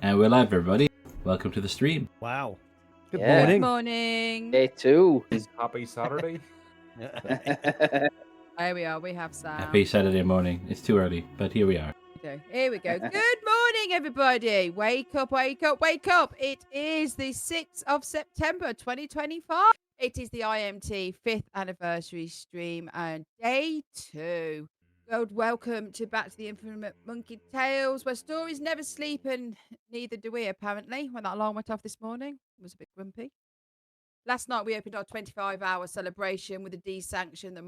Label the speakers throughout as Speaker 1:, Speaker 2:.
Speaker 1: And we're live, everybody. Welcome to the stream.
Speaker 2: Wow. Good
Speaker 3: Yeah.
Speaker 2: morning.
Speaker 4: Good morning.
Speaker 3: Day 2.
Speaker 5: Happy Saturday.
Speaker 4: Here we are. We have Sam.
Speaker 1: Happy Saturday morning. It's too early, but here we are.
Speaker 4: Okay, here we go. Good morning, everybody. Wake up, wake up, wake up. It is the 6th of September, 2025. It is the IMT 5th anniversary stream and day 2. Welcome to Back to the Infinite Monkey Tales, where stories never sleep and neither do we, apparently. When that alarm went off this morning, I was a bit grumpy. Last night we opened our 25-hour celebration with a desanction the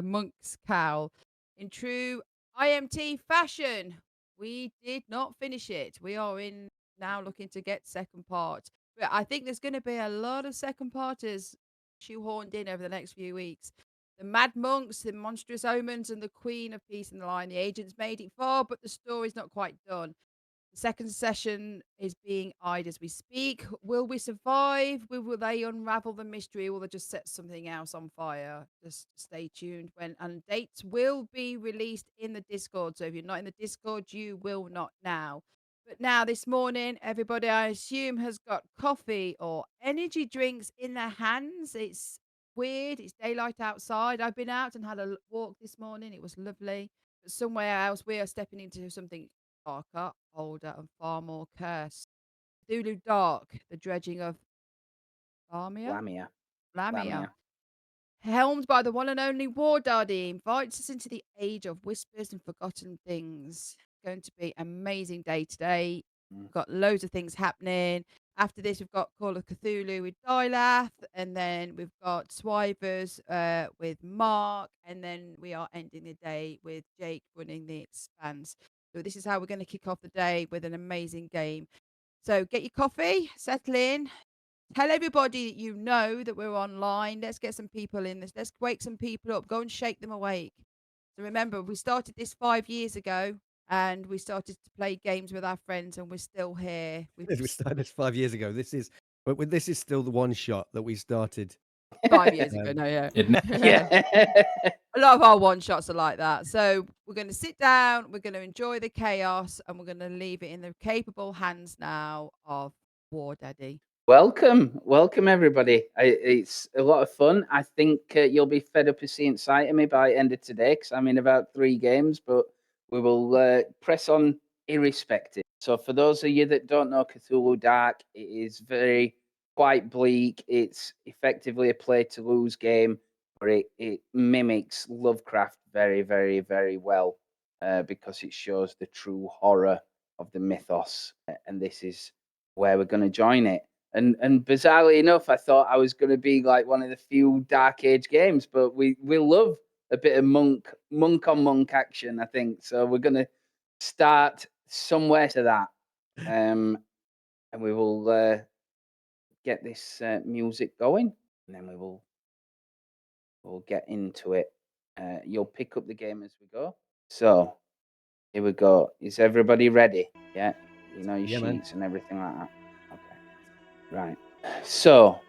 Speaker 4: monk's cowl. In true IMT fashion, we did not finish it. We are in now looking to get second part. But I think there's going to be a lot of second parters shoehorned in over the next few weeks. The Mad Monks, the Monstrous Omens, and the Queen of Peace and the Lion. The agents made it far, but the story's not quite done. The second session is being eyed as we speak. Will we survive? Will they unravel the mystery, or will they just set something else on fire? Just stay tuned. And dates will be released in the Discord. So if you're not in the Discord, you will not now. But now this morning, everybody, I assume, has got coffee or energy drinks in their hands. It's weird. It's daylight outside. I've been out and had a walk this morning. It was lovely. But somewhere else, we are stepping into something darker, older, and far more cursed. Cthulhu Dark, the dredging of Lamia. Helmed by the one and only War Daddy, invites us into the age of whispers and forgotten things. Going to be an amazing day today. We've got loads of things happening. After this, we've got Call of Cthulhu with Dilath, and then we've got Swivers with Mark, and then we are ending the day with Jake running the Expanse. So this is how we're going to kick off the day with an amazing game. So get your coffee, settle in, tell everybody that you know that we're online. Let's get some people in this. Let's wake some people up. Go and shake them awake. So remember, we started this 5 years ago, and we started to play games with our friends, and we're still here.
Speaker 2: We started this 5 years ago. This is still the one shot that we started
Speaker 4: 5 years ago. No, yeah.
Speaker 3: Yeah.
Speaker 4: A lot of our one shots are like that. So we're going to sit down, we're going to enjoy the chaos, and we're going to leave it in the capable hands now of War Daddy.
Speaker 3: Welcome everybody. It's a lot of fun. I think you'll be fed up of seeing sight of me by the end of today, because I'm in about 3 games, but we will press on irrespective. So for those of you that don't know Cthulhu Dark, it is quite bleak. It's effectively a play to lose game, where it mimics Lovecraft very, very, very well, because it shows the true horror of the mythos, and this is where we're going to join it. And bizarrely enough, I thought I was going to be like one of the few Dark Age games, but we love a bit of monk on monk action, I think. So we're going to start somewhere to that, and we will get this music going, and then we'll get into it. You'll pick up the game as we go. So here we go. Is everybody ready? Yeah, you know your sheets and everything like that. Okay, right. So,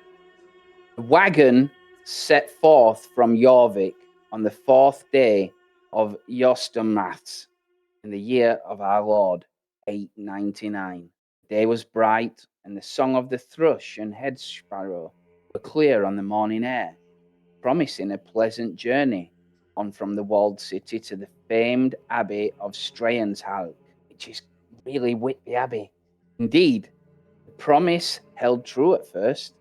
Speaker 3: the wagon set forth from Jorvik on the 4th day of Jostomaths in the year of our Lord, 899. The day was bright, and the song of the thrush and hedge sparrow were clear on the morning air, promising a pleasant journey on from the walled city to the famed abbey of Straenshag, which is really Whitby Abbey. Indeed, the promise held true at first,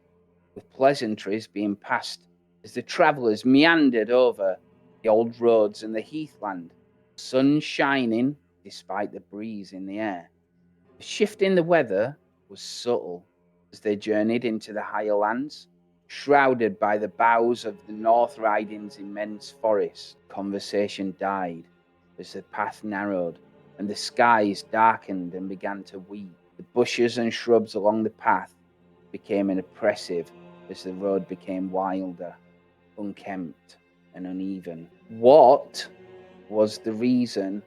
Speaker 3: with pleasantries being passed as the travellers meandered over the old roads and the heathland, sun shining despite the breeze in the air. The shift in the weather was subtle as they journeyed into the higher lands, shrouded by the boughs of the North Riding's immense forest. Conversation died as the path narrowed and the skies darkened and began to weep. The bushes and shrubs along the path became oppressive as the road became wilder, unkempt, and uneven. What was the reason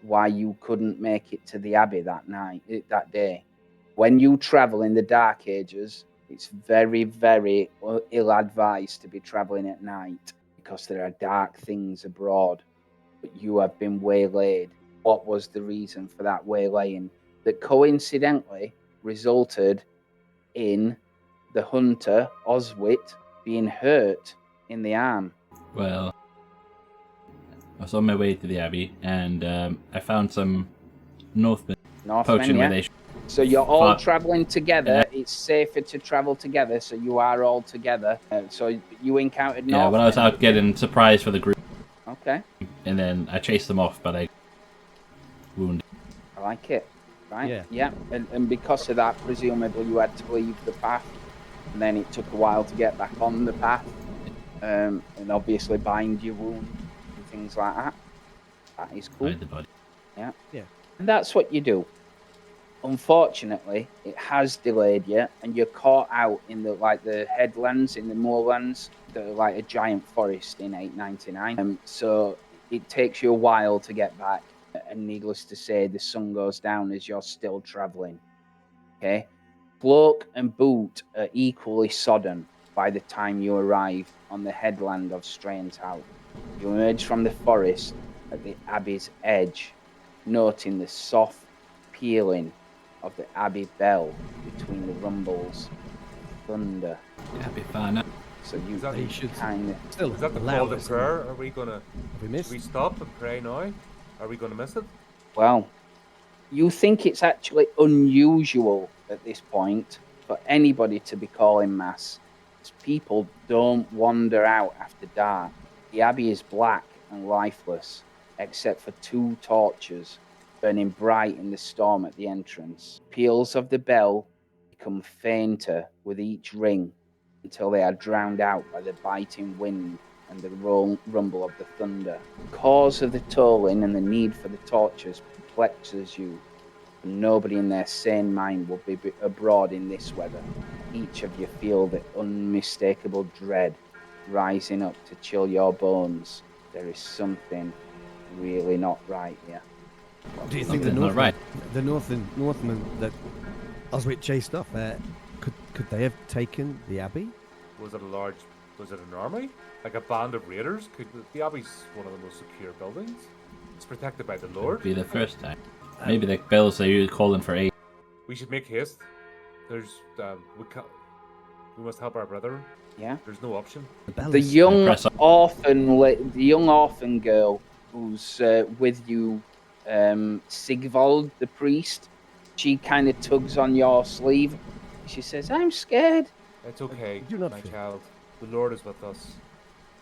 Speaker 3: why you couldn't make it to the Abbey that day? When you travel in the Dark Ages, it's very, very ill-advised to be traveling at night, because there are dark things abroad. But you have been waylaid. What was the reason for that waylaying? that coincidentally resulted in the hunter, Oswit, being hurt in the arm.
Speaker 1: Well, I was on my way to the Abbey, and I found some Northmen poaching
Speaker 3: yeah?
Speaker 1: where they
Speaker 3: So you're all
Speaker 1: fought.
Speaker 3: traveling together. It's safer to travel together, so you are all together. So you encountered
Speaker 1: Yeah, when I was
Speaker 3: Northmen,
Speaker 1: out
Speaker 3: did you?
Speaker 1: getting supplies for the group,
Speaker 3: Okay,
Speaker 1: and then I chased them off, but I wounded.
Speaker 3: I like it. Right?
Speaker 2: Yeah.
Speaker 3: And because of that, presumably you had to leave the path, and then it took a while to get back on the path, and obviously bind your wound and things like that. That is cool.
Speaker 1: Hide the body.
Speaker 3: Yeah.
Speaker 2: Yeah.
Speaker 3: And that's what you do. Unfortunately, it has delayed you, and you're caught out in the headlands, in the moorlands that are like a giant forest in 899. So it takes you a while to get back, and needless to say, the sun goes down as you're still traveling. Okay, cloak and boot are equally sodden by the time you arrive on the headland of Strangehouse. You emerge from the forest at the abbey's edge, noting the soft pealing of the abbey bell between the rumbles of thunder.
Speaker 1: Yeah, be fine. Now.
Speaker 3: So you
Speaker 2: Is that you should
Speaker 3: kind of
Speaker 2: still
Speaker 5: Is that the
Speaker 2: allow
Speaker 5: call to
Speaker 2: us.
Speaker 5: prayer? Are we gonna?
Speaker 2: Have we
Speaker 5: Should
Speaker 2: missed?
Speaker 5: we stop and pray now? Are we gonna miss it?
Speaker 3: well, you think it's actually unusual at this point for anybody to be calling mass, as people don't wander out after dark. The abbey is black and lifeless, except for 2 torches burning bright in the storm at the entrance. Peals of the bell become fainter with each ring until they are drowned out by the biting wind and the rumble of the thunder. The cause of the tolling and the need for the torches perplexes you, and nobody in their sane mind will be abroad in this weather. Each of you feel the unmistakable dread rising up to chill your bones. There is something really not right here.
Speaker 2: Do you think the
Speaker 1: Something not
Speaker 2: Northmen,
Speaker 1: right.
Speaker 2: the Northmen that Oswit chased off, could they have taken the Abbey?
Speaker 5: Was it an army? Like a band of raiders? The Abbey's one of the most secure buildings. It's protected by the Lord.
Speaker 1: Be the first time. Maybe the bells are you calling for aid.
Speaker 5: We should make haste. There's we must help our brother.
Speaker 3: Yeah.
Speaker 5: There's no option.
Speaker 2: The bell
Speaker 3: The
Speaker 2: is-
Speaker 3: young
Speaker 1: Press on.
Speaker 3: orphan girl who's with you, Sigvald, the priest, she kind of tugs on your sleeve. She says, "I'm scared."
Speaker 5: It's okay,
Speaker 2: Do not
Speaker 5: my
Speaker 2: fear.
Speaker 5: child. The Lord is with us.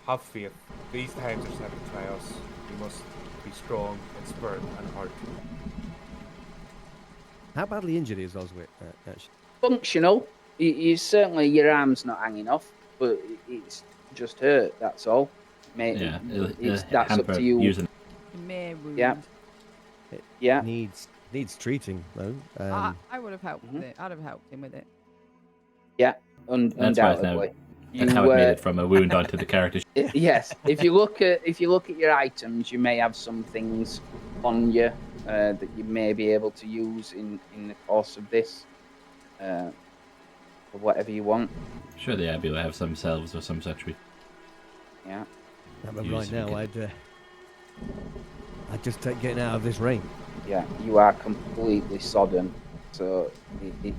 Speaker 5: Have faith. These times are set to try us. We must be strong in spirit and heart.
Speaker 2: How badly injured is Oswit?
Speaker 3: Functional. You certainly, your arm's not hanging off, but it's just hurt. That's all. Mate,
Speaker 1: Yeah,
Speaker 3: that's up to you.
Speaker 1: Using.
Speaker 4: Mere wound.
Speaker 3: Yeah. Yeah.
Speaker 2: Needs treating though.
Speaker 4: I would have helped with it. I'd have helped him with it.
Speaker 3: Yeah,
Speaker 1: That's why it's now.
Speaker 3: undoubtedly.
Speaker 1: That's how it made it from a wound onto the character.
Speaker 3: Yes, if you look at your items, you may have some things on you that you may be able to use in the course of this, or whatever you want.
Speaker 1: Sure, the Abbey will have some selves or some such.
Speaker 3: Yeah.
Speaker 2: but
Speaker 1: use
Speaker 2: right
Speaker 1: it
Speaker 2: now,
Speaker 1: again.
Speaker 2: I'd just take getting out of this rain.
Speaker 3: Yeah, you are completely sodden, so it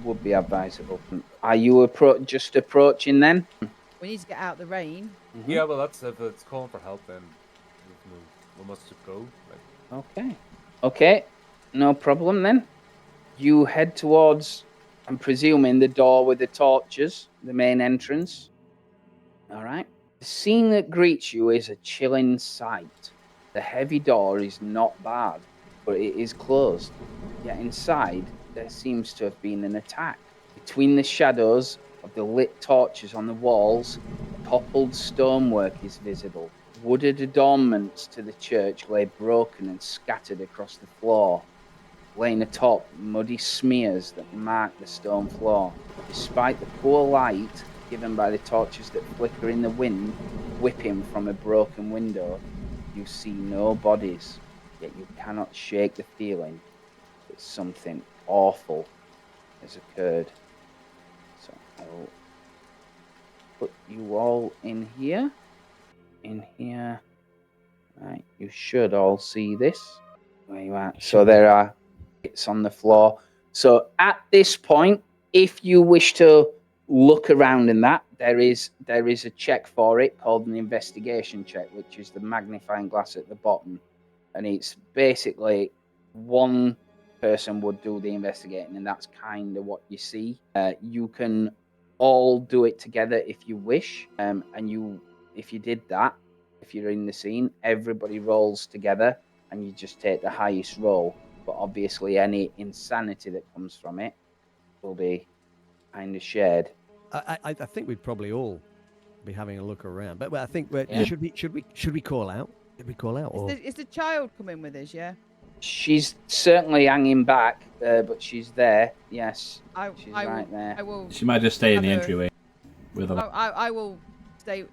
Speaker 3: would be advisable. Are you just approaching then?
Speaker 4: We need to get out the rain.
Speaker 5: Yeah, well, that's if it's calling for help, then we must just go. Like,
Speaker 3: Okay, no problem then. You head towards, I'm presuming, the door with the torches, the main entrance. All right. The scene that greets you is a chilling sight. The heavy door is not barred, but it is closed. Yet inside, there seems to have been an attack. Between the shadows of the lit torches on the walls, toppled stonework is visible. Wooded adornments to the church lay broken and scattered across the floor, laying atop muddy smears that mark the stone floor. Despite the poor light given by the torches that flicker in the wind, whipping from a broken window, you see no bodies, yet you cannot shake the feeling that something awful has occurred. So I'll put you all in here. Right, you should all see this. Where you at? So there are It's on the floor. So at this point, if you wish to look around in that, there is a check for it called an investigation check, which is the magnifying glass at the bottom. And it's basically one person would do the investigating, and that's kind of what you see. You can all do it together if you wish. And if you did that, if you're in the scene, everybody rolls together and you just take the highest roll. But obviously any insanity that comes from it will be kind of shared.
Speaker 2: I think we'd probably all be having a look around. But I think
Speaker 3: Yeah.
Speaker 2: should we call out? Did we call out? Or...
Speaker 4: Is the child coming with us? Yeah.
Speaker 3: She's certainly hanging back, but she's there. Yes, she's right there.
Speaker 4: I will.
Speaker 1: She might just stay in the
Speaker 4: have her-
Speaker 1: entryway with her.
Speaker 4: I will stay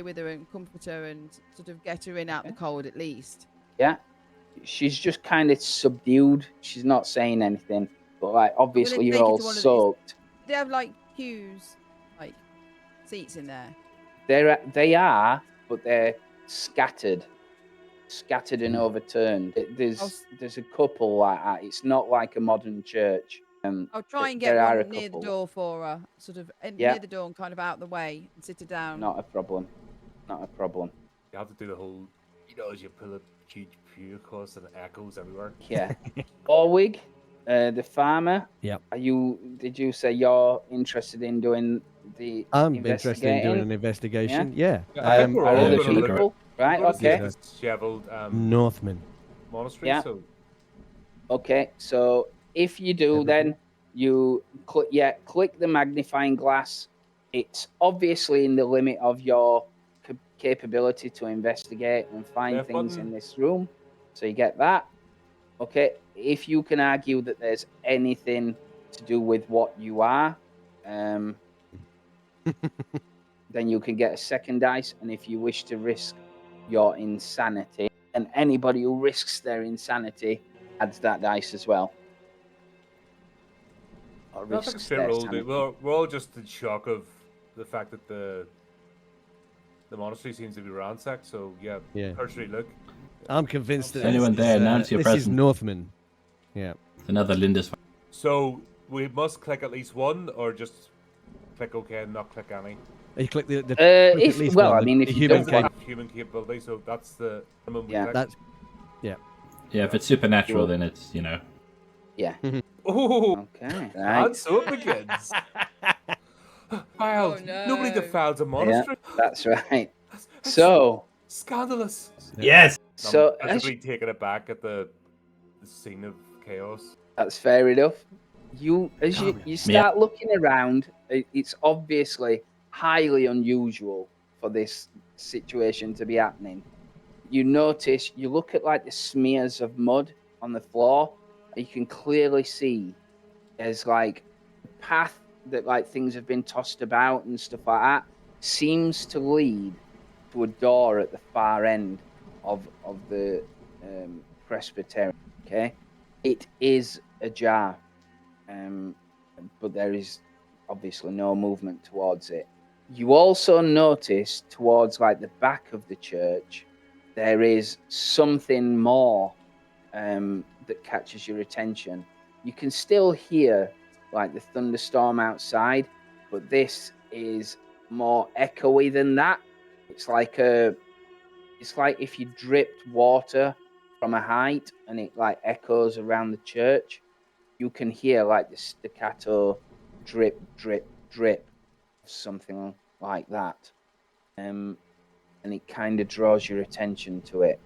Speaker 4: with her and comfort her and sort of get her in out the cold at least.
Speaker 3: Yeah, she's just kind of subdued. She's not saying anything, but like obviously
Speaker 4: take
Speaker 3: you're
Speaker 4: her
Speaker 3: all
Speaker 4: to one of these-
Speaker 3: soaked.
Speaker 4: They have like pews, like seats in there.
Speaker 3: They are, but they're scattered and overturned. There's a couple like that. It's not like a modern church.
Speaker 4: I'll try and get
Speaker 3: there are
Speaker 4: one
Speaker 3: a
Speaker 4: near the
Speaker 3: couple.
Speaker 4: door for her, sort of
Speaker 3: Yeah.
Speaker 4: near the door and kind of out the way and sit her down.
Speaker 3: Not a problem. Not a problem.
Speaker 5: You have to do the whole, as you pull a huge pew across and it echoes everywhere.
Speaker 3: Yeah. Orwig, the farmer.
Speaker 2: Yep.
Speaker 3: Did you say you're interested in doing the
Speaker 2: I'm interested in doing
Speaker 3: investigating?
Speaker 2: an investigation. Yeah.
Speaker 5: I think we're
Speaker 3: Are
Speaker 5: all
Speaker 3: other
Speaker 5: gonna look
Speaker 3: people? Right,
Speaker 5: We're gonna see
Speaker 3: okay.
Speaker 5: this disheveled
Speaker 2: Northman.
Speaker 5: monastery.
Speaker 3: Yeah.
Speaker 5: So
Speaker 3: Okay, so if you do, then you click the magnifying glass. It's obviously in the limit of your capability to investigate and find
Speaker 5: Left
Speaker 3: things
Speaker 5: button.
Speaker 3: in this room. So you get that. Okay, if you can argue that there's anything to do with what you are, then you can get a second dice. And if you wish to risk your insanity, and anybody who risks their insanity adds that dice as well. Or
Speaker 5: that's like a
Speaker 3: risks
Speaker 5: straight
Speaker 3: their
Speaker 5: roll,
Speaker 3: sanity.
Speaker 5: dude. We're all just in shock of the fact that the monastery seems to be ransacked. So yeah. Cursory look.
Speaker 2: I'm convinced that
Speaker 1: Anyone there, announce your
Speaker 2: this is
Speaker 1: presence.
Speaker 2: Northman. Yeah.
Speaker 1: It's another Linda's.
Speaker 5: So we must click at least one, or just click OK and not click any.
Speaker 2: You click the click
Speaker 3: If
Speaker 2: at least
Speaker 3: well,
Speaker 2: one,
Speaker 3: I
Speaker 2: the-
Speaker 3: mean,
Speaker 2: the
Speaker 3: if you
Speaker 2: human
Speaker 3: don't
Speaker 5: It's
Speaker 3: want,
Speaker 5: like human capability, so that's the minimum we
Speaker 3: Yeah.
Speaker 5: click.
Speaker 2: That's
Speaker 1: Yeah, if it's supernatural,
Speaker 3: Cool.
Speaker 1: then it's
Speaker 3: yeah.
Speaker 5: Oh,
Speaker 3: Okay,
Speaker 5: and
Speaker 3: right.
Speaker 5: so it begins. Wow,
Speaker 4: Oh, no.
Speaker 5: nobody defiles a
Speaker 3: Yeah,
Speaker 5: monastery.
Speaker 3: that's right.
Speaker 5: That's
Speaker 3: So,
Speaker 5: scandalous.
Speaker 1: Yes.
Speaker 3: so
Speaker 5: I'm
Speaker 3: as
Speaker 5: visibly taken aback at the scene of chaos.
Speaker 3: that's fair enough. You start looking around, it's obviously highly unusual for this situation to be happening. You notice, you look at like the smears of mud on the floor, and you can clearly see there's like a path that like things have been tossed about and stuff like that seems to lead to a door at the far end of the presbytery. Okay, it is ajar, but there is obviously no movement towards it. You also notice towards like the back of the church, there is something more that catches your attention. You can still hear like the thunderstorm outside, but this is more echoey than that. It's like if you dripped water from a height and it like echoes around the church. You can hear like the staccato drip, drip, drip, something like that. And it kind of draws your attention to it.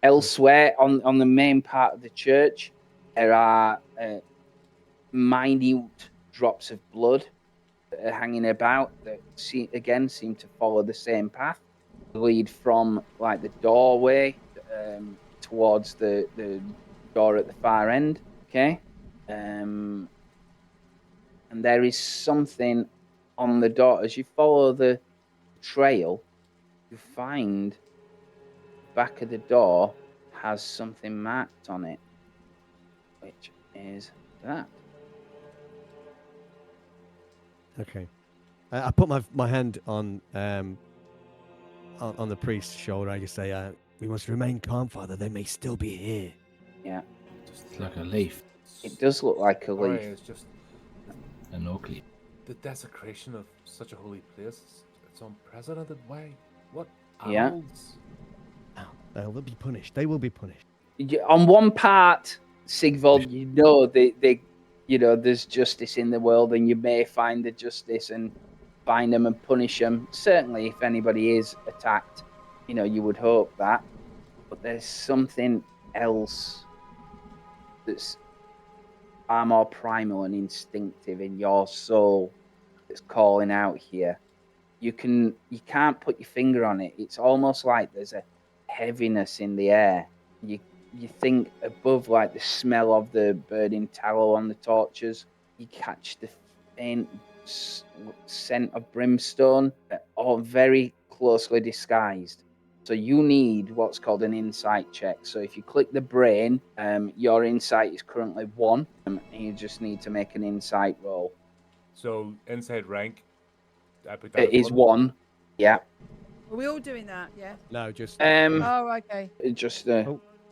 Speaker 3: Elsewhere on the main part of the church, there are minute drops of blood that are hanging about that seem to follow the same path, lead from like the doorway towards the door at the far end. Okay, and there is something on the door as you follow the trail. You find the back of the door has something marked on it, which is that.
Speaker 2: okay. I put my hand on the priest's shoulder. I just say, "We must remain calm, Father. They may still be here."
Speaker 3: Yeah.
Speaker 1: It's like a leaf.
Speaker 3: It does look like a
Speaker 5: Sorry,
Speaker 3: leaf.
Speaker 5: it's just
Speaker 1: An oak leaf.
Speaker 5: the desecration of such a holy place. It's unprecedented. Why? What
Speaker 3: Yeah.
Speaker 5: animals?
Speaker 2: They will be punished. They will be punished.
Speaker 3: On one part, Sigvald, there's justice in the world, and you may find the justice and find them and punish them. Certainly, if anybody is attacked, you would hope that. But there's something else that's far more primal and instinctive in your soul that's calling out here. You can't put your finger on it. It's almost like there's a heaviness in the air. You think above, like the smell of the burning tallow on the torches, you catch the faint scent of brimstone, all very closely disguised. So you need what's called an insight check. So if you click the brain, your insight is currently 1, and you just need to make an insight roll.
Speaker 5: So inside rank, I put that
Speaker 3: It is 1. Yeah.
Speaker 4: Are we all doing that? Yeah.
Speaker 2: No, just.
Speaker 4: Oh, okay.
Speaker 3: Just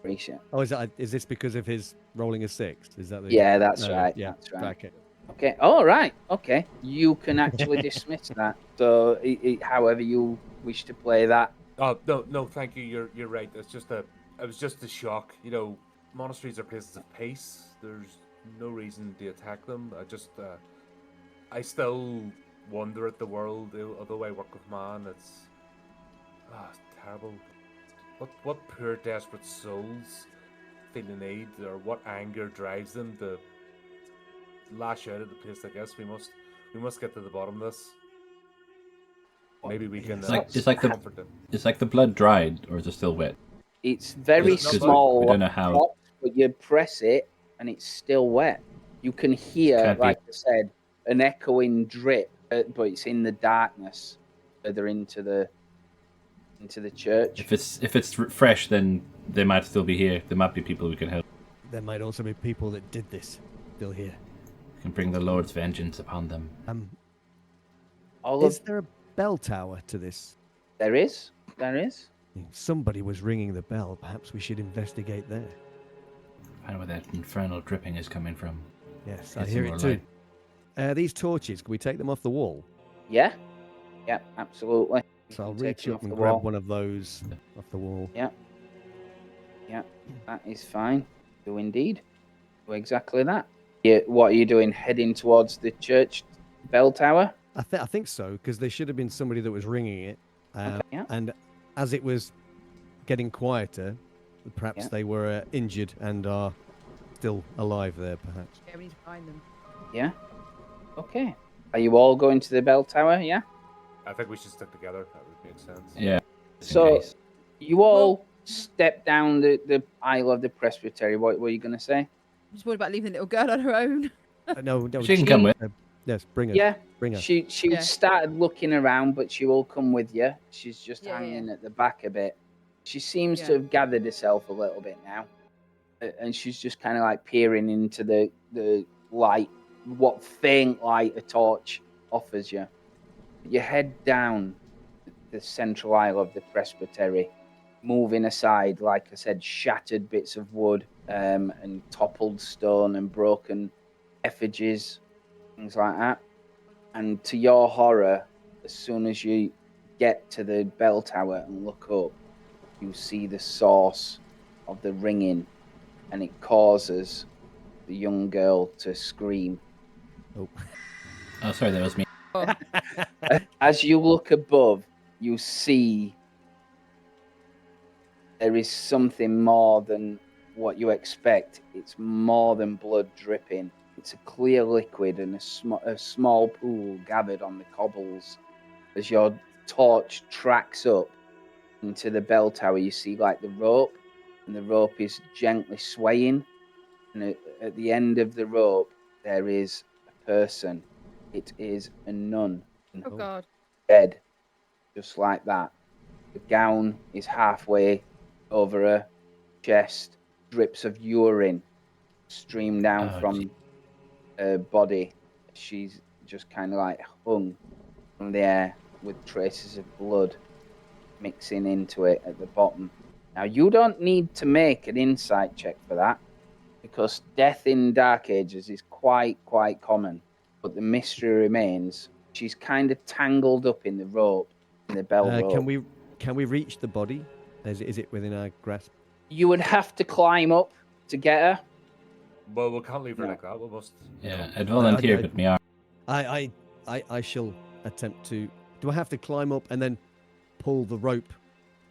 Speaker 3: reset.
Speaker 2: Oh, is this because of his rolling a 6? Is that the?
Speaker 3: Yeah, that's right.
Speaker 2: Yeah,
Speaker 3: That's right.
Speaker 2: Okay.
Speaker 3: Okay. All right. Okay. You can actually dismiss that. So, however you wish to play that.
Speaker 5: Oh no, thank you. You're right. It was just a shock. Monasteries are places of peace. There's no reason to attack them. I still wonder at the world. Although I work with man, it's terrible. What poor desperate souls feel the need, or what anger drives them to lash out at the place? I guess we must get to the bottom of this. Maybe we can.
Speaker 1: It's like the blood dried, or is it still wet?
Speaker 3: It's very small.
Speaker 1: We don't know how.
Speaker 3: Drops, but you press it, and it's still wet. You can hear, like I said, an echoing drip, but it's in the darkness further into the church.
Speaker 1: If it's fresh, then they might still be here. There might be people we can help.
Speaker 2: There might also be people that did this still here.
Speaker 1: We can bring the Lord's vengeance upon them.
Speaker 2: Is there a bell tower to this?
Speaker 3: There is.
Speaker 2: Somebody was ringing the bell. Perhaps we should investigate there.
Speaker 1: Find out where that infernal dripping is coming from.
Speaker 2: Yes, I hear it too. These torches, can we take them off the wall?
Speaker 3: Yeah, absolutely.
Speaker 2: So I'll reach up and grab one of those off the wall.
Speaker 3: Yeah, that is fine. Do indeed. Do exactly that. Yeah, what are you doing? Heading towards the church bell tower?
Speaker 2: I think so, because there should have been somebody that was ringing it. And as it was getting quieter, perhaps they were injured and are still alive there, perhaps.
Speaker 4: Yeah, we need to find them.
Speaker 3: Yeah. Okay. Are you all going to the bell tower? Yeah.
Speaker 5: I think we should stick together. That would make sense.
Speaker 1: Yeah.
Speaker 3: So you all step down the aisle of the presbytery. What were you going to say?
Speaker 4: I'm just worried about leaving the little girl on her own.
Speaker 2: No,
Speaker 1: she can come with.
Speaker 2: Yes, bring her.
Speaker 3: Yeah.
Speaker 2: Bring her.
Speaker 3: She started looking around, but she will come with you. She's just hanging at the back a bit. She seems to have gathered herself a little bit now, and she's just kind of like peering into the light, what faint light a torch offers you. You head down the central aisle of the presbytery, moving aside, like I said, shattered bits of wood and toppled stone and broken effigies, things like that. And to your horror, as soon as you get to the bell tower and look up, you see the source of the ringing, and it causes the young girl to scream.
Speaker 1: Oh, sorry, that was me.
Speaker 3: As you look above, you see there is something more than what you expect. It's more than blood dripping. It's a clear liquid and a small pool gathered on the cobbles. As your torch tracks up into the bell tower, you see like the rope, and the rope is gently swaying. And at the end of the rope, there is a person. It is a nun.
Speaker 4: Oh, God.
Speaker 3: Dead. Just like that. The gown is halfway over her chest. Drips of urine stream down from her body. She's just kind of like hung from the air with traces of blood mixing into it at the bottom. Now, you don't need to make an insight check for that. because death in Dark Ages is quite common, but the mystery remains. She's kind of tangled up in the rope, in the bell rope.
Speaker 2: Can we reach the body? Is it within our grasp?
Speaker 3: You would have to climb up to get her.
Speaker 5: Well, we can't leave her like that. We must.
Speaker 1: Yeah, I'd volunteer, but me arm.
Speaker 2: I shall attempt to. Do I have to climb up and then pull the rope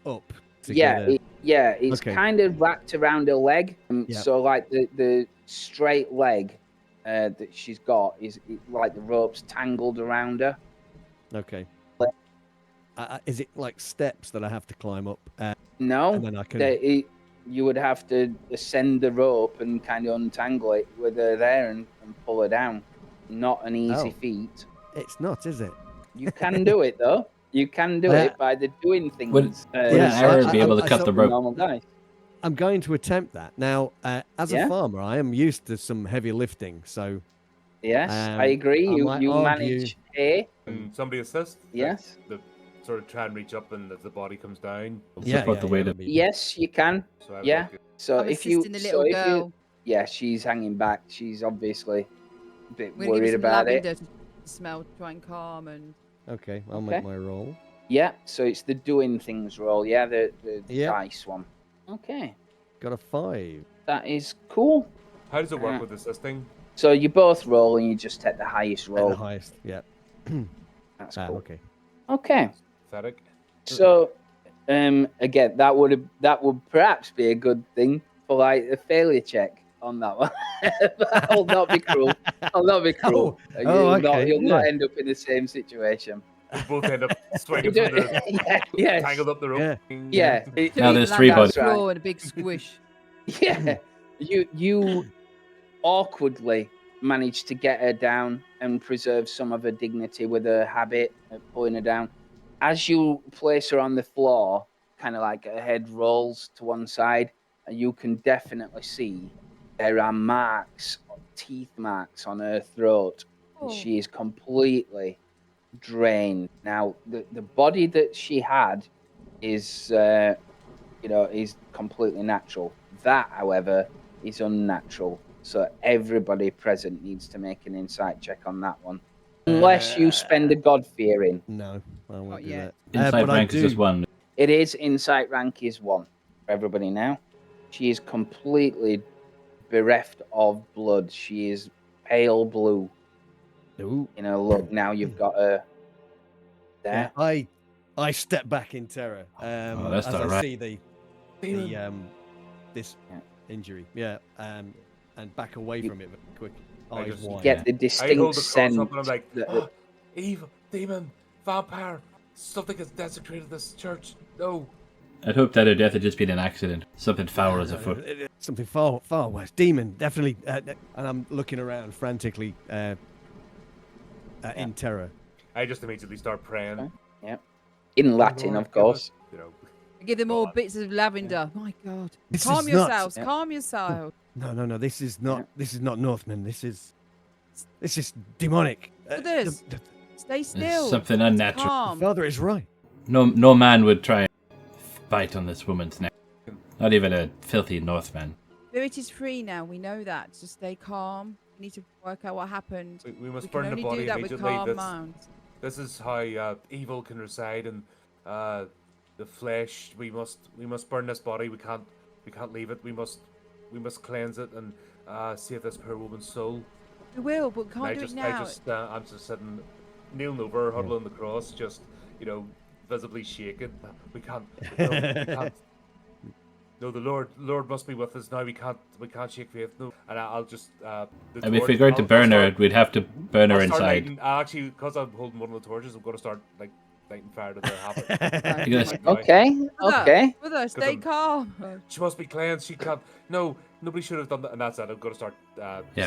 Speaker 2: up?
Speaker 3: It's kind of wrapped around her leg. So like the straight leg that she's got is like the rope's tangled around her.
Speaker 2: Okay. Is it like steps that I have to climb up?
Speaker 3: No.
Speaker 2: And then I can...
Speaker 3: you would have to ascend the rope and kind of untangle it with her there and pull her down. Not an easy feat.
Speaker 2: It's not, is it?
Speaker 3: You can do it though. You can do it by the doing things.
Speaker 1: Would an arrow be able to cut the rope?
Speaker 3: Normal guy.
Speaker 2: I'm going to attempt that. Now, as a farmer, I am used to some heavy lifting, so...
Speaker 3: Yes, I agree. You manage hay.
Speaker 5: And somebody assist?
Speaker 3: Yes.
Speaker 5: The sort of try and reach up, and as the body comes down,
Speaker 1: support the weight of it.
Speaker 3: Yes, you can.
Speaker 5: So
Speaker 3: So
Speaker 4: I'm
Speaker 3: if you,
Speaker 4: assisting the little girl.
Speaker 3: She's hanging back. She's obviously a bit
Speaker 4: We're
Speaker 3: worried about it.
Speaker 4: To smell, try and calm and.
Speaker 2: Okay, I'll make my roll.
Speaker 3: Yeah, so it's the doing things roll. Yeah, the dice one. Okay.
Speaker 2: Got a 5.
Speaker 3: That is cool.
Speaker 5: How does it work with assisting?
Speaker 3: So you both roll and you just take the highest roll.
Speaker 2: The highest, yeah.
Speaker 3: That's cool.
Speaker 2: Okay.
Speaker 3: Okay.
Speaker 5: Pathetic.
Speaker 3: So, again, that would perhaps be a good thing for like a failure check on that one. I'll not be cruel. You'll not end up in the same situation.
Speaker 5: We both end up swinging from the tangled up the rope.
Speaker 3: Yeah.
Speaker 1: Now there's 3 bodies.
Speaker 4: And a big squish.
Speaker 3: Yeah. You awkwardly managed to get her down and preserve some of her dignity with her habit of pulling her down. As you place her on the floor, kind of like her head rolls to one side, and you can definitely see there are marks, teeth marks on her throat. Oh. She is completely drained. Now, the body that she had is completely natural. That, however, is unnatural. So everybody present needs to make an insight check on that one. Unless you spend a God-fearing.
Speaker 2: No, I won't do that.
Speaker 1: Insight rank is just 1.
Speaker 3: It is insight rank is 1 for everybody now. She is completely bereft of blood. She is pale blue.
Speaker 2: Ooh.
Speaker 3: Look, now you've got her there.
Speaker 2: Yeah, I step back in terror
Speaker 1: that's
Speaker 2: as
Speaker 1: not
Speaker 2: I
Speaker 1: right.
Speaker 2: see this injury. Yeah, and back away from it quick. Eyes wide.
Speaker 3: Get the distinct sense.
Speaker 5: I'm like, evil, demon, vampire, something has desecrated this church. No.
Speaker 1: I'd hope that her death had just been an accident. Something foul as afoot.
Speaker 2: Something far worse. Demon, definitely. And I'm looking around frantically in terror.
Speaker 5: I just immediately start praying.
Speaker 3: Okay. Yeah. In Latin, of course.
Speaker 4: Give them all bits of lavender. My God. Calm yourself.
Speaker 2: No. This is not Northmen. This is demonic.
Speaker 4: Stay still.
Speaker 1: Something unnatural.
Speaker 2: The father is right.
Speaker 1: No man would try and bite on this woman's neck. Not even a filthy Northman.
Speaker 4: Spirit is free now. We know that. So stay calm. We need to work out what happened.
Speaker 5: We must burn the body
Speaker 4: immediately. With calm minds.
Speaker 5: This is how evil can reside in the flesh. We must burn this body. We can't leave it. We must cleanse it and save this poor woman's soul.
Speaker 4: We will, but can't do it now.
Speaker 5: I'm just sitting, kneeling over, huddling the cross, just visibly shaking. We can't. No, the Lord must be with us now. We can't shake faith. No, and I'll just.
Speaker 1: And if we're going to burn her, we'd have to burn her inside.
Speaker 5: Actually, because I'm holding one of the torches, I'm going to start lighting fire to the habit.
Speaker 3: Okay.
Speaker 4: Brother, stay calm.
Speaker 5: She must be cleansed. She can't. No, nobody should have done that. And that's it. I'm going to start.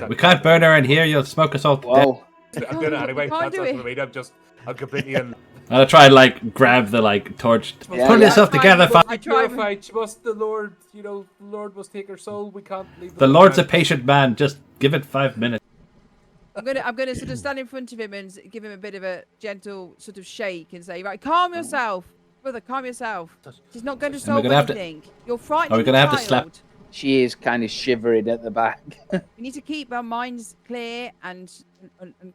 Speaker 1: We can't burn her in here. You'll smoke us all to death.
Speaker 5: I'm doing it anyway. That's what I mean. I'm completely in.
Speaker 1: I'll try and grab the torch. Pull yourself together,
Speaker 5: I purified. The Lord, the Lord must take her soul. We can't leave.
Speaker 1: The Lord's a patient man. Just give it 5 minutes.
Speaker 4: I'm gonna sort of stand in front of him and give him a bit of a gentle sort of shake and say, right, calm yourself, brother, calm yourself. She's not going to solve anything. You're frightening.
Speaker 1: Are we gonna have to slap?
Speaker 3: She is kind of shivering at the back.
Speaker 4: We need to keep our minds clear and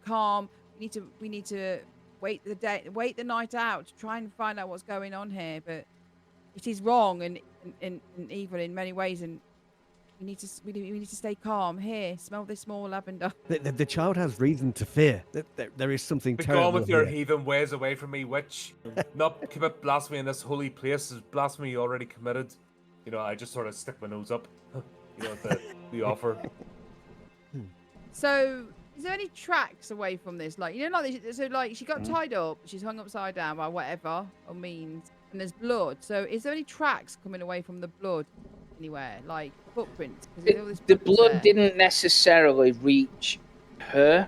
Speaker 4: calm. We need to wait the night out to try and find out what's going on here. But it is wrong and evil in many ways, and we need to stay calm. Here, smell this small lavender.
Speaker 2: The child has reason to fear. There is something
Speaker 5: Be
Speaker 2: terrible
Speaker 5: gone with your
Speaker 2: here.
Speaker 5: heathen ways away from me, witch. Not commit blasphemy in this holy place. Is blasphemy already committed? You know, I just sort of stick my nose up. You know, the offer.
Speaker 4: So, is there any tracks away from this? Like, you know, like she got tied up, she's hung upside down by whatever or means, and there's blood. So, is there any tracks coming away from the blood anywhere, like footprints?
Speaker 3: The blood didn't necessarily reach her.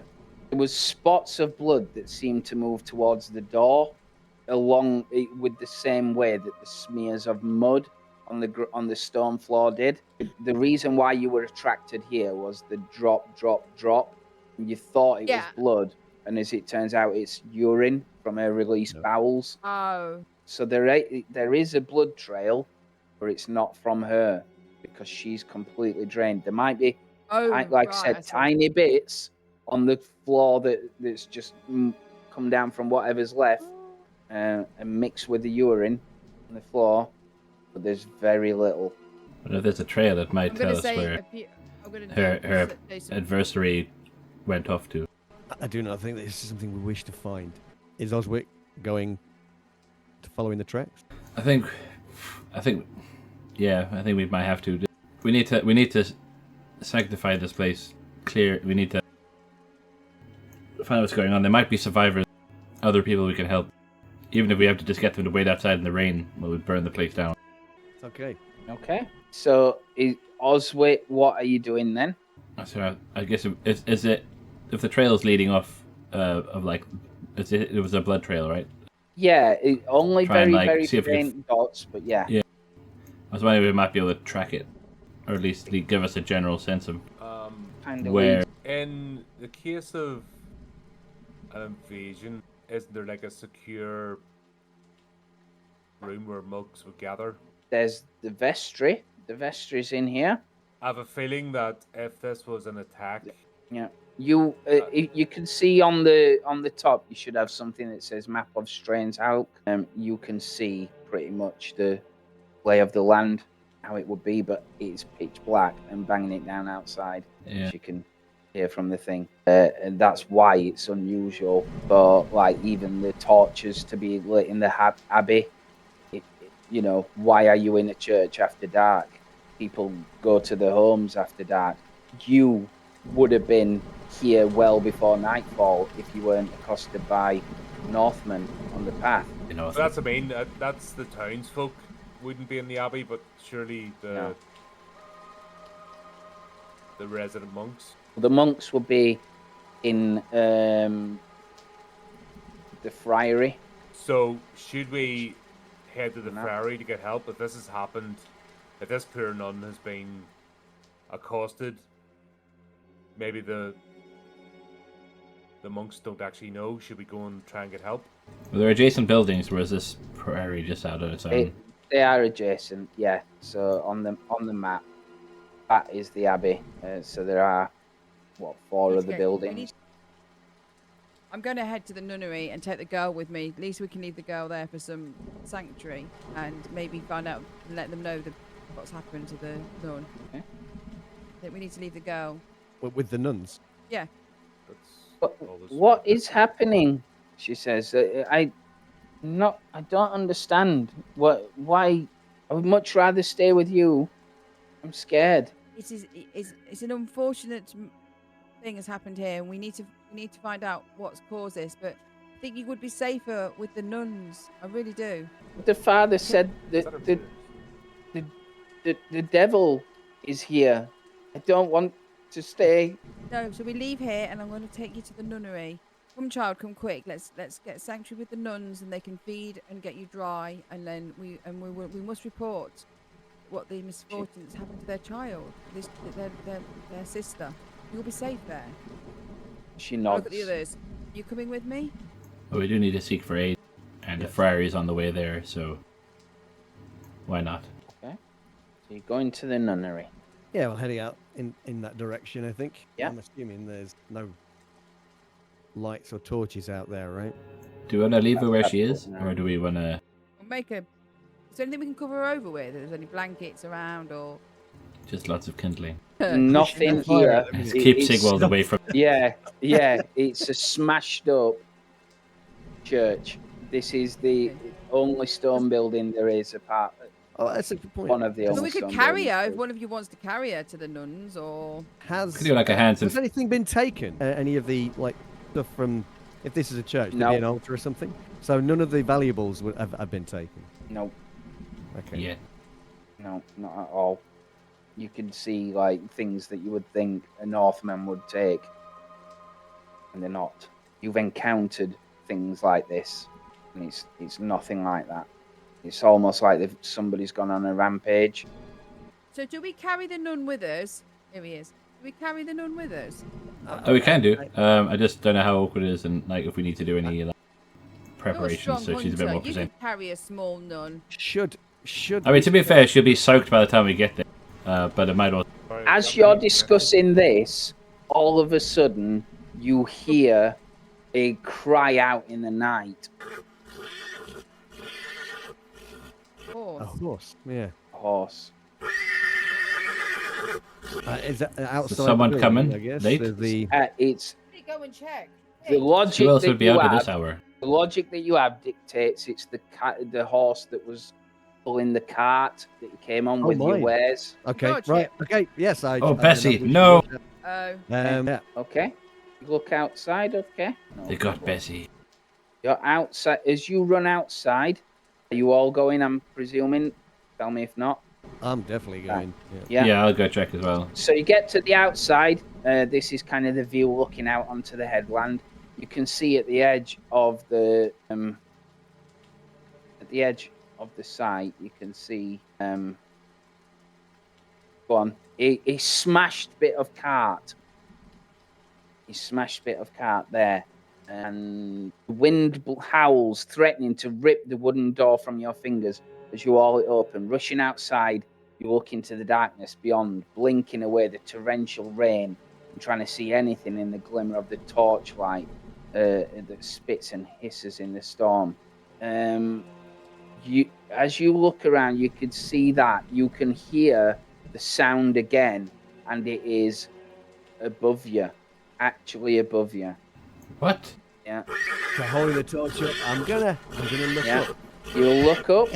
Speaker 3: There was spots of blood that seemed to move towards the door, along with the same way that the smears of mud on the stone floor did. The reason why you were attracted here was the drop, and you thought it was blood, and as it turns out, it's urine from her released bowels.
Speaker 4: Oh.
Speaker 3: So there is a blood trail, but it's not from her because she's completely drained. There might be, like I said, tiny bits on the floor that's just come down from whatever's left and mixed with the urine on the floor. But there's very little.
Speaker 1: But if there's a trail, it might tell us where her adversary went off to.
Speaker 2: I do not think that this is something we wish to find. Is Oswick going to follow in the tracks?
Speaker 1: I think we might have to. We need to sanctify this place. Clear. We need to find out what's going on. There might be survivors, other people we can help. Even if we have to just get them to wait outside in the rain while we burn the place down.
Speaker 2: Okay.
Speaker 3: So, Oswick, what are you doing then?
Speaker 1: So I guess is it if the trail is leading off of like it was a blood trail, right?
Speaker 3: Yeah, only very
Speaker 1: see if
Speaker 3: faint dots, but yeah.
Speaker 1: Yeah. I was wondering if we might be able to track it, or at least give us a general sense of where.
Speaker 5: In the case of an invasion, isn't there like a secure room where monks would gather?
Speaker 3: There's the vestry. The vestry's in here.
Speaker 5: I have a feeling that if this was an attack,
Speaker 3: you can see on the top. You should have something that says "Map of Strange Hulk." You can see pretty much the lay of the land, how it would be, but it's pitch black and banging it down outside, as you can hear from the thing, and that's why it's unusual for like even the torches to be lit in the abbey. You know, why are you in a church after dark? People go to their homes after dark. You would have been here well before nightfall if you weren't accosted by Northmen on the path.
Speaker 1: You know,
Speaker 5: so that's that's the townsfolk wouldn't be in the abbey, but surely the resident monks.
Speaker 3: The monks would be in the friary.
Speaker 5: So should we head to the friary to get help if this has happened? If this poor nun has been accosted, maybe the monks don't actually know. Should we go and try and get help?
Speaker 1: Well, there are adjacent buildings, or is this prairie just out on its own?
Speaker 3: They are adjacent, yeah. So on the map, that is the abbey. So there are, 4 other buildings.
Speaker 4: I'm going to head to the nunnery and take the girl with me. At least we can leave the girl there for some sanctuary and maybe find out and let them know what's happened to the nun.
Speaker 3: Okay.
Speaker 4: I think we need to leave the girl.
Speaker 2: With the nuns?
Speaker 4: Yeah.
Speaker 3: What is happening? She says. I don't understand. Why? I would much rather stay with you. I'm scared.
Speaker 4: It's an unfortunate thing has happened here, and we need to find out what's caused this. But I think you would be safer with the nuns. I really do.
Speaker 3: The father said that the devil is here. I don't want to stay.
Speaker 4: No, so we leave here, and I'm going to take you to the nunnery. Come, child, come quick. Let's get sanctuary with the nuns, and they can feed and get you dry, and then we must report what the misfortune that's happened to their child, their sister. You'll be safe there.
Speaker 3: She nods.
Speaker 4: Look at the others. You coming with me?
Speaker 1: Well, we do need to seek for aid, and the friary is on the way there, so why not?
Speaker 3: Okay. So you're going to the nunnery.
Speaker 2: Yeah, well, heading out in that direction, I think.
Speaker 3: Yeah.
Speaker 2: I'm assuming there's no lights or torches out there, right?
Speaker 1: Do we want to leave her where
Speaker 3: That's
Speaker 1: she is,
Speaker 3: absolutely
Speaker 1: or do we want to
Speaker 4: We'll make a. Is there anything we can cover her over with? If there's any blankets around or.
Speaker 1: just lots of kindling?
Speaker 3: Nothing
Speaker 2: Fire
Speaker 3: here.
Speaker 2: at the minute.
Speaker 1: Let's keep
Speaker 3: It's-
Speaker 1: Sigwald away from.
Speaker 3: Yeah, it's a smashed up church. This is the only stone building there is apart.
Speaker 2: Oh, that's a good point.
Speaker 3: One of the
Speaker 4: So
Speaker 3: only
Speaker 4: we could
Speaker 3: stone
Speaker 4: carry her if
Speaker 3: buildings.
Speaker 4: one of you wants to carry her to the nuns, or
Speaker 2: Has
Speaker 1: Could do like a hands and
Speaker 2: has anything been taken? Any of the stuff from? If this is a church, could
Speaker 3: No.
Speaker 2: be an altar or something. So none of the valuables have been taken.
Speaker 3: No,
Speaker 2: Okay.
Speaker 1: yeah.
Speaker 3: no, not at all. You can see like things that you would think a Northman would take, and they're not. You've encountered things like this, and it's nothing like that. It's almost like somebody's gone on a rampage.
Speaker 4: so do we carry the nun with us? Here he is. Do we carry the nun with us?
Speaker 1: Oh, we can do. I just don't know how awkward it is, and like if we need to do any like,
Speaker 4: You're a
Speaker 1: preparations,
Speaker 4: strong
Speaker 1: so she's a bit
Speaker 4: hunter.
Speaker 1: more
Speaker 4: You
Speaker 1: present.
Speaker 4: could carry a small nun.
Speaker 2: Should.
Speaker 1: I mean, to be fair, she'll be soaked by the time we get there. But it might also.
Speaker 3: As you're discussing this, all of a sudden you hear a cry out in the night.
Speaker 4: Horse.
Speaker 2: A horse. Yeah.
Speaker 3: Horse.
Speaker 2: Is that outside?
Speaker 1: someone
Speaker 2: the
Speaker 1: coming
Speaker 2: building, I guess.
Speaker 1: late?
Speaker 2: There's the
Speaker 3: It's
Speaker 4: Go and check.
Speaker 3: the logic
Speaker 1: Who else
Speaker 3: that
Speaker 1: would be
Speaker 3: you
Speaker 1: out at
Speaker 3: have.
Speaker 1: this hour?
Speaker 3: The logic that you have dictates it's the horse that was pulling the cart that you came on
Speaker 2: Oh,
Speaker 3: with your
Speaker 2: mine.
Speaker 3: wares.
Speaker 2: Okay.
Speaker 4: Gotcha.
Speaker 2: Right. Okay. Yes. I.
Speaker 1: Oh,
Speaker 2: I
Speaker 1: Bessie,
Speaker 2: know which
Speaker 1: no.
Speaker 2: one.
Speaker 4: Oh.
Speaker 2: Yeah.
Speaker 3: Okay. You look outside. Okay. No
Speaker 1: They got
Speaker 3: problem.
Speaker 1: Bessie.
Speaker 3: You're outside. As you run outside, are you all going? I'm presuming. Tell me if not.
Speaker 2: I'm definitely going. Yeah.
Speaker 3: Yeah.
Speaker 1: Yeah, I'll go check as well.
Speaker 3: So you get to the outside. This is kind of the view looking out onto the headland. You can see at the edge of the site. You can see go on a smashed bit of cart. A smashed bit of cart there, and the wind howls, threatening to rip the wooden door from your fingers as you haul it open. Rushing outside, you look into the darkness beyond, blinking away the torrential rain and trying to see anything in the glimmer of the torchlight that spits and hisses in the storm. As you look around, you can see that you can hear the sound again, and it is above you, actually above you.
Speaker 1: What?
Speaker 3: Yeah.
Speaker 2: So holding the torch up, I'm gonna look
Speaker 3: Yeah.
Speaker 2: up.
Speaker 3: You look up,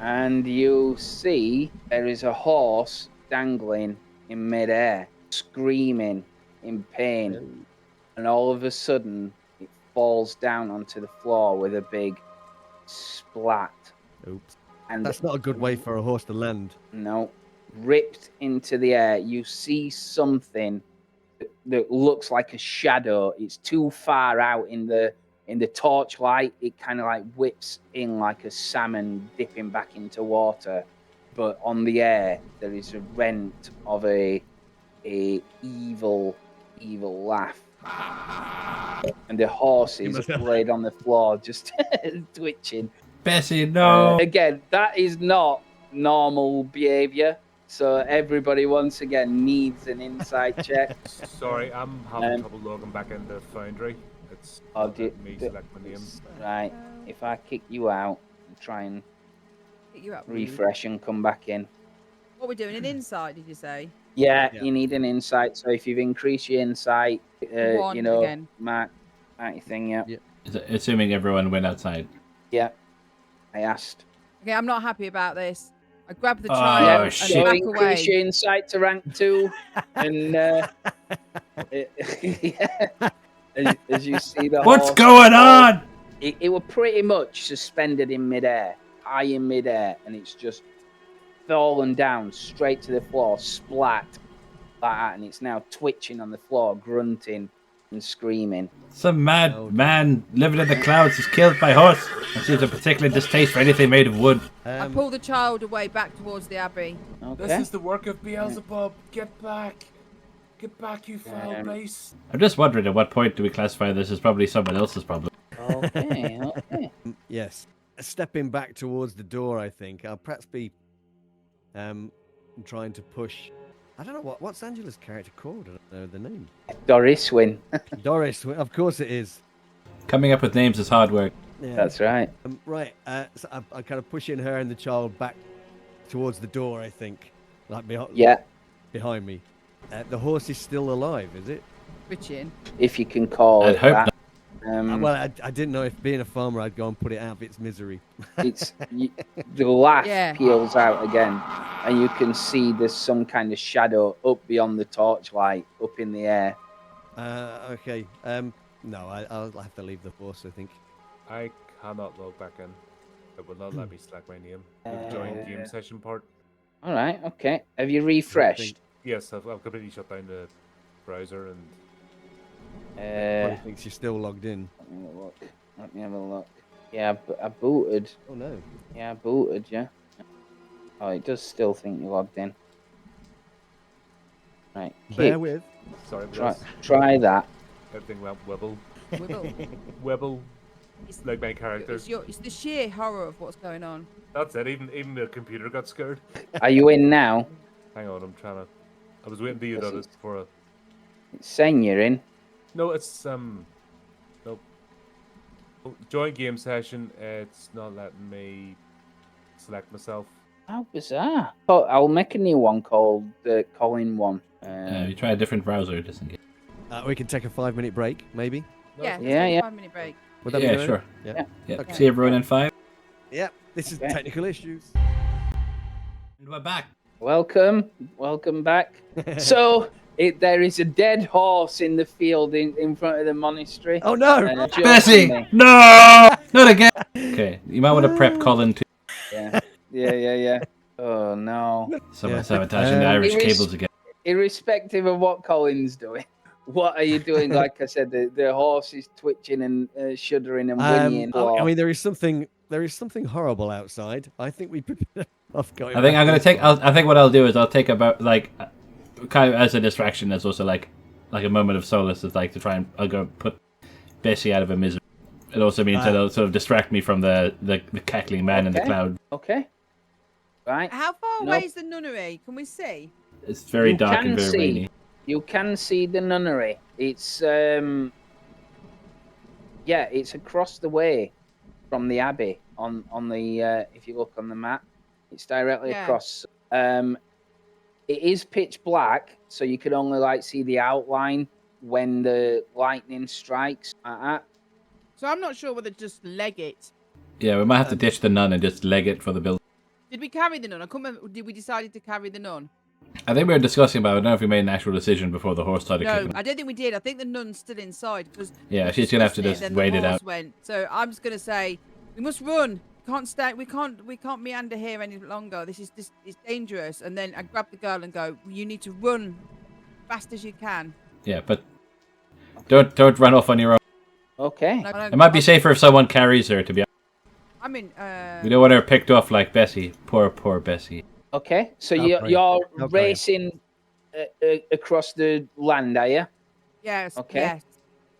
Speaker 3: and you see there is a horse dangling in midair, screaming in pain, and all of a sudden it falls down onto the floor with a big splat.
Speaker 2: Oops.
Speaker 3: And
Speaker 2: That's not a good way for a horse to land.
Speaker 3: no, ripped into the air. You see something that looks like a shadow. It's too far out in the torchlight. It kind of like whips in like a salmon dipping back into water, but on the air there is a rent of a evil laugh, and the horse is laid on the floor just twitching.
Speaker 1: Bessie, no.
Speaker 3: Again, that is not normal behavior. So everybody once again needs an insight check.
Speaker 5: Sorry, I'm having trouble logging back into Foundry. It's
Speaker 3: Oh,
Speaker 5: not letting me select my name.
Speaker 3: Right. If I kick you out and try and
Speaker 4: Pick you up.
Speaker 3: refresh and come back in.
Speaker 4: What we're doing? An inside? Did you say?
Speaker 3: Yeah,
Speaker 2: Yeah.
Speaker 3: you need an insight. So if you've increased your insight,
Speaker 4: One
Speaker 3: you know,
Speaker 4: again.
Speaker 3: mark your thing. Yeah.
Speaker 1: Assuming everyone went outside.
Speaker 3: Yeah. I asked.
Speaker 4: Okay, I'm not happy about this. I grab the
Speaker 1: Oh,
Speaker 4: child and
Speaker 1: shit.
Speaker 3: So
Speaker 4: back
Speaker 3: increase
Speaker 4: away.
Speaker 3: your insight to rank 2, and yeah, as you see the
Speaker 1: What's
Speaker 3: horse
Speaker 1: going
Speaker 3: fall,
Speaker 1: on?
Speaker 3: it were pretty much suspended in midair, high in midair, and it's just fallen down straight to the floor, splat like that, and it's now twitching on the floor, grunting and screaming.
Speaker 1: Some mad man living in the clouds is killed by horse and seems a particular distaste for anything made of wood.
Speaker 4: I pull the child away back towards the abbey.
Speaker 3: Okay.
Speaker 5: This is the work of Beelzebub. Get back. Get back, you foul beast.
Speaker 1: I'm just wondering at what point do we classify this as probably someone else's problem?
Speaker 3: Okay.
Speaker 2: Yes. Stepping back towards the door, I think. I'll perhaps be trying to push I don't know what's Angela's character called. I don't know the name.
Speaker 3: Doris Win.
Speaker 2: Doris. Of course it is.
Speaker 1: Coming up with names is hard work.
Speaker 2: Yeah.
Speaker 3: That's right.
Speaker 2: Right. So I'm kind of pushing her and the child back towards the door. I think, like behind me. The horse is still alive, is it?
Speaker 4: Richin.
Speaker 3: If you can call
Speaker 1: I'd
Speaker 3: it
Speaker 1: hope
Speaker 3: that.
Speaker 1: not.
Speaker 2: Well, I didn't know if being a farmer, I'd go and put it out of its misery.
Speaker 3: The laugh
Speaker 4: Yeah.
Speaker 3: peels out again, and you can see there's some kind of shadow up beyond the torchlight, up in the air.
Speaker 2: Okay. No, I'll have to leave the horse, I think.
Speaker 5: I cannot log back in. It will not let me select my name. The join game session part.
Speaker 3: All right, okay. Have you refreshed?
Speaker 5: Yes, I've completely shut down the browser and.
Speaker 2: Probably thinks you're still logged in.
Speaker 3: Let me have a look. Yeah, I booted.
Speaker 2: Oh no.
Speaker 3: Yeah, I booted. Yeah. Oh, it does still think you're logged in. Right.
Speaker 2: Bear with.
Speaker 5: Sorry, but
Speaker 3: Try that.
Speaker 5: everything went wibble.
Speaker 4: Wibble.
Speaker 5: Wibble.
Speaker 4: It's,
Speaker 5: Like my characters.
Speaker 4: it's the sheer horror of what's going on.
Speaker 5: That's it. Even the computer got scared.
Speaker 3: Are you in now?
Speaker 5: Hang on, I'm trying to. I was waiting to you
Speaker 3: This
Speaker 5: notice for a.
Speaker 3: It's saying you're in.
Speaker 5: No, it's Nope. Oh, join game session. It's not letting me select myself.
Speaker 3: How bizarre. Oh, I'll make a new one called the Colin one.
Speaker 1: You try a different browser just in case.
Speaker 2: We can take a 5-minute break, maybe.
Speaker 5: No,
Speaker 4: Yeah,
Speaker 5: it's-
Speaker 3: Yeah,
Speaker 4: let's take
Speaker 3: yeah.
Speaker 4: a 5-minute break.
Speaker 2: Would that be
Speaker 1: Yeah,
Speaker 2: all right?
Speaker 1: sure.
Speaker 2: Yeah.
Speaker 1: Yeah.
Speaker 3: Okay.
Speaker 1: See everyone in 5.
Speaker 2: Yeah. This is
Speaker 3: Okay.
Speaker 2: technical issues.
Speaker 1: And we're back.
Speaker 3: Welcome back. So there is a dead horse in the field in front of the monastery.
Speaker 2: Oh no!
Speaker 1: Bessie!
Speaker 3: jokingly.
Speaker 1: No! Not again! Okay, you might want to prep Colin too.
Speaker 3: Yeah. Oh no.
Speaker 1: Someone
Speaker 2: Yeah.
Speaker 1: sabotaging the Irish
Speaker 3: It was-
Speaker 1: cables again.
Speaker 3: Irrespective of what Colin's doing, what are you doing? Like I said, the horse is twitching and shuddering and whinnying.
Speaker 2: I mean, there is something horrible outside. I think we better off going.
Speaker 1: I think
Speaker 2: back
Speaker 1: I'm gonna
Speaker 2: this
Speaker 1: take.
Speaker 2: way.
Speaker 1: I think what I'll do is I'll take about kind of as a distraction. As also like a moment of solace. Is like to try and I'll go put Bessie out of her misery. It also means that it'll sort of distract me from the cackling man in the
Speaker 3: Okay.
Speaker 1: cloud.
Speaker 3: Okay. Right.
Speaker 4: How far
Speaker 3: Nope.
Speaker 4: away is the nunnery? Can we see?
Speaker 1: It's very
Speaker 3: You
Speaker 1: dark
Speaker 3: can
Speaker 1: and very
Speaker 3: see.
Speaker 1: rainy.
Speaker 3: You can see the nunnery. It's it's across the way from the abbey on the if you look on the map, it's directly
Speaker 4: Yeah.
Speaker 3: across. It is pitch black, so you can only see the outline when the lightning strikes.
Speaker 4: So I'm not sure whether to just leg it.
Speaker 1: Yeah, we might have to ditch the nun and just leg it for the build.
Speaker 4: Did we carry the nun? I couldn't remember. Did we decided to carry the nun?
Speaker 1: I think we were discussing about it. I don't know if we made an actual decision before the horse started
Speaker 4: No,
Speaker 1: kicking.
Speaker 4: I don't think we did. I think the nun's still inside because
Speaker 1: Yeah, she's gonna have to just
Speaker 4: then
Speaker 1: wait
Speaker 4: the
Speaker 1: it
Speaker 4: horse
Speaker 1: out.
Speaker 4: Went. So I'm just gonna say we must run. Can't stay. We can't meander here any longer. This is just it's dangerous. And then I grab the girl and go. You need to run fast as you can.
Speaker 1: Yeah, but don't run off on your own.
Speaker 3: Okay.
Speaker 4: And I-
Speaker 1: It might be safer if someone carries her. To be honest,
Speaker 4: I mean,
Speaker 1: we don't want her picked off like Bessie. Poor Bessie.
Speaker 3: Okay. So
Speaker 2: Okay.
Speaker 3: you're
Speaker 2: Okay.
Speaker 3: racing across the land, are you?
Speaker 4: yes,
Speaker 3: Okay.
Speaker 4: yes.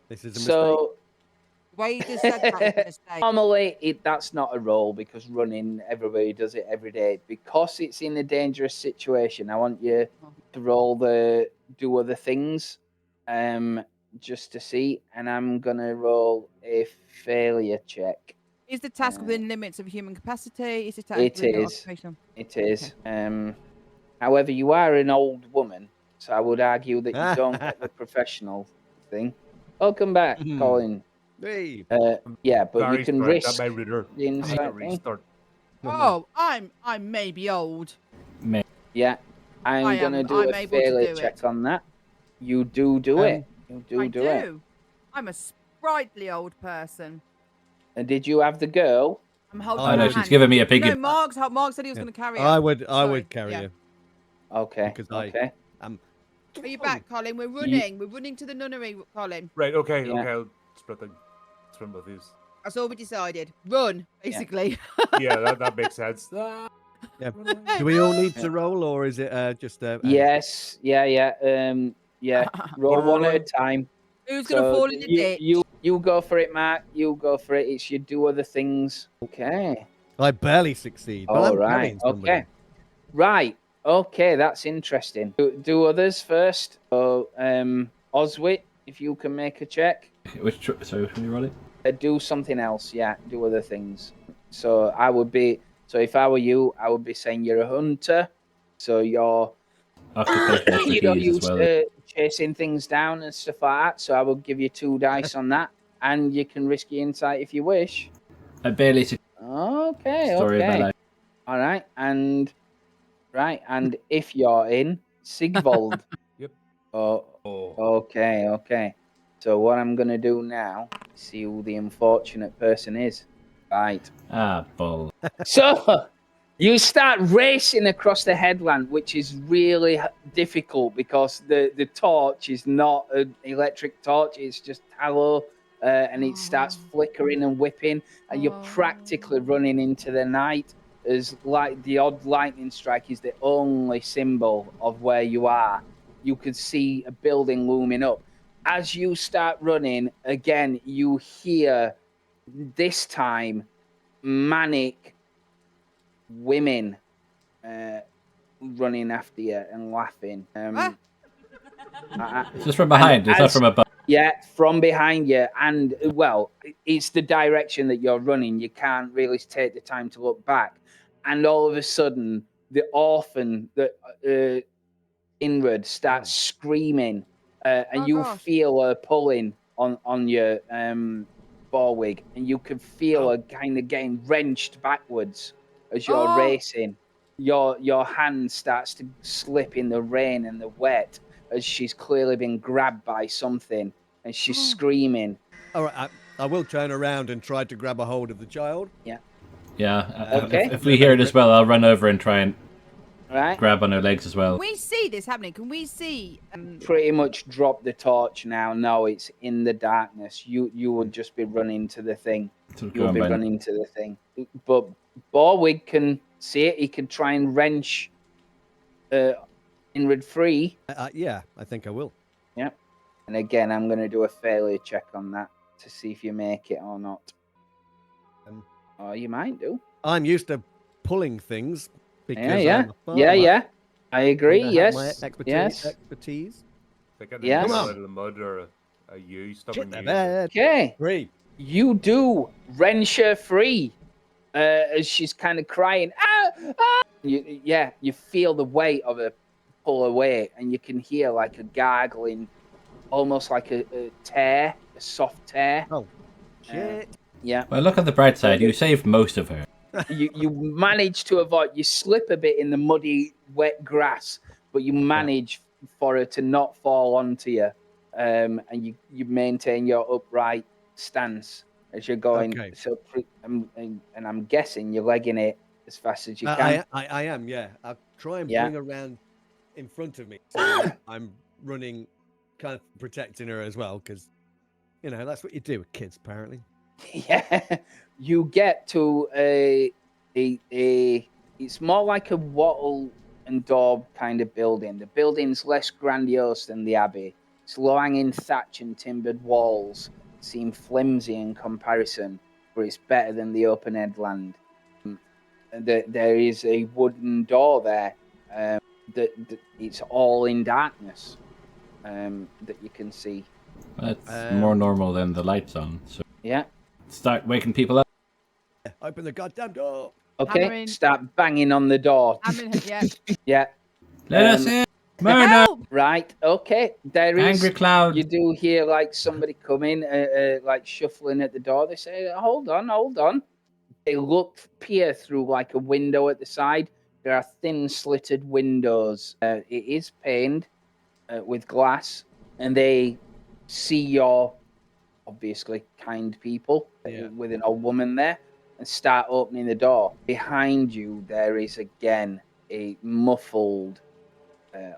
Speaker 2: This is a mistake.
Speaker 3: So
Speaker 4: The way you just said that was a mistake.
Speaker 3: normally that's not a role because running, everybody does it every day. Because it's in a dangerous situation, I want you to do other things, just to see. And I'm gonna roll a failure check.
Speaker 4: Is the task within limits of human capacity? Is the task
Speaker 3: It
Speaker 4: within your
Speaker 3: is.
Speaker 4: occupational?
Speaker 3: It is. However, you are an old woman, so I would argue that you don't get the professional thing. Welcome back,
Speaker 2: Mhm.
Speaker 3: Colin.
Speaker 2: Hey.
Speaker 3: Yeah, but
Speaker 5: Sorry,
Speaker 3: you can
Speaker 5: sorry,
Speaker 3: risk
Speaker 5: got my router.
Speaker 3: the
Speaker 5: I need to
Speaker 3: insight thing.
Speaker 5: restart.
Speaker 4: Oh, I'm maybe old.
Speaker 3: Yeah, I'm
Speaker 4: I
Speaker 3: gonna
Speaker 4: am-
Speaker 3: do
Speaker 4: I'm
Speaker 3: a
Speaker 4: able to
Speaker 3: failure
Speaker 4: do
Speaker 3: check
Speaker 4: it.
Speaker 3: on that. You do it. You do
Speaker 4: I
Speaker 3: do it.
Speaker 4: do. I'm a sprightly old person.
Speaker 3: And did you have the girl?
Speaker 4: I'm holding
Speaker 1: Oh
Speaker 4: her
Speaker 1: no,
Speaker 4: hand.
Speaker 1: she's giving me a piggy.
Speaker 4: No, Mark said he was
Speaker 2: Yeah.
Speaker 4: going to carry her.
Speaker 2: I would
Speaker 4: Sorry,
Speaker 2: carry
Speaker 4: yeah.
Speaker 2: you.
Speaker 3: Okay.
Speaker 2: Because I-
Speaker 3: okay.
Speaker 4: Are you back, Colin? We're running. We're running to the nunnery, Colin.
Speaker 5: Right, okay,
Speaker 3: Yeah.
Speaker 5: okay, I'll sprint with these.
Speaker 4: That's all we decided. Run, basically.
Speaker 5: Yeah, that makes sense. Ah,
Speaker 2: Yeah.
Speaker 5: run away.
Speaker 2: Do we all need to roll, or is it just?
Speaker 3: Yes. Yeah. Yeah. Roll one at a time.
Speaker 4: Who's going to
Speaker 3: So
Speaker 4: fall in the ditch?
Speaker 3: you go for it, Mark. You go for it. It's you do other things. Okay.
Speaker 2: I barely succeed. But
Speaker 3: All
Speaker 2: I'm
Speaker 3: right.
Speaker 2: carrying somebody.
Speaker 3: Okay. Right. Okay, that's interesting. Do others first. So, Oswit, if you can make a check.
Speaker 1: Which one are you rolling?
Speaker 3: Do something else. Yeah, do other things. So I would be. So if I were you, I would be saying you're a hunter. So you're
Speaker 1: Occupation
Speaker 3: you don't
Speaker 1: expertise as
Speaker 3: use
Speaker 1: well.
Speaker 3: chasing things down and stuff like that. So I will give you 2 dice on that, and you can risk your insight if you wish.
Speaker 1: I barely took
Speaker 3: Okay.
Speaker 1: story of my life.
Speaker 3: All right, and if you're in Sigvold.
Speaker 5: Yep.
Speaker 3: Oh,
Speaker 5: Oh.
Speaker 3: okay. So what I'm gonna do now is see who the unfortunate person is. Right.
Speaker 1: Ah, bull.
Speaker 3: So you start racing across the headland, which is really difficult because the torch is not an electric torch; it's just tallow, and it starts flickering and whipping, and you're practically running into the night. As like the odd lightning strike is the only symbol of where you are. You could see a building looming up. As you start running again, you hear this time manic women running after you and laughing.
Speaker 1: It's just from behind. It's not from above.
Speaker 3: Yeah, from behind you. And, well, it's the direction that you're running. You can't really take the time to look back. And all of a sudden, the orphan, Inward, starts screaming. And you feel her pulling on your Borwig. And you can feel her kind of getting wrenched backwards as you're racing. Your hand starts to slip in the rain and the wet as she's clearly been grabbed by something and she's screaming.
Speaker 2: All right, I will turn around and try to grab a hold of the child.
Speaker 3: Yeah.
Speaker 1: Yeah.
Speaker 3: Okay.
Speaker 1: If we hear it as well, I'll run over and try and
Speaker 3: Right.
Speaker 1: grab on her legs as well.
Speaker 4: Can we see this happening? Can we see?
Speaker 3: Pretty much drop the torch now. No, it's in the darkness. You would just be running to the thing. You'll be running to the thing. But Borwig can see it. He can try and wrench Inward free.
Speaker 2: Yeah, I think I will.
Speaker 3: Yep. And again, I'm going to do a failure check on that to see if you make it or not. Or you might do.
Speaker 2: I'm used to pulling things because
Speaker 3: Yeah.
Speaker 2: I'm a farmer.
Speaker 3: Yeah. I agree.
Speaker 2: And I have
Speaker 3: Yes.
Speaker 2: my expertise.
Speaker 3: Yes.
Speaker 2: Expertise.
Speaker 3: Yes.
Speaker 5: Out of the mud or a you stubborn
Speaker 2: Shit,
Speaker 5: you.
Speaker 2: bad.
Speaker 3: Okay.
Speaker 2: 3.
Speaker 3: You do wrench her free as she's kind of crying. You feel the weight of her pull away, and you can hear like a gargling, almost like a tear, a soft tear.
Speaker 2: Oh, shit.
Speaker 3: Yeah.
Speaker 1: Well, look at the bright side. You saved most of her.
Speaker 3: You manage to avoid. You slip a bit in the muddy, wet grass, but you manage for her to not fall onto you, and you maintain your upright stance as you're going.
Speaker 2: Okay.
Speaker 3: So, and I'm guessing you're legging it as fast as you can.
Speaker 2: I am, yeah. I'll try and
Speaker 3: Yeah.
Speaker 2: bring around in front of me. So I'm running, kind of protecting her as well, because, that's what you do with kids, apparently.
Speaker 3: Yeah, you get to it's more like a wattle and daub kind of building. The building's less grandiose than the abbey. Its low-hanging thatch and timbered walls seem flimsy in comparison, but it's better than the open headland. There is a wooden door there. That it's all in darkness. That you can see.
Speaker 1: That's more normal than the lights on. So
Speaker 3: Yeah.
Speaker 1: start waking people up.
Speaker 2: Open the goddamn door.
Speaker 3: Okay.
Speaker 4: Hammering.
Speaker 3: Start banging on the door.
Speaker 4: Yeah.
Speaker 3: Yeah.
Speaker 1: Let us in. Murder.
Speaker 4: Help!
Speaker 3: Right. Okay. There is.
Speaker 1: Angry cloud.
Speaker 3: You do hear like somebody coming, like shuffling at the door. They say, "Hold on." They peer through like a window at the side. There are thin slitted windows. It is paned with glass, and they see your obviously kind people with an old woman there, and start opening the door. Behind you, there is again a muffled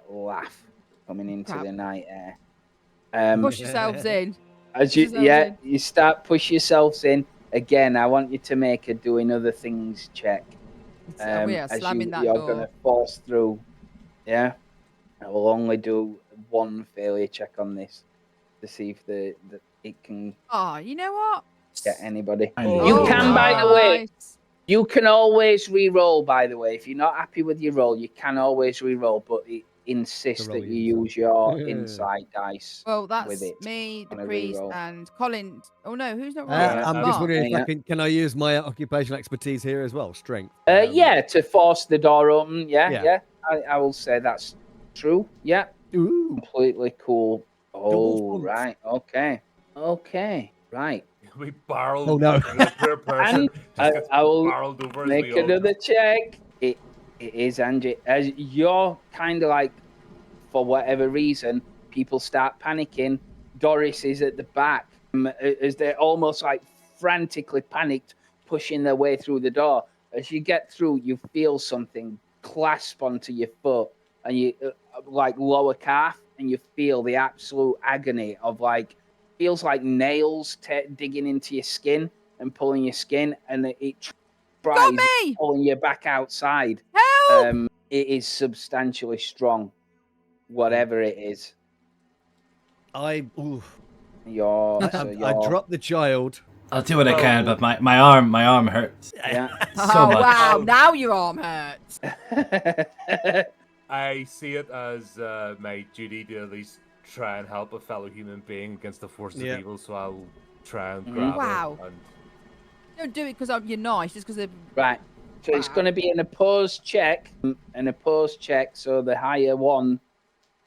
Speaker 3: laugh coming into the night air.
Speaker 4: Push yourselves in.
Speaker 3: As you start push yourselves in. Again, I want you to make a doing other things check.
Speaker 4: We are slamming that
Speaker 3: you're
Speaker 4: door.
Speaker 3: going to force through. Yeah, I will only do one failure check on this to see if it can
Speaker 4: Oh, you know what?
Speaker 3: get anybody.
Speaker 1: I know.
Speaker 3: You can, by the way.
Speaker 4: Nice.
Speaker 3: You can always re-roll, by the way. If you're not happy with your roll, you can always re-roll, but it insists
Speaker 2: roll
Speaker 3: that
Speaker 2: the
Speaker 3: you use your inside dice.
Speaker 4: Well,
Speaker 3: with
Speaker 4: that's
Speaker 3: it
Speaker 4: me, the
Speaker 3: on a
Speaker 4: priest,
Speaker 3: reroll.
Speaker 4: and Colin. Oh no, who's not
Speaker 3: Yeah,
Speaker 4: rolling?
Speaker 2: I'm
Speaker 5: Mark.
Speaker 2: just wondering if
Speaker 3: Yeah.
Speaker 2: can I use my occupational expertise here as well? Strength.
Speaker 3: Yeah, to force the door open.
Speaker 2: Yeah.
Speaker 3: Yeah. I will say that's true. Yeah,
Speaker 2: Ooh.
Speaker 3: completely cool. Oh,
Speaker 2: fun.
Speaker 3: right. Okay. Right.
Speaker 5: We barreled.
Speaker 2: Oh, no.
Speaker 5: The poor person
Speaker 3: And
Speaker 5: just gets
Speaker 3: I will
Speaker 5: barreled over as
Speaker 3: make
Speaker 5: we all
Speaker 3: another
Speaker 5: just-
Speaker 3: check. It is Angie. As you're kind of like, for whatever reason, people start panicking. Doris is at the back as they're almost like frantically panicked, pushing their way through the door. As you get through, you feel something clasp onto your foot, and you like lower calf, and you feel the absolute agony of like feels like nails digging into your skin and pulling your skin, and it
Speaker 4: Got
Speaker 3: tries
Speaker 4: me!
Speaker 3: pulling you back outside.
Speaker 4: Help!
Speaker 3: It is substantially strong, whatever it is.
Speaker 2: I dropped the child.
Speaker 1: I'll do what I can,
Speaker 5: Oh.
Speaker 1: but my arm hurts
Speaker 3: Yeah.
Speaker 1: so much.
Speaker 4: Wow!
Speaker 5: Oh.
Speaker 4: Now your arm hurts.
Speaker 5: I see it as my duty to at least try and help a fellow human being against the forces
Speaker 2: Yeah.
Speaker 5: of evil. So I'll try and
Speaker 3: Mhm.
Speaker 5: grab
Speaker 4: Wow.
Speaker 5: it. And
Speaker 4: Don't do it because you're nice, just because they're.
Speaker 3: Right. So it's going to be an opposed check. So the higher one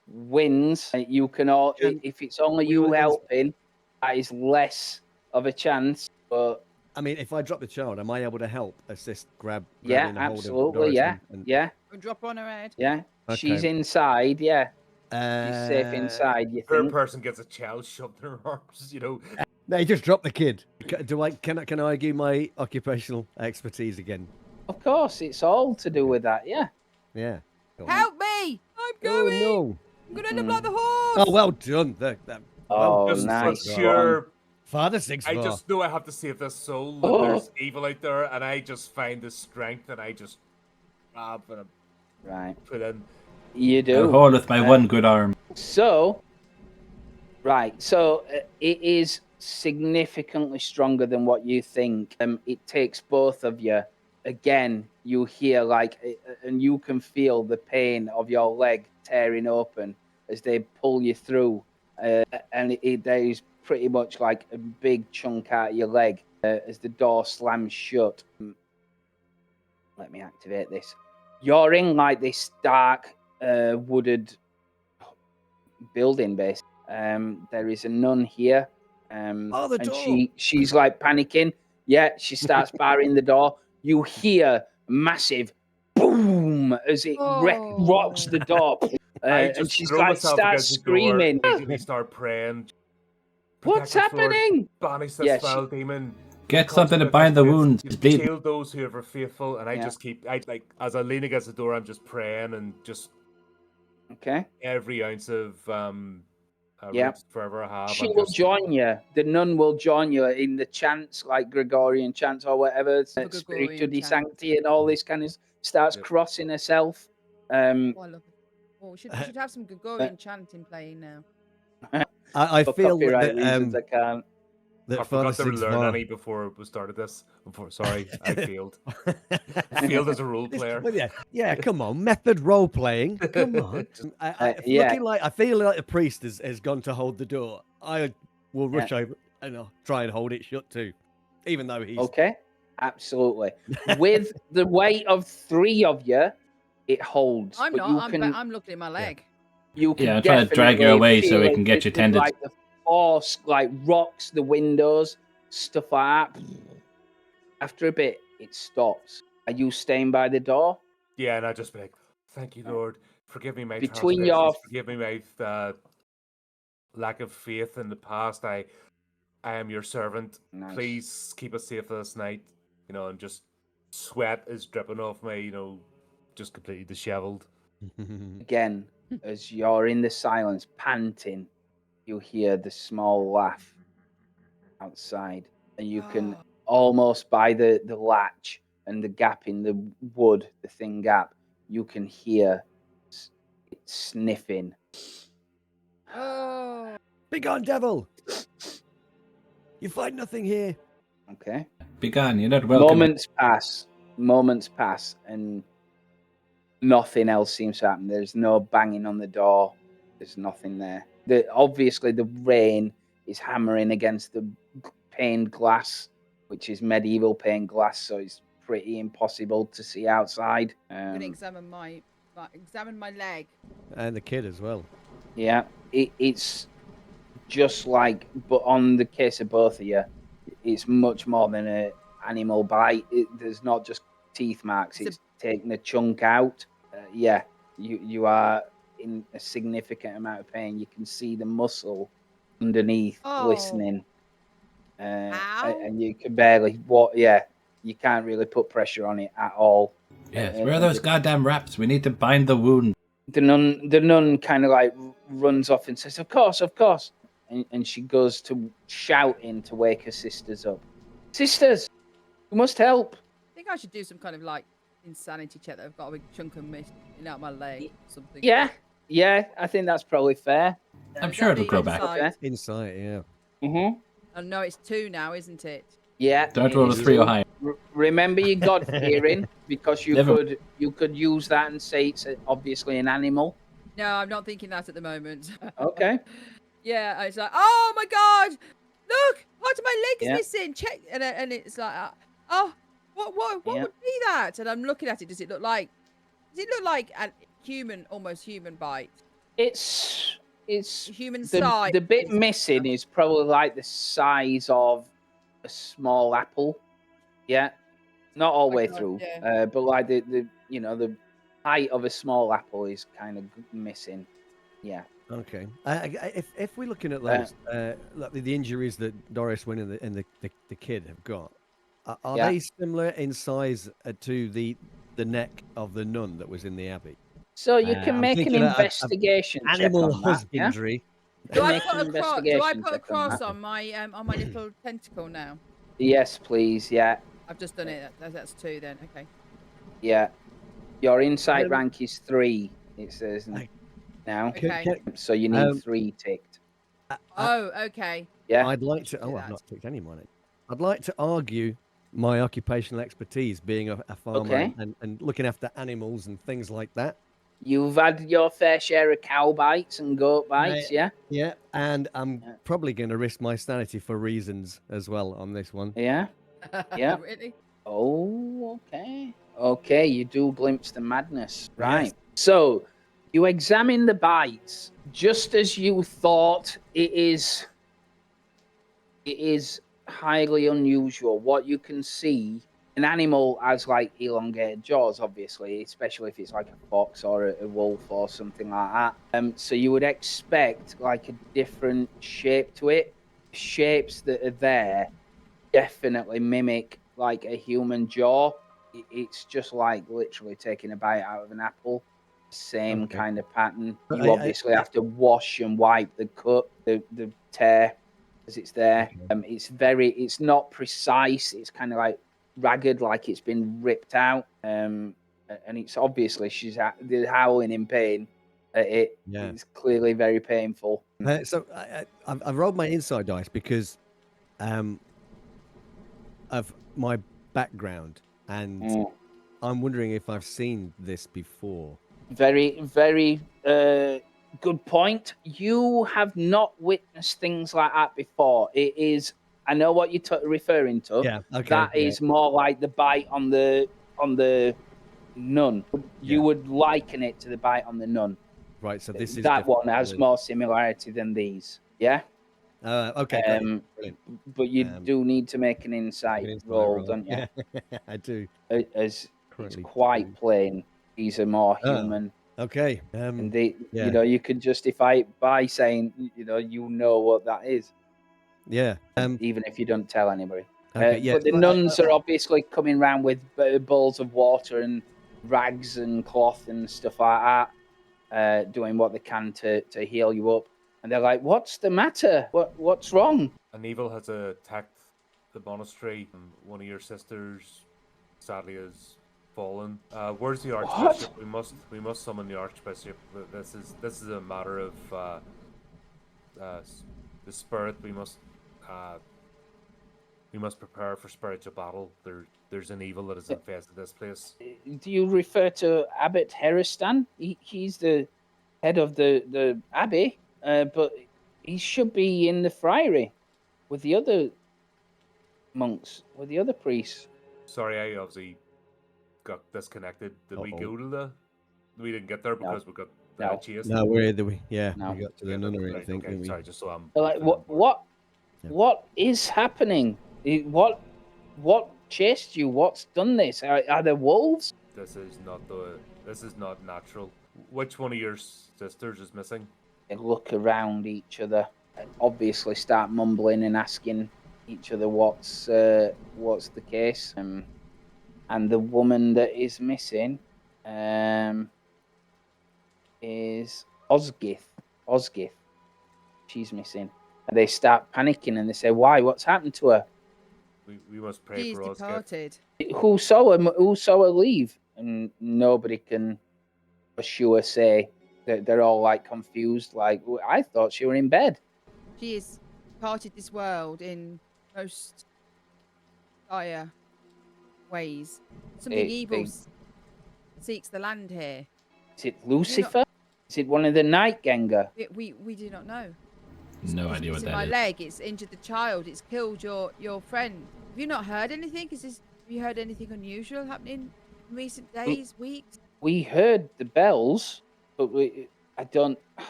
Speaker 3: wins. You can all, if it's only
Speaker 2: we
Speaker 3: you
Speaker 2: will-
Speaker 3: helping, that is less of a chance. But
Speaker 2: I mean, if I drop the child, am I able to help assist
Speaker 3: yeah,
Speaker 2: grabbing a hold of
Speaker 3: absolutely.
Speaker 2: Doris
Speaker 3: Yeah.
Speaker 2: and-
Speaker 3: Yeah.
Speaker 4: Drop on her head.
Speaker 3: Yeah.
Speaker 2: Okay.
Speaker 3: She's inside. Yeah. She's safe inside. You
Speaker 5: poor
Speaker 3: think?
Speaker 5: person gets a child shoved in her arms. You know,
Speaker 2: No, just drop the kid. Can I give my occupational expertise again?
Speaker 3: Of course, it's all to do with that. Yeah.
Speaker 2: Yeah. Go on.
Speaker 4: Help me! I'm
Speaker 2: Oh
Speaker 4: going.
Speaker 2: no.
Speaker 4: I'm gonna end up like the horse.
Speaker 2: Oh, well done.
Speaker 3: Oh,
Speaker 5: just
Speaker 3: nice.
Speaker 5: for pure.
Speaker 2: Father Six.
Speaker 5: I just know I have to save this soul.
Speaker 3: Oh.
Speaker 5: There's evil out there, and I just find the strength, and I just grab and
Speaker 3: Right.
Speaker 5: put in.
Speaker 3: You
Speaker 1: I'll
Speaker 3: do.
Speaker 1: hold with my one good arm.
Speaker 3: So, right. So it is significantly stronger than what you think. It takes both of you. Again, you hear and you can feel the pain of your leg tearing open as they pull you through, and there is pretty much like a big chunk out of your leg as the door slams shut. Let me activate this. You're in like this dark, wooded building base. There is a nun here.
Speaker 2: The
Speaker 3: and
Speaker 2: door.
Speaker 3: she's like panicking. Yeah, she starts barring the door. You hear massive boom as it rocks the door.
Speaker 5: I
Speaker 3: And
Speaker 5: just
Speaker 3: she's
Speaker 5: throw
Speaker 3: like
Speaker 5: myself
Speaker 3: starts
Speaker 5: against the door,
Speaker 3: screaming.
Speaker 5: immediately start praying.
Speaker 3: What's
Speaker 5: Protect us, Lord.
Speaker 3: happening?
Speaker 5: Banish this
Speaker 3: Yeah,
Speaker 5: foul demon.
Speaker 1: Get something to bind the wounds. It's bleeding.
Speaker 5: Shield those who are faithful, and I
Speaker 3: Yeah.
Speaker 5: just keep. I like as I lean against the door, I'm just praying and just
Speaker 3: Okay.
Speaker 5: every ounce of
Speaker 3: Yeah.
Speaker 5: roots forever I have.
Speaker 3: She
Speaker 5: I'm
Speaker 3: will
Speaker 5: just,
Speaker 3: join you. The nun will join you in the chants, like Gregorian chants or whatever, Spiritu
Speaker 4: Gregorian
Speaker 3: di
Speaker 4: chant.
Speaker 3: Sancti and all this kind of starts
Speaker 5: Yep.
Speaker 3: crossing herself.
Speaker 4: Oh, I love it. Oh, we should have some Gregorian chanting playing now.
Speaker 2: I
Speaker 3: For
Speaker 2: feel
Speaker 3: copyright
Speaker 2: that
Speaker 3: reasons, I can't.
Speaker 2: that
Speaker 5: I
Speaker 2: Father
Speaker 5: forgot to
Speaker 2: Six
Speaker 5: learn any before we started this. Sorry, I failed. Failed as a role player.
Speaker 2: Well, yeah. Come on, method role playing. Come on.
Speaker 3: Yeah.
Speaker 2: Looking like I feel like the priest has gone to hold the door. I will rush over and I'll try and hold it shut too, even though he's
Speaker 3: Okay, absolutely. With the weight of 3 of you, it holds.
Speaker 4: I'm
Speaker 3: but
Speaker 4: not.
Speaker 3: You can,
Speaker 4: I'm looking at my leg.
Speaker 3: you can
Speaker 1: Yeah, I'm trying to drag you
Speaker 3: definitely
Speaker 1: away so
Speaker 3: feel
Speaker 1: we
Speaker 3: it.
Speaker 1: can get you
Speaker 3: There's
Speaker 1: tended.
Speaker 3: Like the force, like rocks the windows, stuff like that. After a bit, it stops. Are you staying by the door?
Speaker 5: Yeah, and I just be like, "Thank you, Lord. Forgive me my
Speaker 3: Between
Speaker 5: transgressions. Forgive me my lack of faith in the past. I am your servant.
Speaker 3: Nice.
Speaker 5: Please keep us safe this night." You know, and just sweat is dripping off me. You know, just completely disheveled.
Speaker 3: Again, as you're in the silence, panting, you hear the small laugh outside, and you can almost by the latch and the gap in the wood, the thin gap, you can hear it sniffing.
Speaker 4: Oh.
Speaker 2: Begone, devil! You find nothing here.
Speaker 3: Okay.
Speaker 1: Begone, you're not welcome.
Speaker 3: Moments pass. moments pass and nothing else seems to happen. There's no banging on the door. There's nothing there. Obviously, the rain is hammering against the paned glass, which is medieval paned glass, so it's pretty impossible to see outside.
Speaker 4: I'm gonna examine my leg.
Speaker 2: And the kid as well.
Speaker 3: Yeah, it's just like, but on the case of both of you, it's much more than an animal bite. There's not just teeth marks. It's taking a chunk out. Yeah, you are in a significant amount of pain. You can see the muscle underneath glistening. And you can barely you can't really put pressure on it at all.
Speaker 1: Yes, where are those goddamn wraps? We need to bind the wound.
Speaker 3: The nun kind of like runs off and says, of course, and she goes to shouting to wake her sisters up. Sisters, you must help.
Speaker 4: I think I should do some kind of like insanity check that I've got a big chunk of meat out my leg or something.
Speaker 3: Yeah, I think that's probably fair.
Speaker 1: I'm sure it'll grow back.
Speaker 3: Okay.
Speaker 2: Insight, yeah.
Speaker 3: Mm-hmm.
Speaker 4: Oh no, it's 2 now, isn't it?
Speaker 3: Yeah.
Speaker 1: Don't roll a 3 or higher.
Speaker 3: Remember your God hearing, because you could use that and say it's obviously an animal.
Speaker 4: No, I'm not thinking that at the moment.
Speaker 3: Okay.
Speaker 4: Yeah, it's like, oh my God, look, part of my leg's missing. Check, and it's like, oh, what would be that? And I'm looking at it. Does it look like a human, almost human bite?
Speaker 3: It's
Speaker 4: human size.
Speaker 3: The bit missing is probably like the size of a small apple. Yeah, not all the way through, but like the height of a small apple is kind of missing. Yeah.
Speaker 2: Okay. If we're looking at those, like the injuries that Doris Wynn and the kid have got, are they similar in size to the neck of the nun that was in the abbey?
Speaker 3: So you can make an investigation check
Speaker 2: animal
Speaker 3: on
Speaker 2: husbandry.
Speaker 3: That,
Speaker 4: Do I put a cross on my little tentacle now?
Speaker 3: Yes, please. Yeah.
Speaker 4: I've just done it. That's 2 then. Okay.
Speaker 3: Yeah. Your insight rank is 3. It says now.
Speaker 4: Okay.
Speaker 3: So you need 3 ticked.
Speaker 4: Okay.
Speaker 3: Yeah.
Speaker 2: I'd like to. I've not ticked any money. I'd like to argue my occupational expertise, being a farmer and looking after animals and things like that.
Speaker 3: You've had your fair share of cow bites and goat bites, yeah?
Speaker 2: Yeah, and I'm probably going to risk my sanity for reasons as well on this one.
Speaker 3: Yeah? Yeah.
Speaker 4: Really?
Speaker 3: Oh, okay. Okay, you do glimpse the madness. Right.
Speaker 2: Yes.
Speaker 3: So, you examine the bites just as you thought. It is highly unusual. What you can see, an animal has like elongated jaws, obviously, especially if it's like a fox or a wolf or something like that. So you would expect like a different shape to it. Shapes that are there definitely mimic like a human jaw. It's just like literally taking a bite out of an apple. Same kind of pattern. You obviously have to wash and wipe the cut, the tear as it's there. It's not precise. It's kind of like ragged, like it's been ripped out. And it's obviously the howling in pain. It's clearly very painful.
Speaker 2: So I've rolled my inside dice because of my background, and I'm wondering if I've seen this before.
Speaker 3: Very, very good point. You have not witnessed things like that before. It is, I know what you're referring to.
Speaker 2: Yeah, okay.
Speaker 3: That is more like the bite on the nun. You would liken it to the bite on the nun.
Speaker 2: Right. So this is
Speaker 3: that one has more similarity than these. Yeah.
Speaker 2: Okay.
Speaker 3: But you do need to make an insight roll, don't you?
Speaker 2: Yeah, I do.
Speaker 3: As it's quite plain. These are more human.
Speaker 2: Okay.
Speaker 3: And you can justify it by saying, you know what that is.
Speaker 2: Yeah.
Speaker 3: Even if you don't tell anybody.
Speaker 2: Okay,
Speaker 3: But the nuns are obviously coming around with bowls of water and rags and cloth and stuff like that, doing what they can to heal you up. And they're like, "What's the matter? What's wrong?"
Speaker 5: An evil has attacked the monastery. And one of your sisters, sadly, has fallen. Where's the archbishop? We must summon the archbishop. This is a matter of the spirit. We must prepare for spiritual battle. there's an evil that has infested this place.
Speaker 3: Do you refer to Abbot Heristan? He's the head of the abbey, but he should be in the friary with the other monks, with the other priests.
Speaker 5: Sorry, I obviously got disconnected. Did we
Speaker 2: Uh-oh.
Speaker 5: go to the? We didn't get there because we got
Speaker 3: No.
Speaker 5: chased.
Speaker 2: No, we
Speaker 3: No.
Speaker 2: got to the
Speaker 5: Yeah,
Speaker 2: nunnery, I
Speaker 5: right,
Speaker 2: think.
Speaker 5: okay,
Speaker 2: didn't we?
Speaker 5: sorry, just so I'm.
Speaker 3: Like
Speaker 5: fully on board.
Speaker 2: Yeah.
Speaker 3: what is happening? What chased you? What's done this? Are there wolves?
Speaker 5: This is not natural. Which one of your sisters is missing?
Speaker 3: They look around each other, and obviously start mumbling and asking each other what's the case. And the woman that is missing is Osgith. She's missing. And they start panicking and they say, "Why? What's happened to her?
Speaker 5: We must pray
Speaker 4: She's
Speaker 5: for us.
Speaker 4: departed.
Speaker 3: Who saw her? Who saw her leave?" And nobody can for sure say that they're all like confused. Like, I thought she were in bed.
Speaker 4: She has departed this world in most dire ways. Something evil seeks the land here.
Speaker 3: Is it Lucifer? Is it one of the Nightganger?
Speaker 4: We do not know.
Speaker 1: No idea what
Speaker 4: It's in
Speaker 1: that
Speaker 4: my
Speaker 1: is.
Speaker 4: leg. It's injured the child. It's killed your friend. Have you not heard anything? Have you heard anything unusual happening in recent days, weeks?
Speaker 3: We heard the bells, but I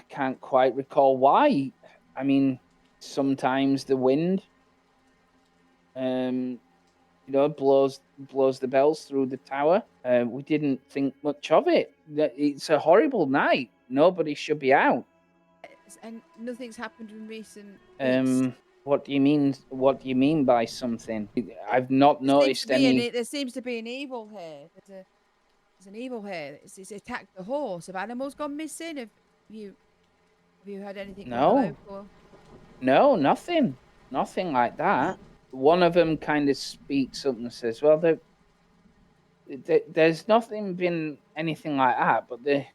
Speaker 3: can't quite recall why. I mean, sometimes the wind, blows the bells through the tower. We didn't think much of it. It's a horrible night. Nobody should be out.
Speaker 4: And nothing's happened in recent weeks.
Speaker 3: What do you mean? What do you mean by something? I've not noticed any.
Speaker 4: There seems to be an evil here. There's an evil here. It's attacked the horse. Have animals gone missing? Have you heard anything from the
Speaker 3: No.
Speaker 4: local?
Speaker 3: No, nothing like that. One of them kind of speaks up and says, "Well, there's nothing been anything like that, but the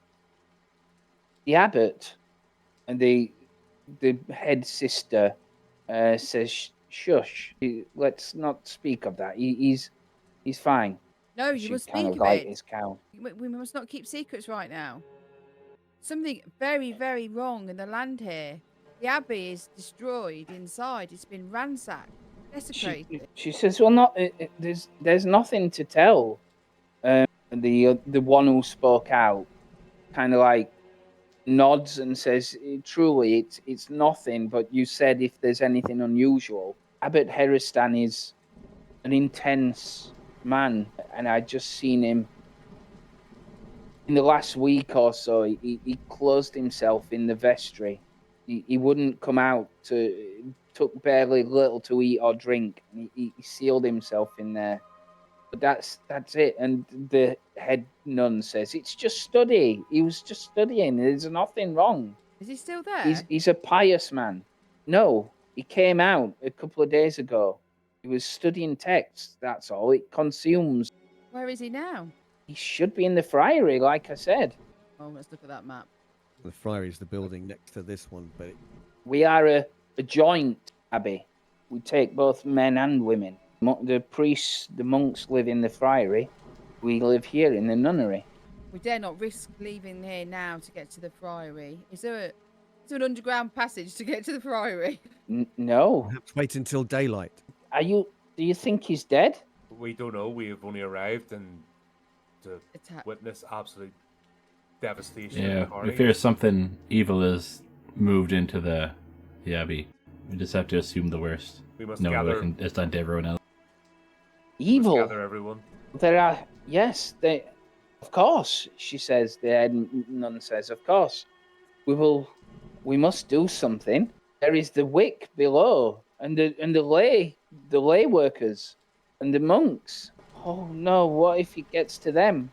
Speaker 3: abbot and the head sister says, shush, let's not speak of that. He's fine."
Speaker 4: No, you
Speaker 3: She
Speaker 4: must
Speaker 3: kind
Speaker 4: speak
Speaker 3: of
Speaker 4: of
Speaker 3: like
Speaker 4: it.
Speaker 3: his cow.
Speaker 4: We must not keep secrets right now. Something very, very wrong in the land here. The abbey is destroyed inside. It's been ransacked, desecrated.
Speaker 3: She says, "Well, there's nothing to tell." The one who spoke out kind of like nods and says, "Truly, it's nothing. But you said if there's anything unusual, Abbot Heristan is an intense man, and I just seen him in the last week or so. He closed himself in the vestry. He wouldn't come out. Took barely little to eat or drink. And he sealed himself in there. But that's it." And the head nun says, "It's just study. He was just studying. There's nothing wrong.
Speaker 4: Is he still there?
Speaker 3: He's a pious man." No, he came out a couple of days ago. He was studying texts. That's all. It consumes.
Speaker 4: Where is he now?
Speaker 3: He should be in the friary, like I said.
Speaker 4: Oh, let's look at that map.
Speaker 2: The friary is the building next to this one, but
Speaker 3: We are a joint abbey. We take both men and women. The priests, the monks live in the friary. We live here in the nunnery.
Speaker 4: We dare not risk leaving here now to get to the friary. Is there an underground passage to get to the friary?
Speaker 3: No.
Speaker 2: perhaps wait until daylight.
Speaker 3: Do you think he's dead?
Speaker 5: We don't know. We have only arrived and to
Speaker 4: Attack.
Speaker 5: witness absolute devastation.
Speaker 1: Yeah,
Speaker 5: and
Speaker 1: we
Speaker 5: carnage.
Speaker 1: fear something evil has moved into the abbey. We just have to assume the worst.
Speaker 5: We must
Speaker 1: No,
Speaker 5: gather.
Speaker 1: it's done to everyone else.
Speaker 3: Evil.
Speaker 5: Gather everyone.
Speaker 3: There are, yes, of course, she says. The head nun says, "Of course, we must do something. There is the wick below, and the lay workers, and the monks. Oh no, what if it gets to them?"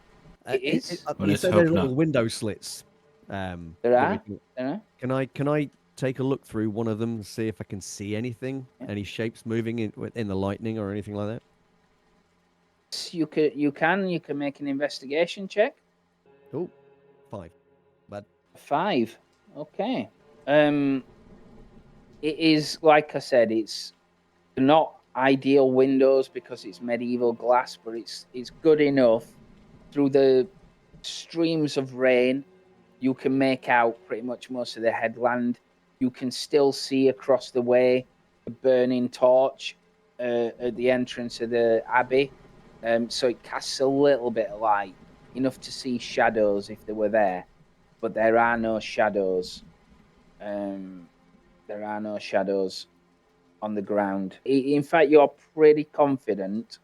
Speaker 3: It is.
Speaker 1: Well,
Speaker 2: You
Speaker 1: let's
Speaker 2: said
Speaker 1: hope
Speaker 2: there's little
Speaker 1: not.
Speaker 2: window slits.
Speaker 3: There
Speaker 2: that we
Speaker 3: are.
Speaker 2: Can I take a look through one of them and see if I can see anything, any shapes moving in the lightning or anything like that?
Speaker 3: You can make an investigation check.
Speaker 2: Oh, 5.
Speaker 3: 5. Okay. It is like I said. It's not ideal windows because it's medieval glass, but it's good enough. Through the streams of rain, you can make out pretty much most of the headland. You can still see across the way the burning torch at the entrance of the abbey. So it casts a little bit of light, enough to see shadows if they were there, but there are no shadows. There are no shadows on the ground. In fact, you're pretty confident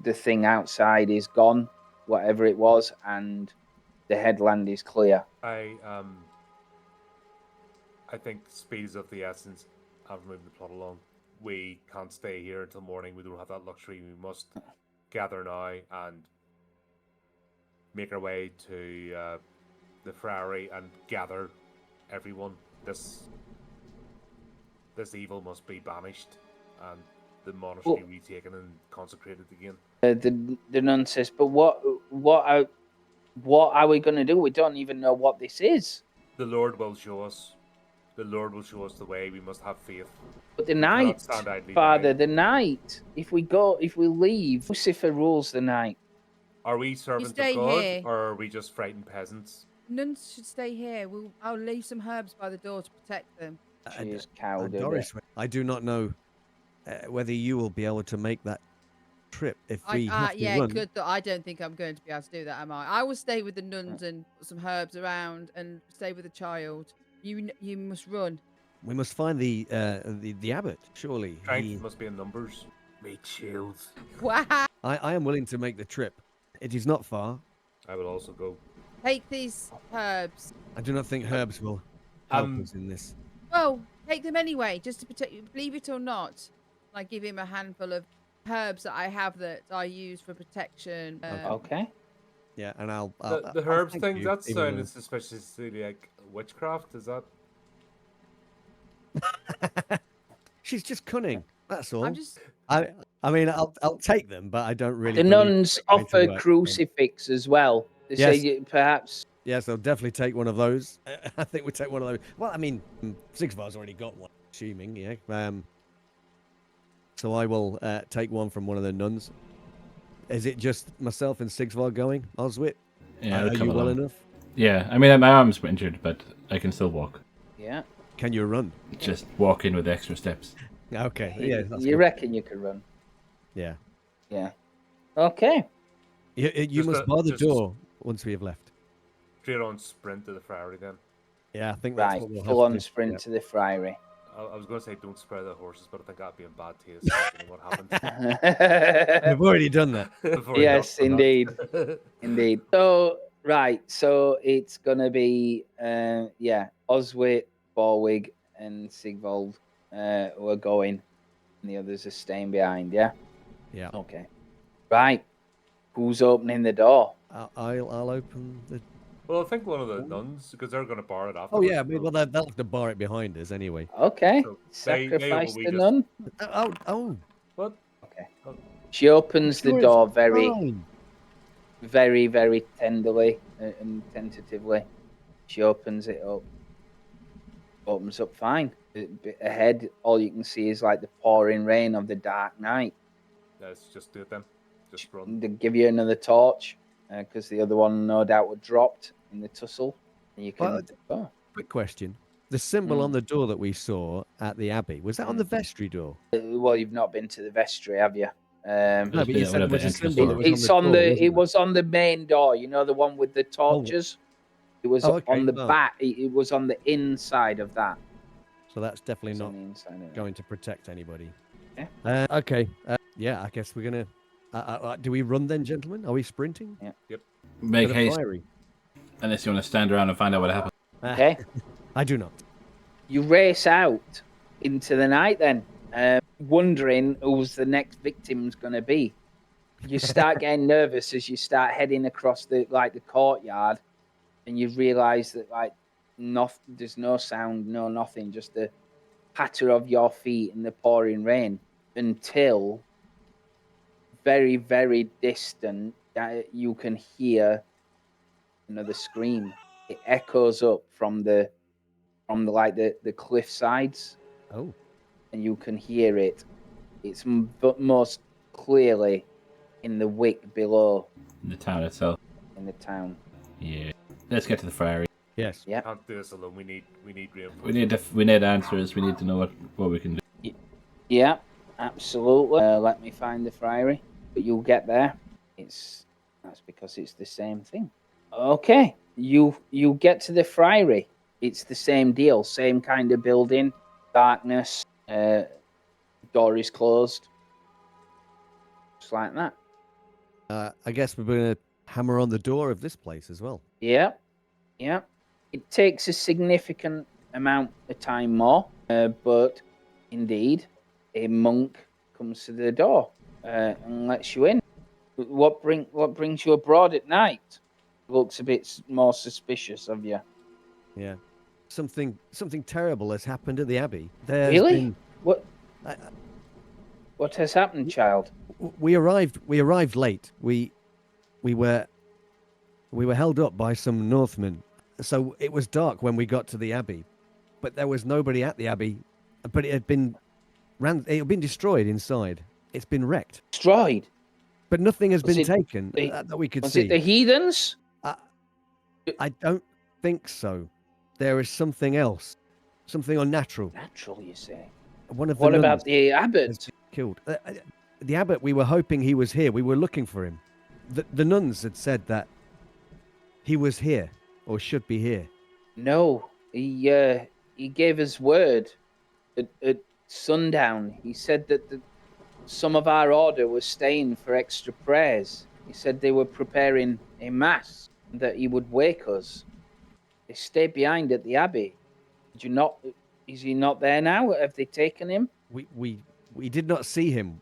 Speaker 3: the thing outside is gone, whatever it was, and the headland is clear.
Speaker 5: I think speed is of the essence. I'm moving the plot along. We can't stay here until morning. We don't have that luxury. We must gather now and make our way to the friary and gather everyone. This evil must be banished and the monastery retaken and consecrated again.
Speaker 3: The nun says, "But what are we going to do? We don't even know what this is."
Speaker 5: The Lord will show us. The Lord will show us the way. We must have faith.
Speaker 3: But the night, Father, the night. If we leave, Lucifer rules the night.
Speaker 5: Are we servants of
Speaker 4: stay
Speaker 5: God,
Speaker 4: here.
Speaker 5: or are we just frightened peasants?
Speaker 4: Nuns should stay here. I'll leave some herbs by the door to protect them.
Speaker 3: She is cowed.
Speaker 2: Doris, I do not know whether you will be able to make that trip if we have to run.
Speaker 4: Good. I don't think I'm going to be able to do that, am I? I will stay with the nuns and put some herbs around and stay with the child. You must run.
Speaker 2: We must find the abbot, surely.
Speaker 5: Strength must be in numbers. Me chills.
Speaker 4: Wow.
Speaker 2: I am willing to make the trip. It is not far.
Speaker 5: I will also go.
Speaker 4: Take these herbs.
Speaker 2: I do not think herbs will help us in this.
Speaker 4: Well, take them anyway, just to protect you. Believe it or not, I give him a handful of herbs that I have that I use for protection.
Speaker 3: Okay.
Speaker 2: Yeah, and I'll
Speaker 5: the herbs
Speaker 2: thank
Speaker 5: thing.
Speaker 2: you,
Speaker 5: That
Speaker 2: even
Speaker 5: sounded suspiciously like witchcraft. Is that?
Speaker 2: She's just cunning. That's all.
Speaker 4: I'm just.
Speaker 2: I mean, I'll take them, but I don't really.
Speaker 3: The nuns
Speaker 2: they're going to
Speaker 3: offer
Speaker 2: work.
Speaker 3: crucifix as well. They say perhaps.
Speaker 2: Yes, I'll definitely take one of those. I think we take one of those. Well, I mean, Sigvar's already got one, assuming, yeah. So I will take one from one of the nuns. Is it just myself and Sigvar going, Oswit?
Speaker 1: Yeah,
Speaker 2: are you well enough?
Speaker 1: Yeah, I mean, my arm's injured, but I can still walk.
Speaker 3: Yeah.
Speaker 2: Can you run?
Speaker 1: Just walk in with extra steps.
Speaker 2: Okay. Yeah.
Speaker 3: You
Speaker 2: good.
Speaker 3: reckon you could run?
Speaker 2: Yeah.
Speaker 3: Yeah. Okay.
Speaker 2: You must bar the door once we have left.
Speaker 5: Straight on sprint to the friary then.
Speaker 2: Yeah, I think that's
Speaker 3: Right.
Speaker 2: what we'll
Speaker 3: Full
Speaker 2: have
Speaker 3: on
Speaker 2: to
Speaker 3: sprint to the friary.
Speaker 5: I was going to say don't spare the horses, but I think that'd be in bad taste. What happened?
Speaker 2: We've already done that.
Speaker 3: Yes, indeed. Indeed. So, right. So it's going to be, Oswit, Borwig, and Sigvald who are going, and the others are staying behind, yeah?
Speaker 2: Yeah.
Speaker 3: Okay. Right. Who's opening the door?
Speaker 2: I'll open the.
Speaker 5: Well, I think one of the nuns, because they're going to bar it after.
Speaker 2: Oh yeah, I mean, well they'll have to bar it behind us anyway.
Speaker 3: Okay.
Speaker 5: So
Speaker 3: Sacrifice
Speaker 5: they
Speaker 3: the nun.
Speaker 2: Oh.
Speaker 5: What?
Speaker 3: Okay. She opens the
Speaker 2: Sure,
Speaker 3: door
Speaker 2: it's
Speaker 3: very,
Speaker 2: fine.
Speaker 3: very, very tenderly and tentatively. She opens it up. Opens up fine. Ahead, all you can see is like the pouring rain of the dark night.
Speaker 5: Let's just do it then. Just run.
Speaker 3: They give you another torch because the other one, no doubt, was dropped in the tussle. And you can.
Speaker 2: Quick question: the symbol on the door that we saw at the abbey, was that on the vestry door?
Speaker 3: Well, you've not been to the vestry, have you?
Speaker 2: No, but you said there was a symbol that was
Speaker 3: it's
Speaker 2: on the door, wasn't
Speaker 3: it was on the main door. You know, the one with the torches. It was on the back. It was on the inside of that.
Speaker 2: So that's definitely not going to protect anybody.
Speaker 3: Yeah.
Speaker 2: Okay. Yeah, I guess we're gonna. Do we run then, gentlemen? Are we sprinting?
Speaker 3: Yeah.
Speaker 5: Yep.
Speaker 1: Make haste. Unless you want to stand around and find out what happened.
Speaker 3: Okay.
Speaker 2: I do not.
Speaker 3: You race out into the night then, wondering who's the next victim's going to be. You start getting nervous as you start heading across the courtyard, and you realise that there's no sound, no nothing, just the patter of your feet in the pouring rain until very, very distant you can hear another scream. It echoes up from the cliff sides.
Speaker 2: Oh.
Speaker 3: And you can hear it It's but most clearly in the wick below
Speaker 1: In the town itself.
Speaker 3: in the town.
Speaker 1: Yeah. Let's get to the friary.
Speaker 2: Yes.
Speaker 3: Yeah.
Speaker 5: Can't do this alone. We need reinforcements.
Speaker 1: We need answers. We need to know what we can do.
Speaker 3: Yeah, absolutely. Let me find the friary, but you'll get there. That's because it's the same thing. Okay, you get to the friary. It's the same deal, same kind of building, darkness. Door is closed, just like that.
Speaker 2: I guess we're going to hammer on the door of this place as well.
Speaker 3: Yeah, yeah. It takes a significant amount of time more, but indeed, a monk comes to the door and lets you in. What brings you abroad at night? Looks a bit more suspicious of you.
Speaker 2: Yeah. Something terrible has happened at the Abbey. There's
Speaker 3: Really?
Speaker 2: been-
Speaker 3: What?
Speaker 2: I-
Speaker 3: What has happened, child?
Speaker 2: we arrived late. We were held up by some Northmen. So it was dark when we got to the Abbey. But there was nobody at the Abbey. But it had been destroyed inside. It's been wrecked.
Speaker 3: Destroyed?
Speaker 2: But nothing has
Speaker 3: Was
Speaker 2: been
Speaker 3: it
Speaker 2: taken
Speaker 3: the-
Speaker 2: that we could
Speaker 3: Was
Speaker 2: see.
Speaker 3: it the heathens?
Speaker 2: I don't think so. There is something else. Something unnatural.
Speaker 3: Natural, you say?
Speaker 2: One of the
Speaker 3: What
Speaker 2: nuns
Speaker 3: about the
Speaker 2: has
Speaker 3: abbot?
Speaker 2: been killed. The abbot, we were hoping he was here. We were looking for him. The nuns had said that he was here or should be here.
Speaker 3: No, he gave us word at sundown. He said that some of our order was staying for extra prayers. He said they were preparing a mass, that he would wake us. They stayed behind at the abbey. Did you not? Is he not there now? Have they taken him?
Speaker 2: We did not see him.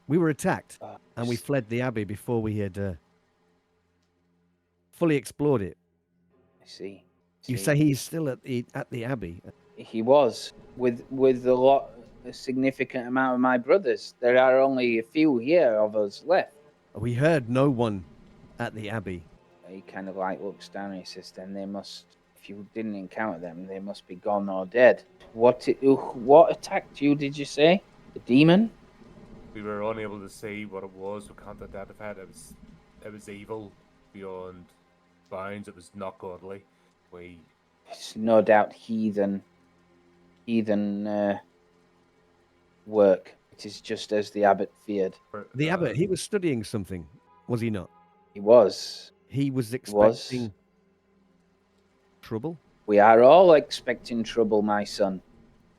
Speaker 2: We were attacked and we fled the abbey before we had fully explored it.
Speaker 3: I see.
Speaker 2: You say he's still at the abbey?
Speaker 3: He was with a significant amount of my brothers. There are only a few here of us left.
Speaker 2: We heard no one at the abbey.
Speaker 3: He kind of like looks down and he says, "Then they must. If you didn't encounter them, they must be gone or dead." What attacked you? Did you say the demon?
Speaker 5: We were unable to see what it was. We can't identify it. It was evil beyond bounds. It was not godly.
Speaker 3: It's no doubt heathen work. It is just as the abbot feared.
Speaker 2: The abbot, he was studying something, was he not?
Speaker 3: He was.
Speaker 2: He was expecting trouble?
Speaker 3: We are all expecting trouble, my son.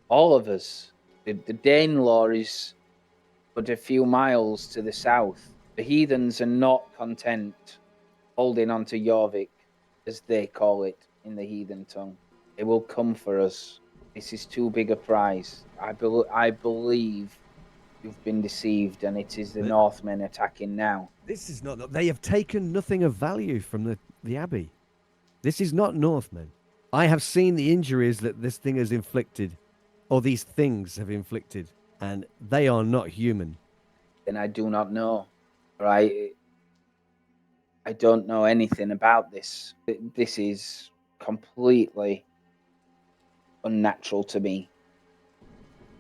Speaker 3: All of us. The Dane law is but a few miles to the south. The heathens are not content holding on to Jorvik, as they call it in the heathen tongue. They will come for us. This is too big a prize. I believe you've been deceived, and it is the Northmen attacking now.
Speaker 2: This is not... They have taken nothing of value from the abbey. This is not Northmen. I have seen the injuries that this thing has inflicted, or these things have inflicted, and they are not human.
Speaker 3: Then I do not know. Right? I don't know anything about this. This is completely unnatural to me.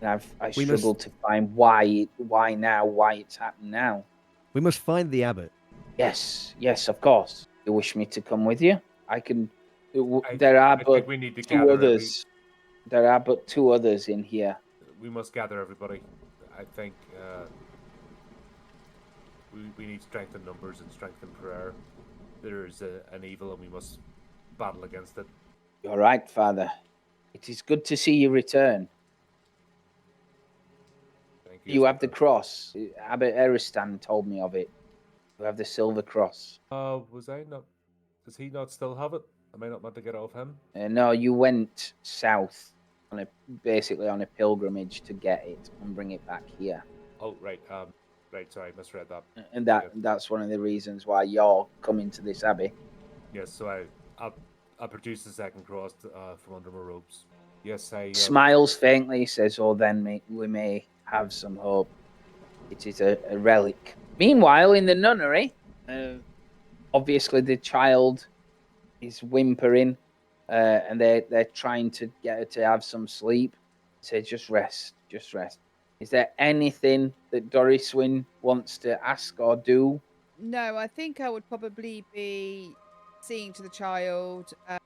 Speaker 3: And I struggle to find why it's happened now.
Speaker 2: We must find the abbot.
Speaker 3: Yes, of course. You wish me to come with you? I can. There are but two others. There are but two others in here.
Speaker 5: We must gather everybody. I think we need strength in numbers and strength in prayer. There is an evil, and we must battle against it.
Speaker 3: You're right, Father. It is good to see you return.
Speaker 5: Thank you.
Speaker 3: You have the cross. Abbot Eristan told me of it. You have the silver cross.
Speaker 5: Was I not? Does he not still have it? Am I not meant to get it off him?
Speaker 3: No, you went south basically on a pilgrimage to get it and bring it back here.
Speaker 5: Oh, right. Right. Sorry, I misread that.
Speaker 3: And that's one of the reasons why you're coming to this abbey.
Speaker 5: Yes. So I produced the second cross from under my robes. Yes, I
Speaker 3: smiles faintly. Says, "Oh, then we may have some hope. It is a relic." Meanwhile, in the nunnery, obviously the child is whimpering, and they're trying to get her to have some sleep. Say, just rest. Is there anything that Doris Wynn wants to ask or do?
Speaker 4: No, I think I would probably be seeing to the child and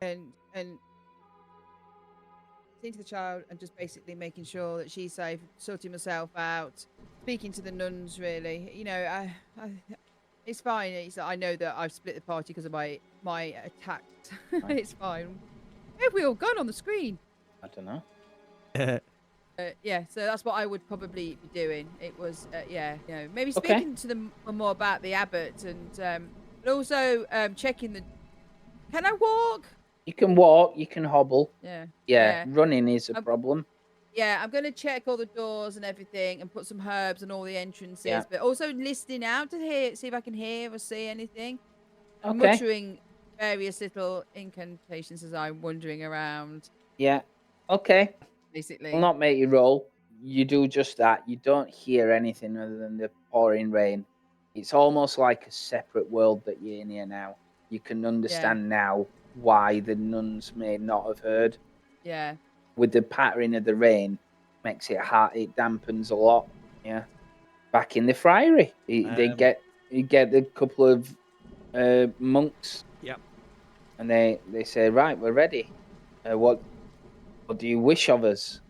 Speaker 4: seeing to the child and just basically making sure that she's safe, sorting myself out, speaking to the nuns. Really, it's fine. I know that I've split the party because of my attacks. It's fine. Where have we all gone on the screen?
Speaker 3: I don't know.
Speaker 4: Yeah, so that's what I would probably be doing. It was, maybe speaking to them more about the abbot and but also checking the. Can I walk?
Speaker 3: You can walk, you can hobble.
Speaker 4: Yeah.
Speaker 3: Running is a problem.
Speaker 4: Yeah, I'm gonna check all the doors and everything and put some herbs on all the entrances, but also listening out to see if I can hear or see anything. And muttering various little incantations as I'm wandering around.
Speaker 3: Yeah. Okay.
Speaker 4: Basically.
Speaker 3: Will not make you roll. You do just that. You don't hear anything other than the pouring rain. It's almost like a separate world that you're in here now. You can understand now why the nuns may not have heard.
Speaker 4: Yeah.
Speaker 3: With the pattering of the rain, makes it hard. It dampens a lot. Yeah. Back in the friary, you get a couple of monks.
Speaker 2: Yep.
Speaker 3: And they say, right, we're ready. What do you wish of us?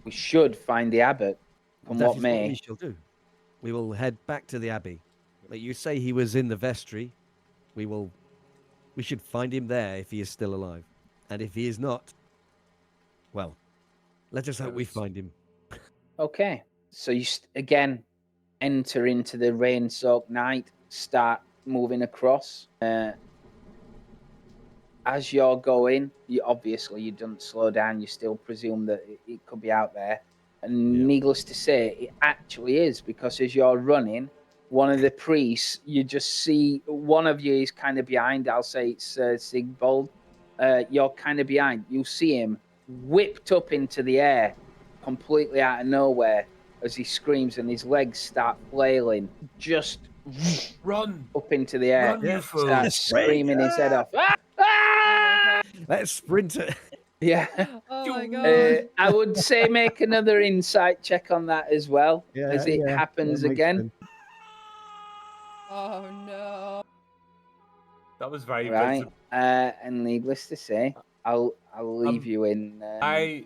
Speaker 3: We should find the abbot. Come
Speaker 2: That
Speaker 3: what
Speaker 2: is
Speaker 3: may.
Speaker 2: what we shall do. We will head back to the abbey. But you say he was in the vestry. We should find him there if he is still alive. And if he is not, well, let us hope we find him.
Speaker 3: Okay. So you again enter into the rain-soaked night, start moving across. As you're going, you don't slow down. You still presume that it could be out there. And needless to say, it actually is, because as you're running, one of the priests, you just see one of you is kind of behind. I'll say it's Sigbold. You're kind of behind. You see him whipped up into the air, completely out of nowhere, as he screams and his legs start flailing. Just
Speaker 5: run
Speaker 3: up into the air.
Speaker 5: Run, you fool.
Speaker 3: Starts screaming his head off.
Speaker 2: Let's sprint it.
Speaker 3: Yeah.
Speaker 4: Oh my god.
Speaker 3: I would say make another insight check on that as well, as it happens again.
Speaker 4: Oh no.
Speaker 5: That was very
Speaker 3: right.
Speaker 5: impressive.
Speaker 3: And needless to say, I'll leave you in.
Speaker 5: I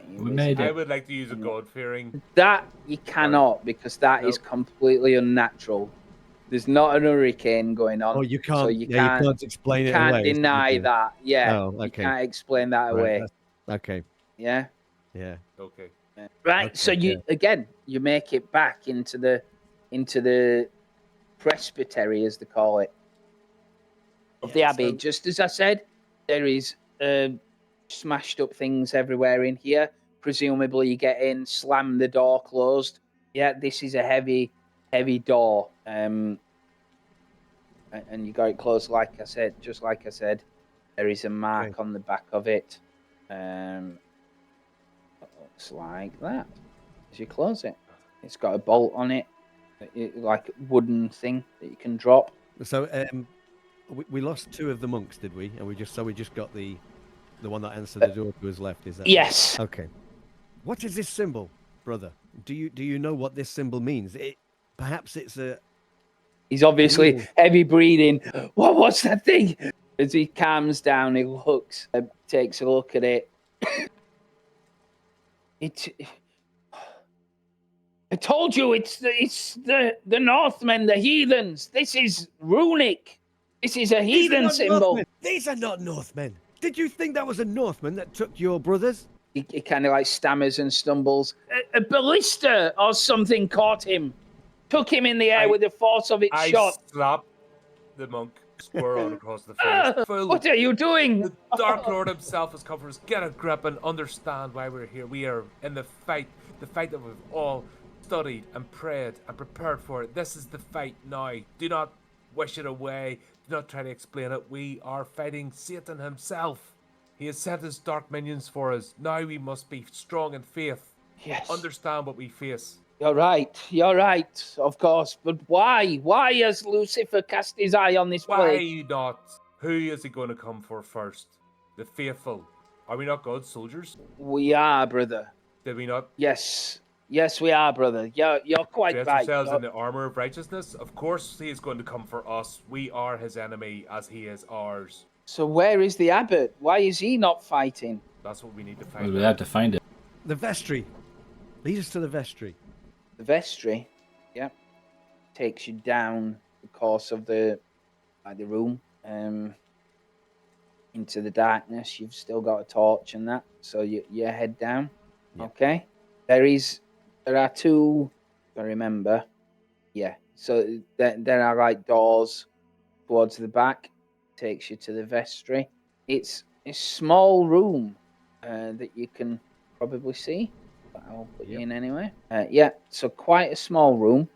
Speaker 5: would like to use a God-fearing.
Speaker 3: That you cannot, because that is completely unnatural. There's not an hurricane going on.
Speaker 2: Oh, you can't.
Speaker 3: So
Speaker 2: you can't explain
Speaker 3: you
Speaker 2: it
Speaker 3: can't
Speaker 2: away.
Speaker 3: deny that. Yeah.
Speaker 2: Oh, okay.
Speaker 3: You can't explain that away.
Speaker 2: Okay.
Speaker 3: Yeah.
Speaker 2: Yeah.
Speaker 5: Okay.
Speaker 3: Right.
Speaker 2: Okay,
Speaker 3: So you make it back into the presbytery, as they call it, of the abbey.
Speaker 2: So,
Speaker 3: just as I said, there is smashed up things everywhere in here. Presumably, you get in, slam the door closed. Yeah, this is a heavy door. And you got it closed, like I said. Just like I said, there is a mark on the back of it. Looks like that. As you close it, it's got a bolt on it, like a wooden thing that you can drop.
Speaker 2: So we lost two of the monks, did we? And we just got the one that answered the door to his left. Is that
Speaker 3: yes?
Speaker 2: Right? Okay. What is this symbol, brother? Do you know what this symbol means? Perhaps it's a.
Speaker 3: He's obviously heavy breathing. What's that thing? As he calms down, he looks, takes a look at it. I told you, it's the Northmen, the heathens. This is runic. This is a heathen symbol.
Speaker 2: Northmen. These are not Northmen. Did you think that was a Northman that took your brothers?
Speaker 3: He kind of like stammers and stumbles. A ballista or something caught him. Took him in the air with the force of its shot.
Speaker 5: I slapped the monk square on across the face.
Speaker 3: What are you doing?
Speaker 5: The Dark Lord himself has come for us. Get a grip and understand why we're here. We are in the fight that we've all studied and prayed and prepared for it. This is the fight now. Do not wish it away. Do not try to explain it. We are fighting Satan himself. He has sent his dark minions for us. Now we must be strong in faith.
Speaker 3: Yes.
Speaker 5: Understand what we face.
Speaker 3: You're right, of course. But why? Why has Lucifer cast his eye on this place?
Speaker 5: Why not? Who is he going to come for first? The faithful. Are we not God's soldiers?
Speaker 3: We are, brother.
Speaker 5: Did we not?
Speaker 3: Yes. Yes, we are, brother. You're quite
Speaker 5: Dress
Speaker 3: right.
Speaker 5: yourselves in the armor of righteousness. Of course, he is going to come for us. We are his enemy, as he is ours.
Speaker 3: So where is the abbot? Why is he not fighting?
Speaker 5: That's what we need to
Speaker 1: Well,
Speaker 5: find
Speaker 1: we
Speaker 5: out.
Speaker 1: have to find it.
Speaker 2: The vestry. Lead us to the vestry.
Speaker 3: The vestry, takes you down the course of the room, into the darkness. You've still got a torch and that, so you head down.
Speaker 2: Yep.
Speaker 3: Okay. There are two. I remember. Yeah. So there are like doors towards the back. Takes you to the vestry. It's a small room that you can probably see. But I'll put you in anyway. So quite a small room,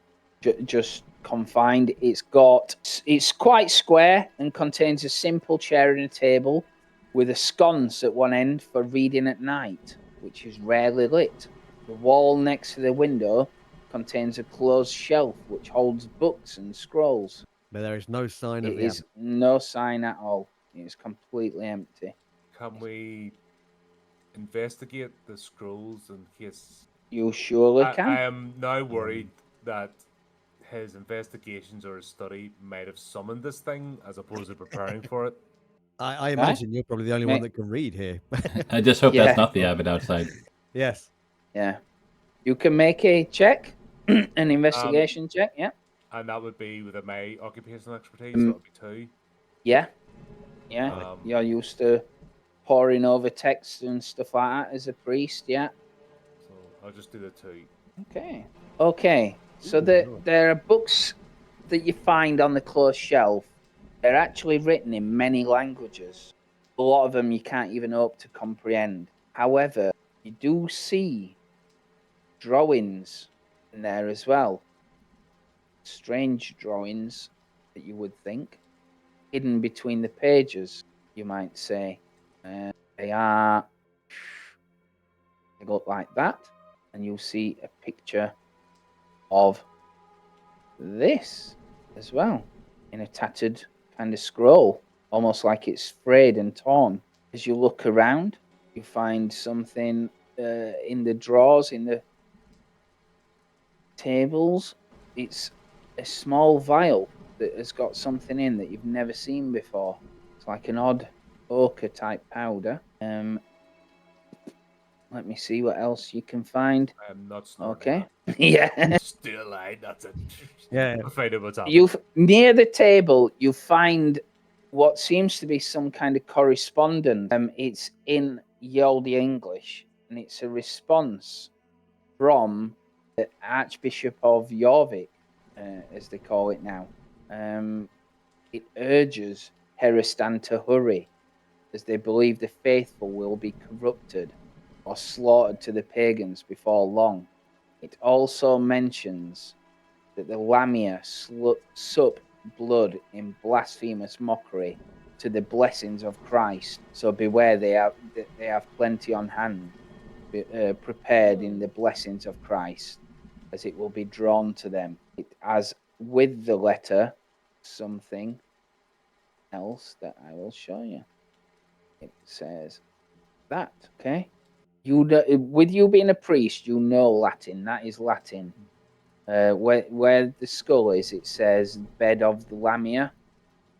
Speaker 3: just confined. It's quite square and contains a simple chair and a table with a sconce at one end for reading at night, which is rarely lit. The wall next to the window contains a closed shelf which holds books and scrolls.
Speaker 2: But there is no sign of
Speaker 3: It
Speaker 2: the
Speaker 3: is no sign at all. It is completely empty.
Speaker 5: Can we investigate the scrolls in case?
Speaker 3: You surely can.
Speaker 5: I am now worried that his investigations or his study might have summoned this thing as opposed to preparing for it.
Speaker 2: I imagine you're probably the only one that can read here.
Speaker 1: I just hope
Speaker 3: Yeah.
Speaker 1: that's not the abbot outside.
Speaker 2: Yes.
Speaker 3: Yeah. You can make a check, an investigation check, yeah.
Speaker 5: And that would be with my occupational expertise, so that would be 2.
Speaker 3: Yeah. Yeah. You're used to poring over texts and stuff like that as a priest, yeah.
Speaker 5: So I'll just do the 2.
Speaker 3: Okay. So there are books that you find on the closed shelf. They're actually written in many languages. A lot of them you can't even hope to comprehend. However, you do see drawings in there as well. Strange drawings that you would think. Hidden between the pages, you might say. They look like that. And you'll see a picture of this as well in a tattered kind of scroll, almost like it's frayed and torn. As you look around, you find something in the drawers, in the tables. It's a small vial that has got something in that you've never seen before. It's like an odd ochre type powder. Let me see what else you can find.
Speaker 5: I'm not snorting.
Speaker 3: Okay. Yeah.
Speaker 5: Still alive, that's it.
Speaker 2: Yeah.
Speaker 5: I'll find out what's happening.
Speaker 3: Near the table, you find what seems to be some kind of correspondence. It's in Yoldi English, and it's a response from the Archbishop of Jorvik, as they call it now. It urges Heristan to hurry, as they believe the faithful will be corrupted or slaughtered to the pagans before long. It also mentions that the Lamia sup blood in blasphemous mockery to the blessings of Christ. So beware, they have plenty on hand, prepared in the blessings of Christ, as it will be drawn to them. It has with the letter something else that I will show you. It says that, okay? With you being a priest, you know Latin. That is Latin. Where the skull is, it says bed of the Lamia.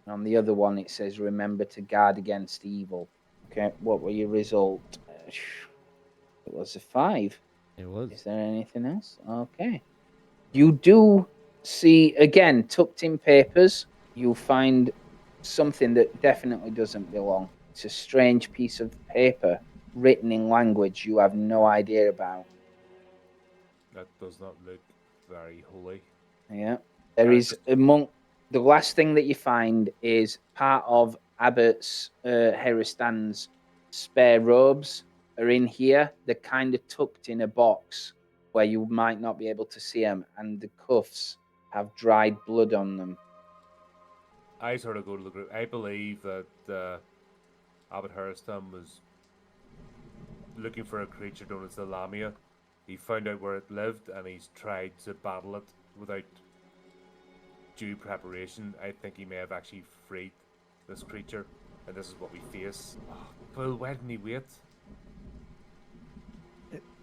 Speaker 3: And on the other one, it says remember to guard against evil. Okay, what were your result? It was a 5.
Speaker 2: It was.
Speaker 3: Is there anything else? Okay. You do see, again, tucked in papers, you'll find something that definitely doesn't belong. It's a strange piece of paper written in language you have no idea about.
Speaker 5: That does not look very holy.
Speaker 3: Yeah. There is among the last thing that you find is part of Abbott's Heristan's spare robes are in here. They're kind of tucked in a box where you might not be able to see them, and the cuffs have dried blood on them.
Speaker 5: I sort of go to the group. I believe that Abbot Heristan was looking for a creature known as the Lamia. He found out where it lived, and he's tried to battle it without due preparation. I think he may have actually freed this creature, and this is what we face. Oh, Phil, why didn't he wait?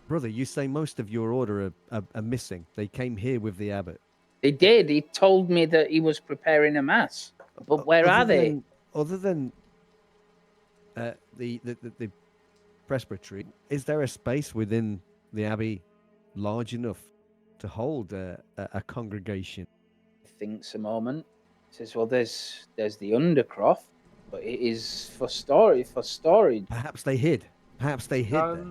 Speaker 2: Brother, you say most of your order are missing. They came here with the abbot.
Speaker 3: They did. He told me that he was preparing a mass. But where are they?
Speaker 2: Other than the presbytery, is there a space within the abbey large enough to hold a congregation?
Speaker 3: Thinks a moment. Says, well, there's the undercroft, but it is for storage.
Speaker 2: Perhaps they hid. There.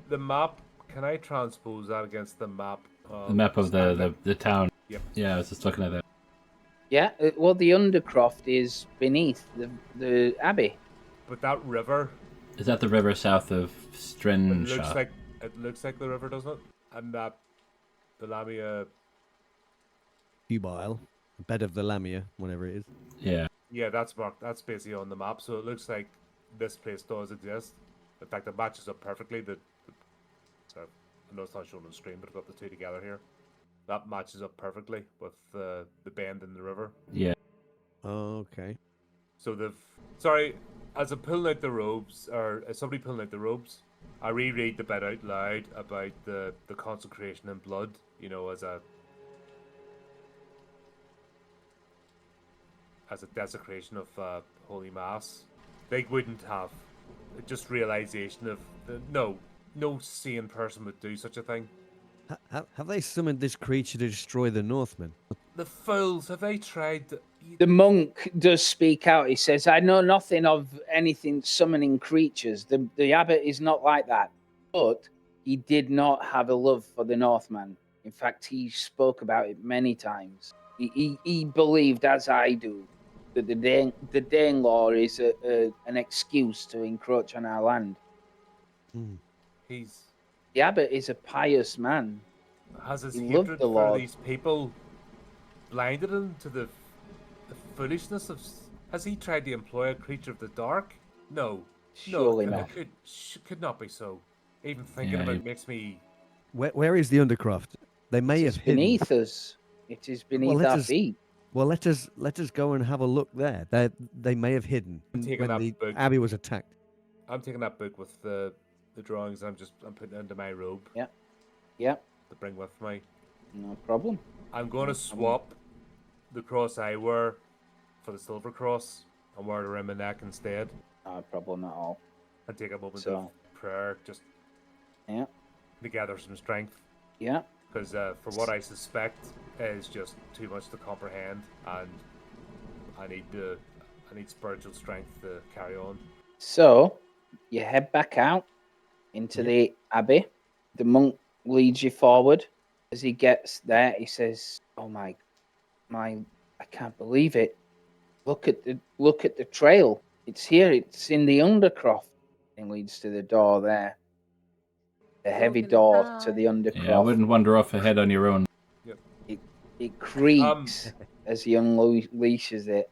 Speaker 5: The map, can I transpose that against the map?
Speaker 1: The map of the town.
Speaker 5: Yep.
Speaker 1: Yeah, I was just looking at that.
Speaker 3: Yeah, well, the undercroft is beneath the abbey.
Speaker 5: But that river...
Speaker 1: Is that the river south of Strinshaw?
Speaker 5: It looks like the river, doesn't it? And that the Lamia...
Speaker 2: Ubile, bed of the Lamia, whatever it is.
Speaker 1: Yeah.
Speaker 5: Yeah, that's marked. That's basically on the map. So it looks like this place does exist. In fact, it matches up perfectly. So I know it's not shown on the screen, but I've got the two together here. That matches up perfectly with the bend in the river.
Speaker 1: Yeah.
Speaker 2: Oh, okay.
Speaker 5: So as I'm pulling out the robes, or as somebody pulling out the robes, I reread the bit out loud about the consecration in blood, as a desecration of Holy Mass. They wouldn't have just realization of no sane person would do such a thing.
Speaker 2: Have they summoned this creature to destroy the Northmen?
Speaker 5: The fools, have they tried to...
Speaker 3: The monk does speak out. He says, I know nothing of anything summoning creatures. The abbot is not like that. But he did not have a love for the Northmen. In fact, he spoke about it many times. He believed, as I do, that the Danelaw is an excuse to encroach on our land. The abbot is a pious man.
Speaker 5: Has his
Speaker 3: He
Speaker 5: hatred
Speaker 3: loved the
Speaker 5: for
Speaker 3: Lord.
Speaker 5: these people blinded him to the foolishness of... Has he tried to employ a creature of the dark? No.
Speaker 3: Surely
Speaker 5: No,
Speaker 3: not.
Speaker 5: it could not be so. Even thinking about it makes me...
Speaker 2: Where is the undercroft? They may have hidden.
Speaker 3: Beneath us. It is beneath our feet.
Speaker 2: Well, let us go and have a look there. They may have hidden
Speaker 5: I'm taking
Speaker 2: when
Speaker 5: that
Speaker 2: the
Speaker 5: book.
Speaker 2: abbey was attacked.
Speaker 5: I'm taking that book with the drawings. I'm putting it into my robe.
Speaker 3: Yeah.
Speaker 5: To bring with me.
Speaker 3: No problem.
Speaker 5: I'm going to swap the cross I wear for the silver cross and wear it around my neck instead.
Speaker 3: No problem at all.
Speaker 5: And take a moment of prayer just
Speaker 3: to
Speaker 5: gather some strength.
Speaker 3: Yeah.
Speaker 5: Because for what I suspect is just too much to comprehend, and I need spiritual strength to carry on.
Speaker 3: So you head back out into the abbey. The monk leads you forward. As he gets there, he says, "Oh my, I can't believe it! Look at the trail. It's here. It's in the undercroft." And leads to the door there. The heavy door to the undercroft.
Speaker 1: Yeah, I wouldn't wander off ahead on your own.
Speaker 5: Yep.
Speaker 3: It creaks as he unleashes it.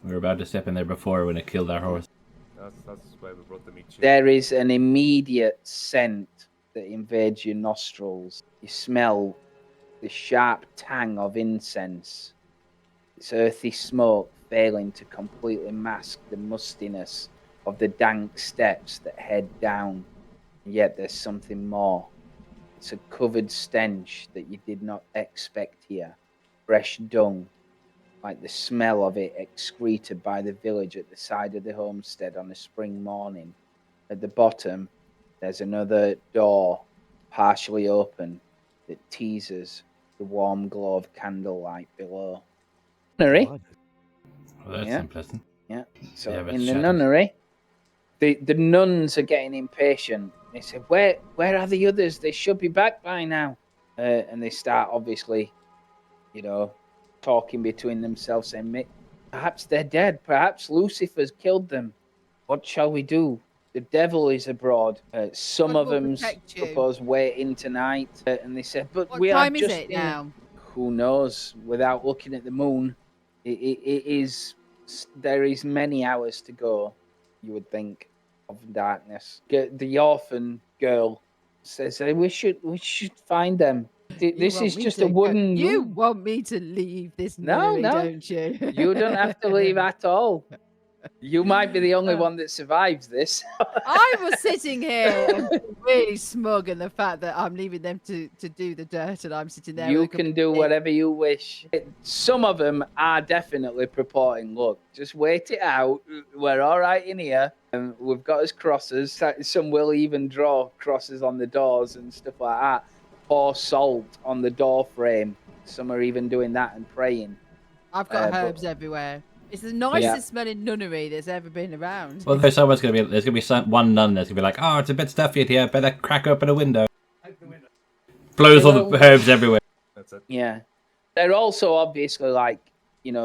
Speaker 1: We were about to step in there before when it killed our horse.
Speaker 5: That's why we brought the meat.
Speaker 3: There is an immediate scent that invades your nostrils. You smell the sharp tang of incense. It's earthy smoke failing to completely mask the mustiness of the dank steps that head down. And yet there's something more. It's a covered stench that you did not expect here. Fresh dung, like the smell of it excreted by the village at the side of the homestead on a spring morning. At the bottom, there's another door, partially open, that teases the warm glow of candlelight below. Nunnery.
Speaker 1: Well, that's unpleasant.
Speaker 3: Yeah. So
Speaker 1: Yeah, but
Speaker 3: in the
Speaker 1: shattered.
Speaker 3: nunnery, the nuns are getting impatient. They say, where are the others? They should be back by now. And they start, obviously, talking between themselves, saying, perhaps they're dead. Perhaps Lucifer's killed them. What shall we do? The devil is abroad. Some
Speaker 4: God
Speaker 3: of
Speaker 4: will
Speaker 3: them
Speaker 4: protect you.
Speaker 3: suppose waiting tonight. And they said, but
Speaker 4: What
Speaker 3: we are
Speaker 4: time is
Speaker 3: just
Speaker 4: it now?
Speaker 3: Who knows? Without looking at the moon, it is. There is many hours to go. You would think of darkness. The orphan girl says, hey, we should find them. This is just a wooden.
Speaker 4: You want me to leave this
Speaker 3: No,
Speaker 4: nunnery,
Speaker 3: no.
Speaker 4: don't you?
Speaker 3: You don't have to leave at all. You might be the only one that survives this.
Speaker 4: I was sitting here and really smug in the fact that I'm leaving them to do the dirt, and I'm sitting there.
Speaker 3: You
Speaker 4: with a cup
Speaker 3: can
Speaker 4: of
Speaker 3: do
Speaker 4: tea.
Speaker 3: whatever you wish. Some of them are definitely purporting, look, just wait it out. We're all right in here. And we've got us crosses. Some will even draw crosses on the doors and stuff like that. Pour salt on the door frame. Some are even doing that and praying.
Speaker 4: I've got
Speaker 3: but-
Speaker 4: herbs everywhere. It's the nicest smelling nunnery that's ever been around.
Speaker 1: Well, there's gonna be one nun that's gonna be like, oh, it's a bit stuffy in here. Better crack open a window. Blows all the herbs everywhere.
Speaker 5: That's it.
Speaker 3: Yeah. They're also obviously like,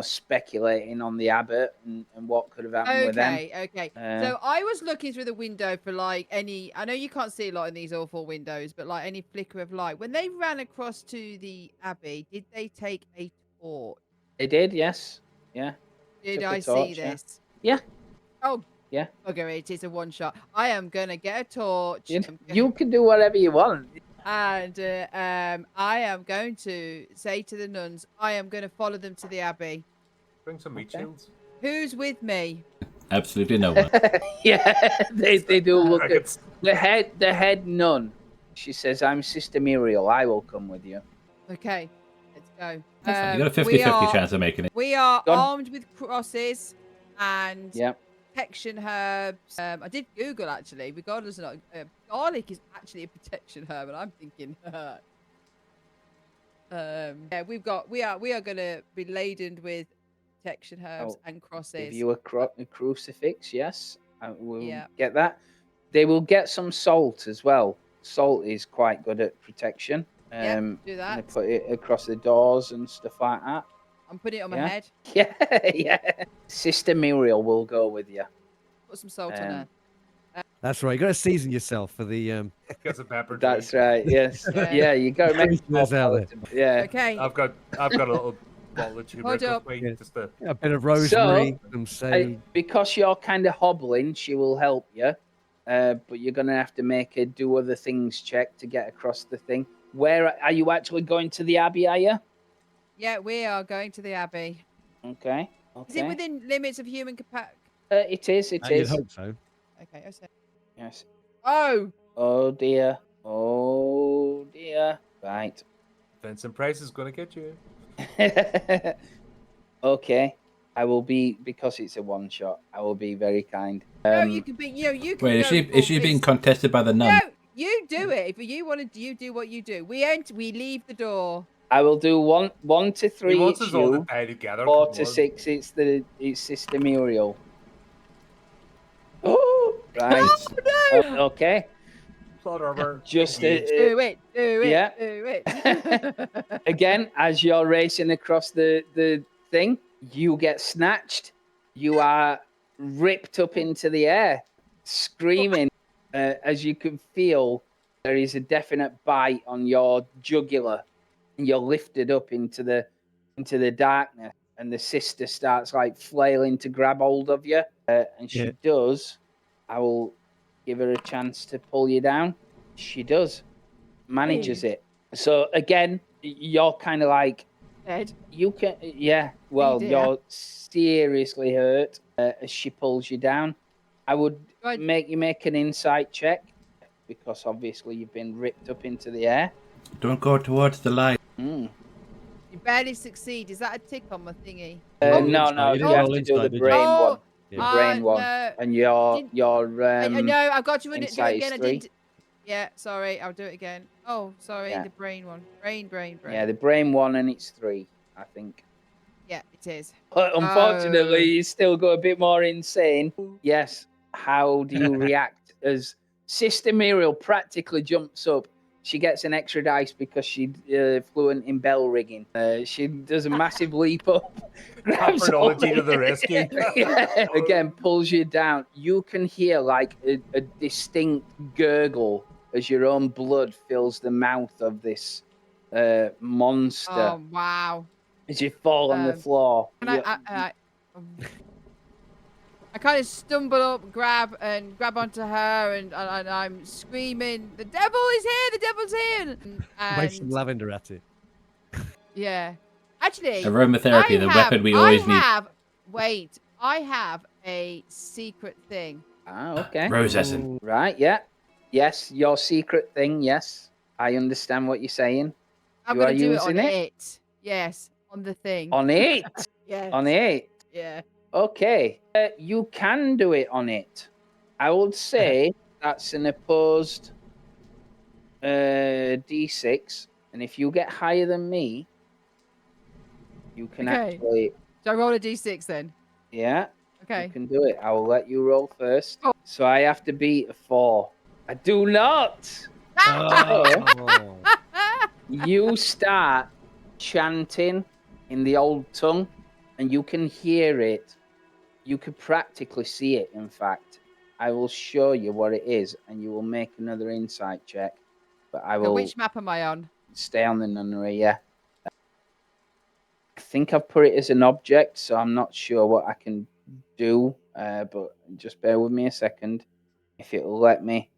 Speaker 3: speculating on the abbot and what could have happened with them.
Speaker 4: Okay. So I was looking through the window for like any. I know you can't see a lot in these awful windows, but like any flicker of light. When they ran across to the abbey, did they take a torch?
Speaker 3: They did, yes. Yeah.
Speaker 4: Did
Speaker 3: Took a
Speaker 4: I
Speaker 3: torch,
Speaker 4: see
Speaker 3: yeah.
Speaker 4: this?
Speaker 3: Yeah.
Speaker 4: Oh.
Speaker 3: Yeah.
Speaker 4: Okay, it is a one shot. I am gonna get a torch.
Speaker 3: You can do whatever you want.
Speaker 4: And I am going to say to the nuns, I am going to follow them to the abbey.
Speaker 5: Bring some meat shields.
Speaker 4: Who's with me?
Speaker 1: Absolutely no one.
Speaker 3: Yeah, they do look at
Speaker 5: Crickets.
Speaker 3: the head nun. She says, I'm Sister Muriel. I will come with you.
Speaker 4: Okay, let's go.
Speaker 1: You got a 50-50 chance of making it.
Speaker 4: We are
Speaker 3: Go on.
Speaker 4: armed with crosses and
Speaker 3: Yep.
Speaker 4: protection herbs. I did Google actually, regardless of not, garlic is actually a protection herb, and I'm thinking, yeah, we are gonna be laden with protection herbs and crosses.
Speaker 3: Give you a crucifix, yes. We'll
Speaker 4: Yeah.
Speaker 3: get that. They will get some salt as well. Salt is quite good at protection.
Speaker 4: Do
Speaker 3: And they
Speaker 4: that.
Speaker 3: put it across the doors and stuff like that.
Speaker 4: I'm putting it on my
Speaker 3: Yeah.
Speaker 4: head.
Speaker 3: Yeah. Sister Muriel will go with you.
Speaker 4: Put some salt on
Speaker 3: Um,
Speaker 4: there.
Speaker 2: That's right. You got to season yourself for the.
Speaker 5: Get some pepper.
Speaker 3: That's
Speaker 5: tree.
Speaker 3: right. Yes.
Speaker 4: Yeah.
Speaker 3: Yeah. You got to make it more
Speaker 2: Christmas out there.
Speaker 3: palatable. Yeah.
Speaker 4: Okay.
Speaker 5: I've got a little bottle of turmeric
Speaker 4: Hold up.
Speaker 5: with
Speaker 2: Yeah.
Speaker 5: me. Just to...
Speaker 2: A bit of rosemary, some sage.
Speaker 3: Because you're kind of hobbling, she will help you. But you're gonna have to make a do other things check to get across the thing. Where are you actually going to the abbey? Are you?
Speaker 4: Yeah, we are going to the abbey.
Speaker 3: Okay.
Speaker 4: Is it within limits of human capacity?
Speaker 3: It is. It
Speaker 2: You'd
Speaker 3: is.
Speaker 2: hope so.
Speaker 4: Okay, I said.
Speaker 3: Yes.
Speaker 4: Oh,
Speaker 3: Oh dear. Oh dear. Right.
Speaker 5: Vincent Price is gonna get you.
Speaker 3: Okay. I will be, because it's a one shot. I will be very kind.
Speaker 4: no, you can be. You can.
Speaker 1: Wait,
Speaker 4: go
Speaker 1: is she
Speaker 4: full
Speaker 1: being
Speaker 4: fist.
Speaker 1: contested by the nun?
Speaker 4: No, you do it. If you want to, you do what you do. We leave the door.
Speaker 3: I will do one to
Speaker 5: He
Speaker 3: three.
Speaker 5: wants
Speaker 3: It's
Speaker 5: us all to
Speaker 3: you.
Speaker 5: die together.
Speaker 3: 4
Speaker 5: come
Speaker 3: to
Speaker 5: on.
Speaker 3: 6. It's Sister Muriel. Oh, right. Okay.
Speaker 5: Whatever.
Speaker 3: Just
Speaker 4: Do it.
Speaker 3: yeah.
Speaker 4: Do it.
Speaker 3: again, as you're racing across the thing, you get snatched. You are ripped up into the air, screaming as you can feel there is a definite bite on your jugular, and you're lifted up into the darkness. And the sister starts like flailing to grab hold of you, and she does. I will give her a chance to pull you down. She does, manages it. So again, you're kind of like
Speaker 4: Dead.
Speaker 3: you can, yeah. Well,
Speaker 4: dear.
Speaker 3: you're seriously hurt as she pulls you down. I would
Speaker 4: Right.
Speaker 3: make you make an insight check because obviously you've been ripped up into the air.
Speaker 1: Don't go towards the light.
Speaker 3: Mm.
Speaker 4: You barely succeed. Is that a tick on my thingy?
Speaker 2: Oh,
Speaker 3: No,
Speaker 2: inside. You
Speaker 3: you have
Speaker 2: roll
Speaker 3: to do
Speaker 2: inside,
Speaker 3: the
Speaker 2: did you?
Speaker 3: brain
Speaker 4: Oh,
Speaker 3: one. The brain one,
Speaker 4: no.
Speaker 3: and your
Speaker 4: I know. I've got to do it
Speaker 3: insight
Speaker 4: again.
Speaker 3: is
Speaker 4: I
Speaker 3: 3.
Speaker 4: didn't. Yeah, sorry. I'll do it again. Oh, sorry.
Speaker 3: Yeah.
Speaker 4: The brain one. Brain.
Speaker 3: Yeah, the brain one, and it's 3, I think.
Speaker 4: Yeah, it is.
Speaker 3: But unfortunately,
Speaker 4: Oh.
Speaker 3: you still go a bit more insane. Yes. How do you react as Sister Muriel practically jumps up? She gets an extra dice because she's fluent in bell rigging. She does a massive leap up. grabs
Speaker 5: Terminology
Speaker 3: hold
Speaker 5: to the
Speaker 3: of-
Speaker 5: rescue.
Speaker 3: Yeah, again, pulls you down. You can hear like a distinct gurgle as your own blood fills the mouth of this monster
Speaker 4: Oh wow.
Speaker 3: as you fall on the floor.
Speaker 4: And I kind of stumble up, grab onto her, and I'm screaming, "The devil is here! The devil's here!"
Speaker 2: Wave some
Speaker 4: And
Speaker 2: lavender at it.
Speaker 4: yeah, actually,
Speaker 1: Aromatherapy, the weapon we always need.
Speaker 4: Wait, I have a secret thing.
Speaker 3: Ah, okay.
Speaker 1: Rosescent.
Speaker 3: Right, yeah. Yes, your secret thing, yes. I understand what you're saying.
Speaker 4: I'm
Speaker 3: You are
Speaker 4: going to do it on
Speaker 3: using it?
Speaker 4: it. Yes, on the thing.
Speaker 3: On it?
Speaker 4: Yes.
Speaker 3: On it?
Speaker 4: Yeah.
Speaker 3: Okay. You can do it on it. I would say that's an opposed D6. And if you get higher than me, you can
Speaker 4: Okay.
Speaker 3: actually...
Speaker 4: So I roll a d6 then.
Speaker 3: Yeah.
Speaker 4: Okay.
Speaker 3: You can do it. I will let you roll first.
Speaker 4: Oh.
Speaker 3: So I have to beat a 4. I do not.
Speaker 2: Oh.
Speaker 3: You start chanting in the old tongue, and you can hear it. You could practically see it, in fact. I will show you what it is, and you will make another insight check. But I
Speaker 4: So
Speaker 3: will
Speaker 4: which map am I on?
Speaker 3: stay on the nunnery, yeah. I think I've put it as an object, so I'm not sure what I can do. But just bear with me a second. If it'll let me.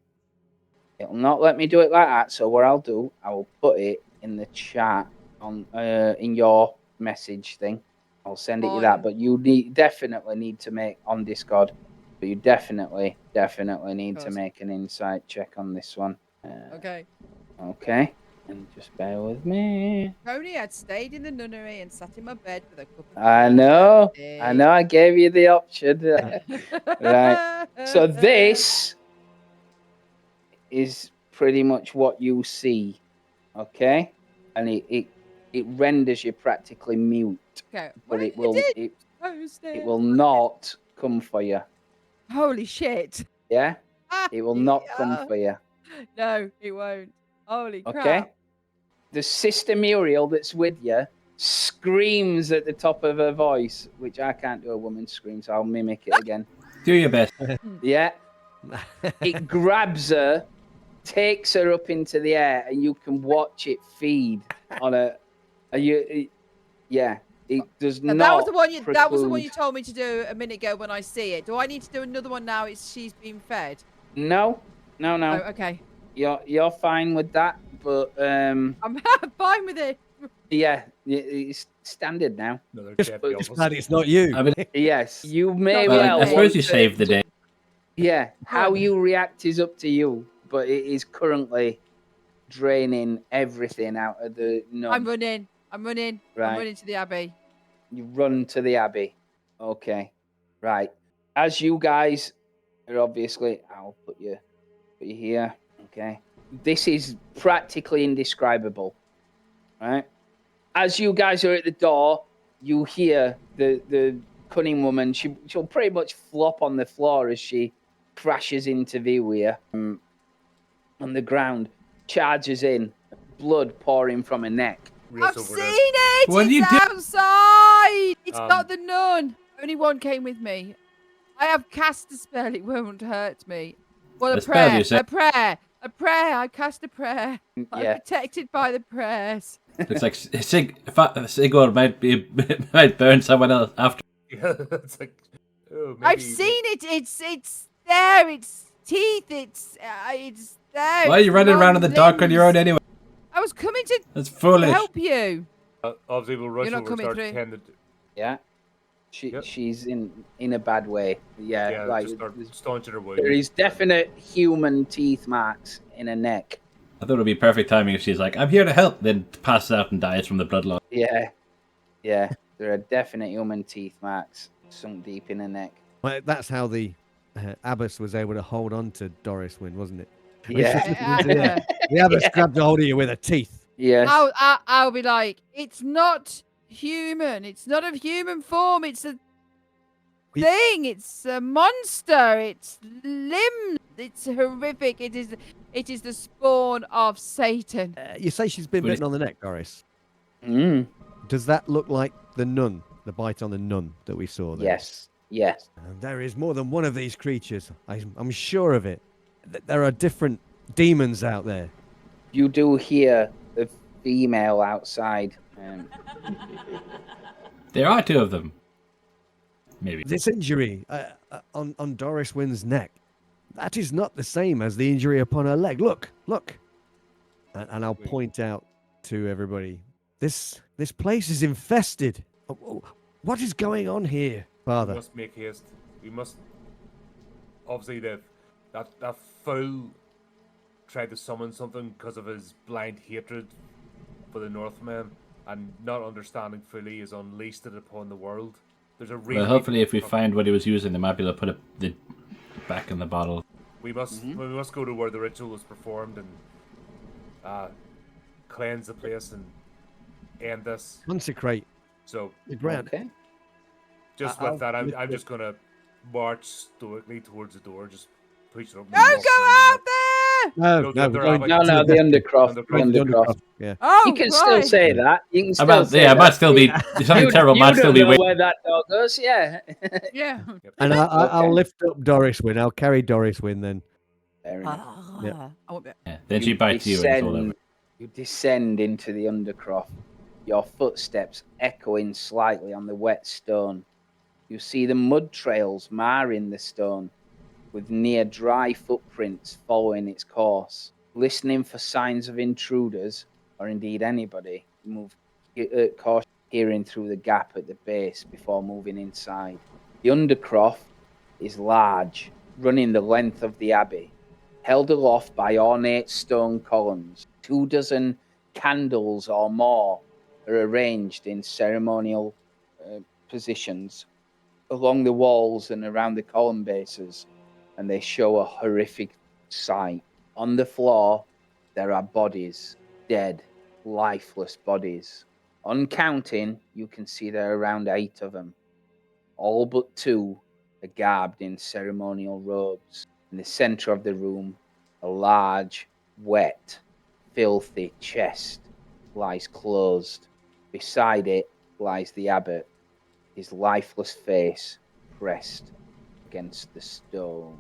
Speaker 3: It'll not let me do it like that. So what I'll do, I will put it in the chat on in your message thing. I'll send it you that. But you definitely need to make on Discord. But you definitely need to make an insight check on this one.
Speaker 4: Okay.
Speaker 3: Okay. And just bear with me.
Speaker 4: Tony had stayed in the nunnery and sat in my bed with a cup of
Speaker 3: I know. I gave you the option. Right. So this is pretty much what you see. Okay. And it renders you practically mute.
Speaker 4: Okay.
Speaker 3: But it
Speaker 4: will
Speaker 3: will not come for you.
Speaker 4: Holy shit.
Speaker 3: Yeah? It will not come for you.
Speaker 4: No, it won't. Holy crap.
Speaker 3: Okay? The Sister Muriel that's with you screams at the top of her voice, which I can't do a woman's scream, so I'll mimic it again.
Speaker 1: Do your best.
Speaker 3: Yeah. It grabs her, takes her up into the air, and you can watch it feed on a. Yeah. It does
Speaker 4: Now,
Speaker 3: not.
Speaker 4: that was the one. That was the one
Speaker 3: preclude-
Speaker 4: you told me to do a minute ago when I see it. Do I need to do another one now? She's being fed.
Speaker 3: No.
Speaker 4: Oh, okay.
Speaker 3: You're fine with that, but
Speaker 4: I'm fine with it.
Speaker 3: yeah, it's standard now.
Speaker 5: Another
Speaker 2: Just
Speaker 5: champion.
Speaker 2: glad it's not you.
Speaker 1: I mean,
Speaker 3: Yes, you may
Speaker 4: Well,
Speaker 3: well.
Speaker 1: I suppose you
Speaker 3: want to-
Speaker 1: saved the day.
Speaker 3: Yeah, how
Speaker 4: on.
Speaker 3: you react is up to you, but it is currently draining everything out of the nun.
Speaker 4: I'm running.
Speaker 3: Right.
Speaker 4: I'm running to the Abbey.
Speaker 3: You run to the Abbey. Okay, right. As you guys are obviously, I'll put you here. Okay, this is practically indescribable. Right. As you guys are at the door, you hear the cunning woman. She'll pretty much flop on the floor as she crashes into Viwia on the ground, charges in, blood pouring from her neck.
Speaker 4: I've seen it.
Speaker 1: What are you
Speaker 4: It's
Speaker 1: doing?
Speaker 4: outside. It's not the nun. Only one came with me. I have cast a spell. It won't hurt me. Well,
Speaker 1: A spell, you say?
Speaker 4: a prayer. I cast a prayer. I'm
Speaker 3: Yeah.
Speaker 4: protected by the prayers.
Speaker 1: Looks like Sigurd might burn someone else after.
Speaker 5: Yeah, it's like. Oh, maybe,
Speaker 4: I've seen it. It's there. It's teeth. It's there.
Speaker 1: Why are you
Speaker 4: It's
Speaker 1: running around in the dark on your own
Speaker 4: limbs.
Speaker 1: anyway?
Speaker 4: I was coming to
Speaker 1: That's foolish.
Speaker 4: help you.
Speaker 5: Obviously, we'll rush
Speaker 4: You're not
Speaker 5: over
Speaker 4: coming
Speaker 5: start
Speaker 4: through.
Speaker 5: tending.
Speaker 3: Yeah.
Speaker 5: Yep.
Speaker 3: She's in a bad way. Yeah,
Speaker 5: Yeah,
Speaker 3: like
Speaker 5: just start staunching her wound.
Speaker 3: there is definite human teeth marks in her neck.
Speaker 1: I thought it would be perfect timing if she's like, "I'm here to help," then passes out and dies from the blood loss.
Speaker 3: Yeah. There are definite human teeth marks sunk deep in her neck.
Speaker 2: Well, that's how the abbess was able to hold on to Doris Wynn, wasn't it?
Speaker 3: Yeah.
Speaker 2: The abbess grabbed a hold of you with her teeth.
Speaker 3: Yes.
Speaker 4: I'll be like, it's not human. It's not of human form. It's a thing. It's a monster. It's limbs. It's horrific. It is the spawn of Satan.
Speaker 2: You say she's been bitten on the neck, Doris.
Speaker 3: Mm.
Speaker 2: Does that look like the nun, the bite on the nun that we saw there?
Speaker 3: Yes. Yes.
Speaker 2: And there is more than one of these creatures. I'm sure of it. There are different demons out there.
Speaker 3: You do hear the female outside.
Speaker 1: There are two of them. Maybe.
Speaker 2: This injury on Doris Wynn's neck, that is not the same as the injury upon her leg. Look. And I'll point out to everybody, this place is infested. What is going on here, Father?
Speaker 5: Must make haste. We must. Obviously, that fool tried to summon something because of his blind hatred for the Northmen, and not understanding fully has unleashed it upon the world. There's a reason.
Speaker 1: Well, hopefully, if we find what he was using, they might be able to put it back in the bottle.
Speaker 5: We must go to where the ritual was performed and cleanse the place and end this.
Speaker 2: Consecrate
Speaker 5: So
Speaker 2: the ground.
Speaker 3: Okay.
Speaker 5: just with that, I'm just gonna march stoically towards the door, just push it up.
Speaker 4: Don't go out there!
Speaker 2: No,
Speaker 5: Go
Speaker 2: no,
Speaker 5: to the
Speaker 2: we're going
Speaker 5: rabbit.
Speaker 3: No,
Speaker 2: to
Speaker 3: no, the Undercroft. The Undercroft.
Speaker 2: Yeah.
Speaker 4: Oh,
Speaker 3: You can still
Speaker 4: Christ.
Speaker 3: say that. You can still say
Speaker 1: Yeah, it
Speaker 3: that.
Speaker 1: might still be something terrible.
Speaker 3: You
Speaker 1: Might still
Speaker 3: don't
Speaker 1: be
Speaker 3: know
Speaker 1: waiting.
Speaker 3: where that dog goes. Yeah.
Speaker 4: Yeah.
Speaker 2: And I'll
Speaker 3: Okay.
Speaker 2: lift up Doris Wynn. I'll carry Doris Wynn then.
Speaker 3: Fair enough.
Speaker 2: Yeah.
Speaker 4: I won't be.
Speaker 1: Yeah. Then she bites you and it's all over.
Speaker 3: You descend into the Undercroft, your footsteps echoing slightly on the wet stone. You see the mud trails marring the stone, with near dry footprints following its course. Listening for signs of intruders, or indeed anybody, move caution, peering through the gap at the base before moving inside. The Undercroft is large, running the length of the abbey, held aloft by ornate stone columns. 24 candles or more are arranged in ceremonial positions along the walls and around the column bases, and they show a horrific sight. On the floor, there are bodies, dead, lifeless bodies. On counting, you can see there are around 8 of them. All but 2 are garbed in ceremonial robes. In the center of the room, a large, wet, filthy chest lies closed. Beside it lies the abbot, his lifeless face pressed against the stone.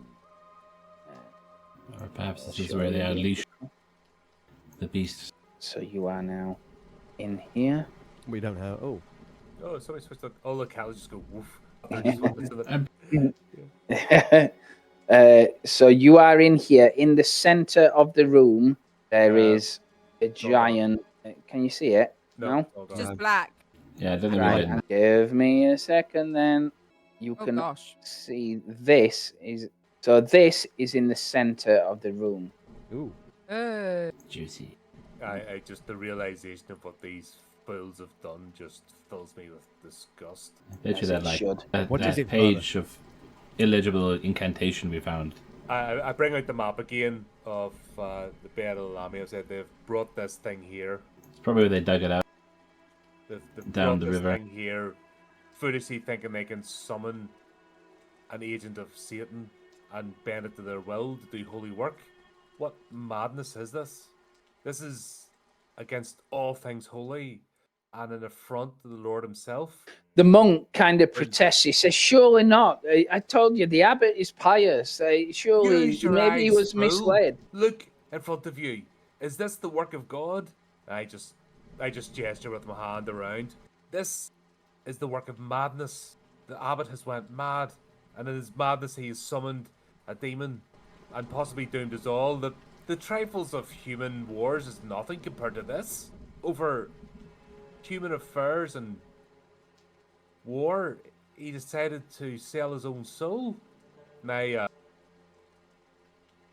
Speaker 1: Or perhaps this is where they unleash the beasts.
Speaker 3: So you are now in here.
Speaker 2: We don't have. Oh,
Speaker 5: Oh, somebody switched that. All the cows just go woof.
Speaker 3: So you are in here. In the center of the room, there is a giant. Can you see it? No?
Speaker 5: hold
Speaker 4: It's
Speaker 5: on.
Speaker 4: just black.
Speaker 1: Yeah, then they
Speaker 3: Right.
Speaker 1: right.
Speaker 3: Give me a second then. You
Speaker 4: Oh,
Speaker 3: can
Speaker 4: gosh.
Speaker 3: see this is. So this is in the center of the room.
Speaker 2: ooh.
Speaker 1: Juicy.
Speaker 5: I just the realization of what these fools have done just fills me with disgust.
Speaker 1: Bet you
Speaker 3: As
Speaker 1: that
Speaker 3: it
Speaker 1: like
Speaker 3: should.
Speaker 2: What
Speaker 1: that
Speaker 2: is it,
Speaker 1: page of illegible incantation we found.
Speaker 5: I bring out the map again of the bed of Lamia. Said they've brought this thing here.
Speaker 1: It's probably where they dug it out.
Speaker 5: They've
Speaker 1: Down
Speaker 5: brought
Speaker 1: the
Speaker 5: this
Speaker 1: river.
Speaker 5: thing here, foolishly thinking they can summon an agent of Satan and bend it to their will to do holy work. What madness is this? This is against all things holy and an affront to the Lord himself.
Speaker 3: The monk kind of protests. He says, "Surely not. I told you the abbot is pious. Surely
Speaker 5: Use your
Speaker 3: maybe he
Speaker 5: eyes,
Speaker 3: was
Speaker 5: fool.
Speaker 3: misled."
Speaker 5: Look in front of you. Is this the work of God? I just gesture with my hand around. This is the work of madness. The abbot has went mad, and in his madness he has summoned a demon, and possibly doomed us all. The trifles of human wars is nothing compared to this. Over human affairs and war, he decided to sell his own soul. Now,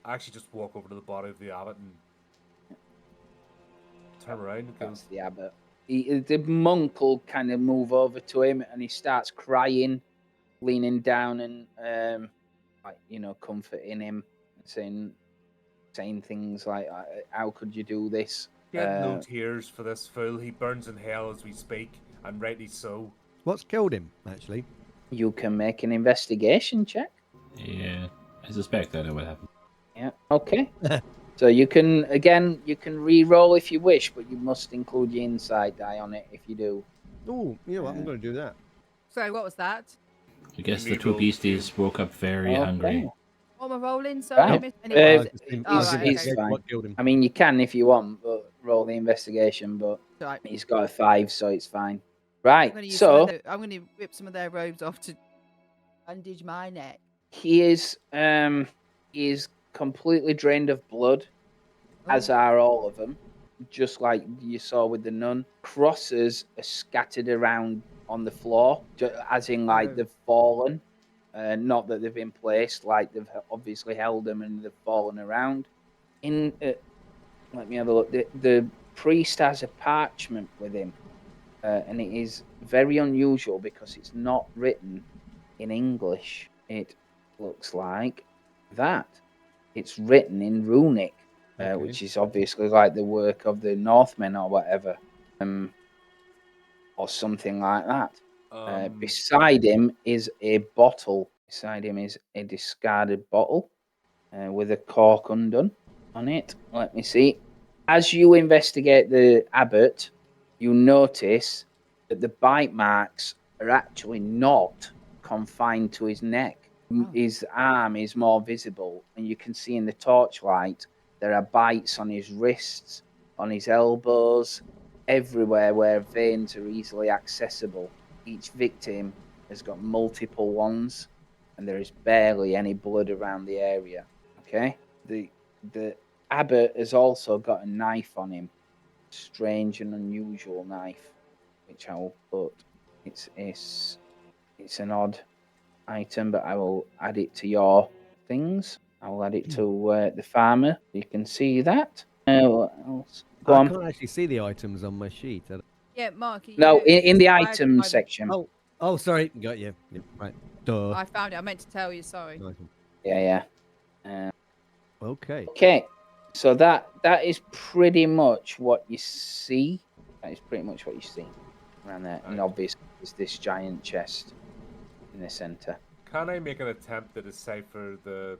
Speaker 5: I actually just walk over to the body of the abbot and turn around and go,
Speaker 3: That's the abbot. The monk will kind of move over to him, and he starts crying, leaning down and comforting him, saying things like, "How could you do this?"
Speaker 5: Get no tears for this fool. He burns in hell as we speak, and rightly so.
Speaker 2: What's killed him, actually?
Speaker 3: You can make an investigation check.
Speaker 1: Yeah, I suspect I know what happened.
Speaker 3: Yeah. Okay. So you can re-roll if you wish, but you must include your insight die on it if you do.
Speaker 2: Oh, you know what? I'm going to do that.
Speaker 4: Sorry, what was that?
Speaker 1: I guess the
Speaker 5: Reroll.
Speaker 1: two beasties woke up very hungry.
Speaker 4: What am I rolling? Sorry,
Speaker 3: Right.
Speaker 4: I missed- anyway,
Speaker 3: he's
Speaker 4: okay.
Speaker 3: fine.
Speaker 2: What killed him?
Speaker 3: I mean, you can if you want, but roll the investigation. But
Speaker 4: Right.
Speaker 3: he's got a 5, so it's fine. Right.
Speaker 4: I'm
Speaker 3: So
Speaker 4: going to rip some of their robes off to bandage my neck.
Speaker 3: he is completely drained of blood, as are all of them, just like you saw with the nun. Crosses are scattered around on the floor, as in like they've fallen. Not that they've been placed, like they've obviously held them and they've fallen around. Let me have a look. The priest has a parchment with him, and it is very unusual because it's not written in English. It looks like that. It's written in runic, which is obviously like the work of the Northmen or whatever, or something like that. Beside him is a bottle. Beside him is a discarded bottle with a cork undone on it. Let me see. As you investigate the abbot, you notice that the bite marks are actually not confined to his neck.
Speaker 4: Oh.
Speaker 3: His arm is more visible, and you can see in the torchlight there are bites on his wrists, on his elbows, everywhere where veins are easily accessible. Each victim has got multiple ones, and there is barely any blood around the area. Okay? The abbot has also got a knife on him, strange and unusual knife, which I will put. It's an odd item, but I will add it to your things. I will add it to the farmer. You can see that. What else? Go
Speaker 2: I
Speaker 3: on.
Speaker 2: can't actually see the items on my sheet.
Speaker 4: Yeah, Mark.
Speaker 3: No, in the
Speaker 4: I
Speaker 3: item
Speaker 4: found it.
Speaker 3: section.
Speaker 2: Oh, sorry. Got you. Yeah, right. Duh.
Speaker 4: I found it. I meant to tell you. Sorry.
Speaker 2: Nice one.
Speaker 3: Yeah.
Speaker 2: Okay.
Speaker 3: Okay, so that is pretty much what you see. That is pretty much what you see around there. And obviously, there's this giant chest in the center.
Speaker 5: Can I make an attempt to decipher the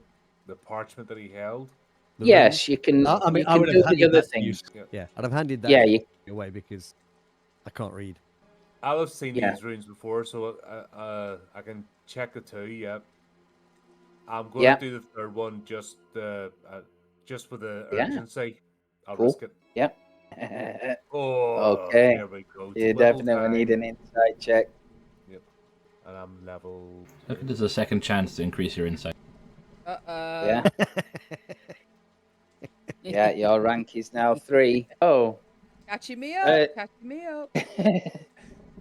Speaker 5: parchment that he held?
Speaker 3: Yes, you can.
Speaker 2: I mean,
Speaker 3: you
Speaker 2: I
Speaker 3: can
Speaker 2: would
Speaker 3: do
Speaker 2: have handed
Speaker 3: the other
Speaker 2: that to you.
Speaker 3: things.
Speaker 2: Yeah, I'd have handed that
Speaker 3: Yeah,
Speaker 2: away because I can't read.
Speaker 5: I'll have seen
Speaker 3: Yeah.
Speaker 5: these runes before, so I can check the two. Yeah, I'm going
Speaker 3: Yeah.
Speaker 5: to do the third one just with the
Speaker 3: Yeah.
Speaker 5: urgency. I'll
Speaker 3: Cool.
Speaker 5: risk it.
Speaker 3: Yeah.
Speaker 5: Oh,
Speaker 3: Okay.
Speaker 5: there we go.
Speaker 3: You
Speaker 5: Level
Speaker 3: definitely need
Speaker 5: 9.
Speaker 3: an insight check.
Speaker 5: Yep. And I'm level.
Speaker 1: Look at there's a second chance to increase your insight.
Speaker 3: Yeah. Yeah, your rank is now 3. Oh.
Speaker 4: Catching me up. Catching me up.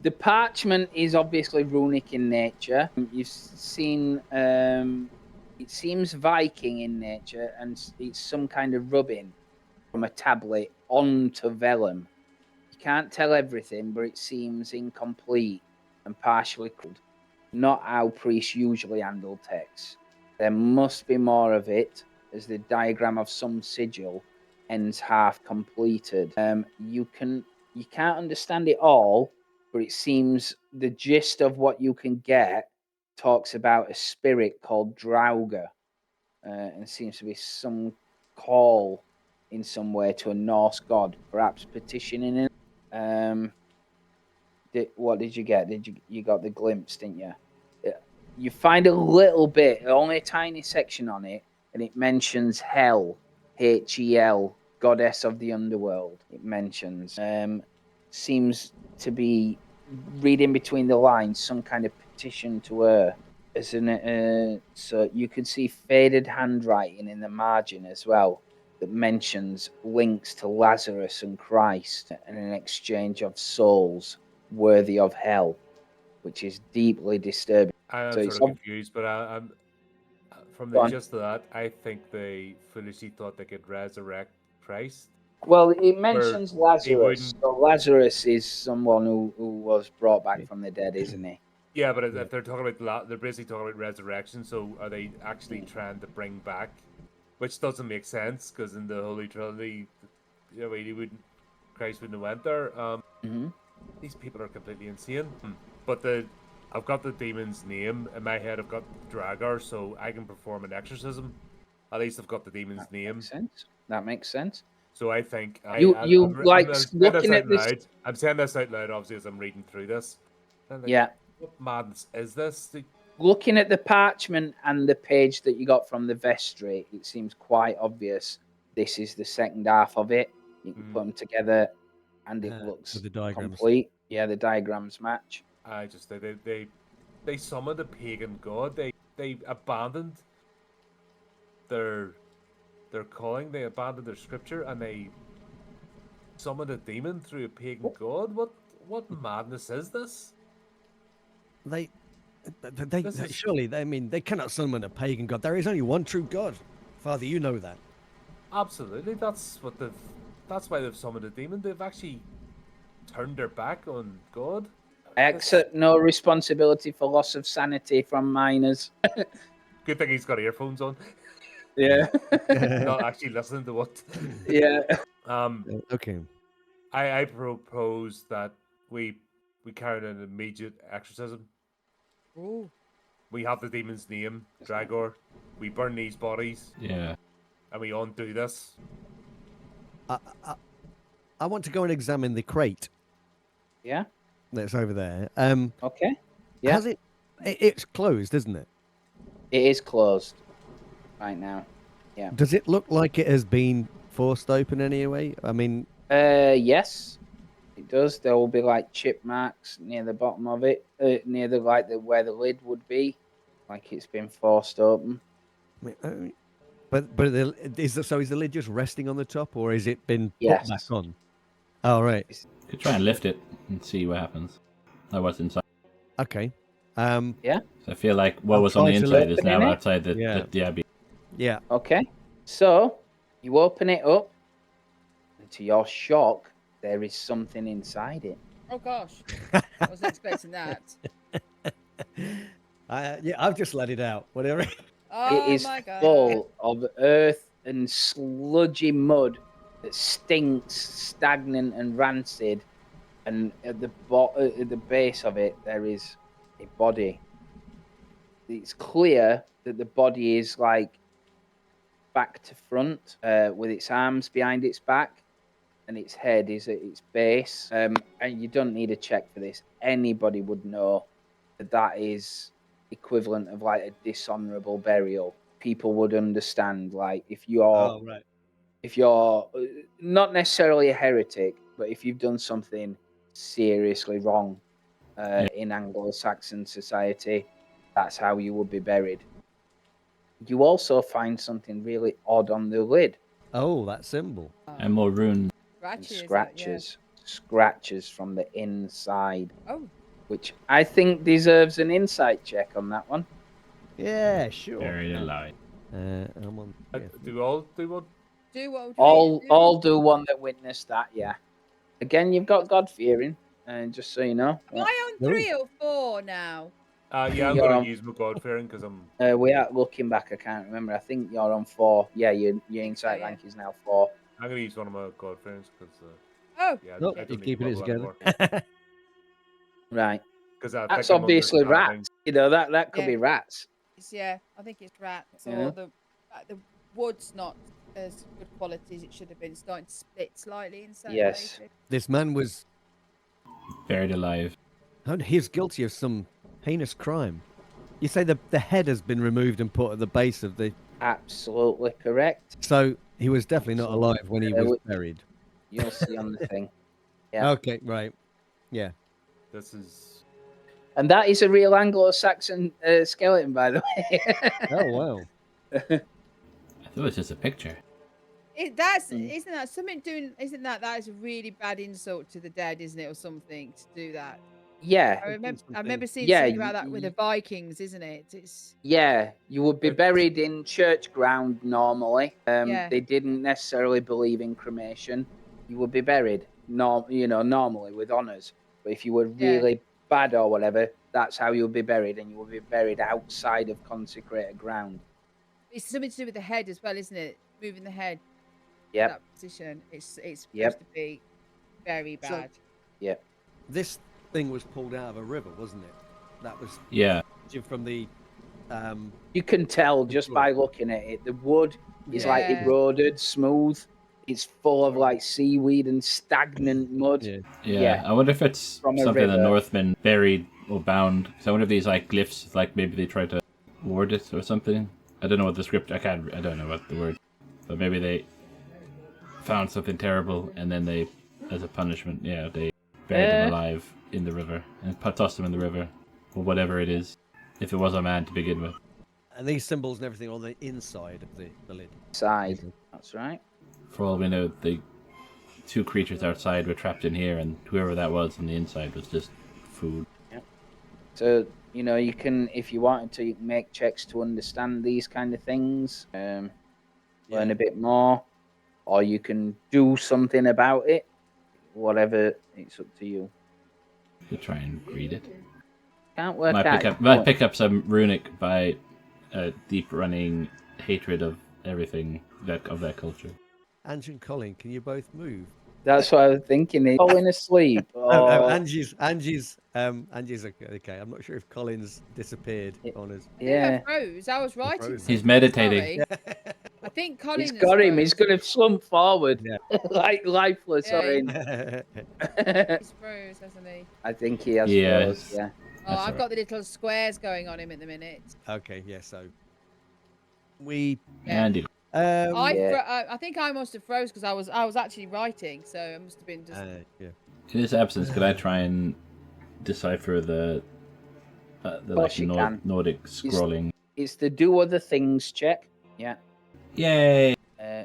Speaker 3: The parchment is obviously runic in nature. You've seen it seems Viking in nature, and it's some kind of rubbing from a tablet onto vellum. You can't tell everything, but it seems incomplete and partially cold. Not how priests usually handle text. There must be more of it, as the diagram of some sigil ends half completed. You can't understand it all, but it seems the gist of what you can get talks about a spirit called Drauga, and seems to be some call in some way to a Norse god, perhaps petitioning him. What did you get? You got the glimpse, didn't you? You find a little bit, only a tiny section on it, and it mentions Hel, Hel, goddess of the underworld. It mentions. Seems to be reading between the lines, some kind of petition to her. Isn't it? So you can see faded handwriting in the margin as well that mentions links to Lazarus and Christ and an exchange of souls worthy of hell, which is deeply disturbing.
Speaker 5: I'm
Speaker 3: So
Speaker 5: sort
Speaker 3: it's
Speaker 5: of confused, but I'm from the
Speaker 3: Go on.
Speaker 5: gist of that, I think they foolishly thought they could resurrect Christ.
Speaker 3: Well, it mentions
Speaker 5: he
Speaker 3: Lazarus.
Speaker 5: wouldn't-
Speaker 3: So Lazarus is someone who was brought back from the dead, isn't he?
Speaker 5: Yeah, but if they're talking about they're basically talking about resurrection. So are they actually trying to bring back? Which doesn't make sense because in the Holy Trinity, Christ wouldn't have went there. These people are completely insane. But I've got the demon's name in my head. I've got Dragar, so I can perform an exorcism. At least I've got the demon's name.
Speaker 3: That makes sense.
Speaker 5: So I think
Speaker 3: You
Speaker 5: I'm
Speaker 3: looking at this.
Speaker 5: loud. I'm saying this out loud, obviously, as I'm reading through this.
Speaker 3: Yeah.
Speaker 5: What madness is this?
Speaker 3: Looking at the parchment and the page that you got from the vestry, it seems quite obvious this is the second half of it. You can put them together, and it looks
Speaker 2: the diagrams.
Speaker 3: complete. Yeah, the diagrams match.
Speaker 5: I just they summoned a pagan god. They abandoned their calling. They abandoned their scripture, and they summoned a demon through a pagan god. What madness is this?
Speaker 2: They Surely, I mean, they cannot summon a pagan god. There is only one true god. Father, you know that.
Speaker 5: Absolutely, that's why they've summoned a demon. They've actually turned their back on God.
Speaker 3: I accept no responsibility for loss of sanity from minors.
Speaker 5: Good thing he's got earphones on,
Speaker 3: Yeah.
Speaker 5: not actually listening to what.
Speaker 3: Yeah.
Speaker 2: Okay.
Speaker 5: I propose that we carry out an immediate exorcism.
Speaker 4: Ooh.
Speaker 5: We have the demon's name, Dragor. We burn these bodies,
Speaker 1: Yeah.
Speaker 5: and we undo this.
Speaker 2: I want to go and examine the crate
Speaker 3: Yeah.
Speaker 2: that's over there.
Speaker 3: Okay. Yeah.
Speaker 2: Has it's closed, isn't it?
Speaker 3: It is closed right now. Yeah.
Speaker 2: Does it look like it has been forced open anyway? I mean,
Speaker 3: Yes, it does. There will be like chip marks near the bottom of it, near the where the lid would be, like it's been forced open.
Speaker 2: but is the lid just resting on the top, or has it been
Speaker 3: Yes.
Speaker 2: put back on? Oh, right.
Speaker 1: Could try and lift it and see what happens. Know what's inside.
Speaker 2: Okay.
Speaker 3: Yeah.
Speaker 1: So I feel like what
Speaker 2: I'll
Speaker 1: was on the
Speaker 2: try to
Speaker 1: inside is
Speaker 3: open
Speaker 1: now
Speaker 3: it.
Speaker 1: outside the
Speaker 2: Yeah.
Speaker 1: the abbey.
Speaker 2: Yeah.
Speaker 3: Okay. So you open it up, and to your shock, there is something inside it.
Speaker 4: Oh gosh. I wasn't expecting that.
Speaker 2: Yeah, I've just let it out. Whatever.
Speaker 4: Oh
Speaker 3: It is
Speaker 4: my god.
Speaker 3: full of earth and sludgy mud that stinks, stagnant and rancid. And at the base of it, there is a body. It's clear that the body is like back to front, with its arms behind its back, and its head is at its base. And you don't need a check for this. Anybody would know that is equivalent of like a dishonorable burial. People would understand, like if you're
Speaker 2: Oh, right.
Speaker 3: if you're not necessarily a heretic, but if you've done something seriously wrong in Anglo-Saxon society, that's how you would be buried. You also find something really odd on the lid.
Speaker 2: Oh, that symbol.
Speaker 1: And more runes.
Speaker 3: Scratches from the inside,
Speaker 4: Oh.
Speaker 3: which I think deserves an insight check on that one.
Speaker 2: Yeah, sure.
Speaker 1: Buried alive.
Speaker 2: I'm on. Yeah.
Speaker 5: Do all do one?
Speaker 4: Do what
Speaker 3: All do one that witnessed that, yeah. Again, you've got God-fearing, and just so you know.
Speaker 4: Am I on 3 or 4 now?
Speaker 5: Yeah, I'm
Speaker 3: You're
Speaker 5: gonna
Speaker 3: on-
Speaker 5: use my God fearing because I'm.
Speaker 3: We are looking back. I can't remember. I think you're on 4. Yeah, your insight
Speaker 4: yeah.
Speaker 3: rank is now 4.
Speaker 5: I'm gonna use one of my God fearings because.
Speaker 4: Oh.
Speaker 5: Yeah,
Speaker 2: Nope,
Speaker 5: I
Speaker 2: you're
Speaker 5: don't need
Speaker 2: keeping it
Speaker 5: to
Speaker 2: together.
Speaker 3: Right.
Speaker 5: Because
Speaker 3: That's obviously rats. You know that could
Speaker 4: Yeah.
Speaker 3: be rats.
Speaker 4: Yeah, I think it's rats
Speaker 3: Yeah.
Speaker 4: or the wood's not as good quality as it should have been. It's starting to split slightly in certain
Speaker 3: Yes.
Speaker 4: places.
Speaker 2: This man was.
Speaker 1: Buried alive.
Speaker 2: He's guilty of some heinous crime. You say the head has been removed and put at the base of the.
Speaker 3: Absolutely correct.
Speaker 2: So he was definitely not
Speaker 3: Absolutely.
Speaker 2: alive when he was buried.
Speaker 3: You'll see on the thing. Yeah.
Speaker 2: Okay, right. Yeah.
Speaker 5: This is.
Speaker 3: And that is a real Anglo-Saxon skeleton, by the way.
Speaker 2: Oh, wow.
Speaker 1: I thought it was just a picture.
Speaker 4: Isn't that something doing? Isn't that is a really bad insult to the dead, isn't it, or something to do that?
Speaker 3: Yeah.
Speaker 4: I remember seeing
Speaker 3: Yeah,
Speaker 4: something about that with the Vikings, isn't it? It's
Speaker 3: Yeah, you would be buried in church ground normally.
Speaker 4: Yeah.
Speaker 3: They didn't necessarily believe in cremation. You would be buried, normally with honors. But if you were really bad or whatever, that's how you would be buried, and you would be buried outside of consecrated ground.
Speaker 4: it's something to do with the head as well, isn't it? Moving the head.
Speaker 3: Yep.
Speaker 4: That position. It's supposed
Speaker 3: Yep.
Speaker 4: to be very bad.
Speaker 3: Yep.
Speaker 2: This thing was pulled out of a river, wasn't it? That was
Speaker 1: Yeah.
Speaker 2: from the.
Speaker 3: You can tell just by looking at it. The wood is like
Speaker 4: Yeah.
Speaker 3: eroded, smooth. It's full of like seaweed and stagnant mud.
Speaker 2: Yeah.
Speaker 1: Yeah. I wonder if it's
Speaker 3: From a
Speaker 1: something the
Speaker 3: river.
Speaker 1: Northmen buried or bound. So I wonder if these like glyphs, like maybe they tried to ward it or something. I don't know what the script. I don't know what the word. But maybe they found something terrible and then they, as a punishment, they buried him alive in the river and tossed him in the river or whatever it is. If it was a man to begin with.
Speaker 2: And these symbols and everything on the inside of the lid.
Speaker 3: Side. That's right.
Speaker 1: For all we know, the two creatures outside were trapped in here, and whoever that was on the inside was just food.
Speaker 3: So, you can, if you wanted to, you can make checks to understand these kind of things, learn a bit more, or you can do something about it. Whatever, it's up to you.
Speaker 1: You try and read it.
Speaker 3: Can't work
Speaker 1: Might pick up some runic by a deep running hatred of everything of that culture.
Speaker 2: Ange and Colin, can you both move?
Speaker 3: That's what I was thinking. He's falling asleep.
Speaker 2: Angie's okay. I'm not sure if Colin's disappeared on us.
Speaker 4: I think I froze. I was writing.
Speaker 2: frozen.
Speaker 1: He's meditating.
Speaker 4: I think Colin
Speaker 3: He's got him. He's going to slump forward, like lifeless.
Speaker 4: Yeah. He's froze, hasn't he?
Speaker 3: I think he has froze. Yeah.
Speaker 4: Oh, I've got the little squares going on him at the minute.
Speaker 2: Okay, yeah. So we.
Speaker 1: Andy.
Speaker 4: I think I must have froze because I was actually writing, so it must have been just.
Speaker 2: Yeah.
Speaker 1: In his absence, could I try and decipher the Nordic scrolling?
Speaker 3: It's the do other things check. Yeah.
Speaker 1: Yay!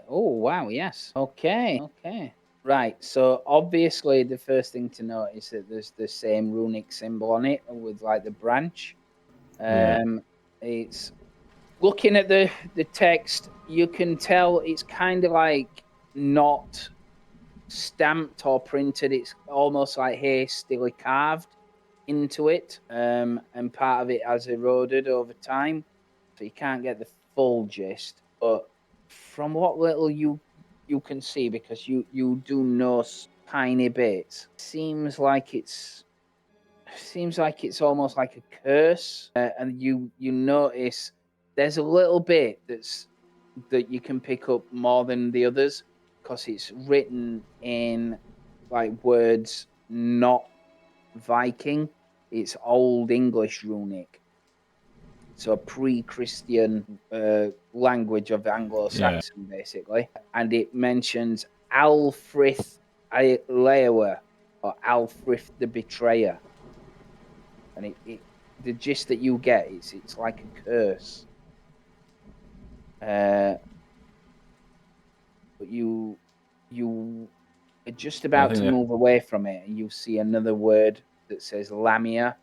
Speaker 3: Oh wow! Yes. Okay. Right. So obviously, the first thing to note is that there's the same runic symbol on it with like the branch. It's looking at the text. You can tell it's kind of like not stamped or printed. It's almost like hastily carved into it, and part of it has eroded over time, so you can't get the full gist. But from what little you can see, because you do know tiny bits, seems like it's almost like a curse, and you notice there's a little bit that you can pick up more than the others, because it's written in like words not Viking. It's Old English runic, so pre-Christian language of Anglo-Saxon, basically. And it mentions Alfrith Leawer, or Alfrith the Betrayer. And the gist that you get is it's like a curse. But you are just about to move away from it, and you see another word that says Lamia,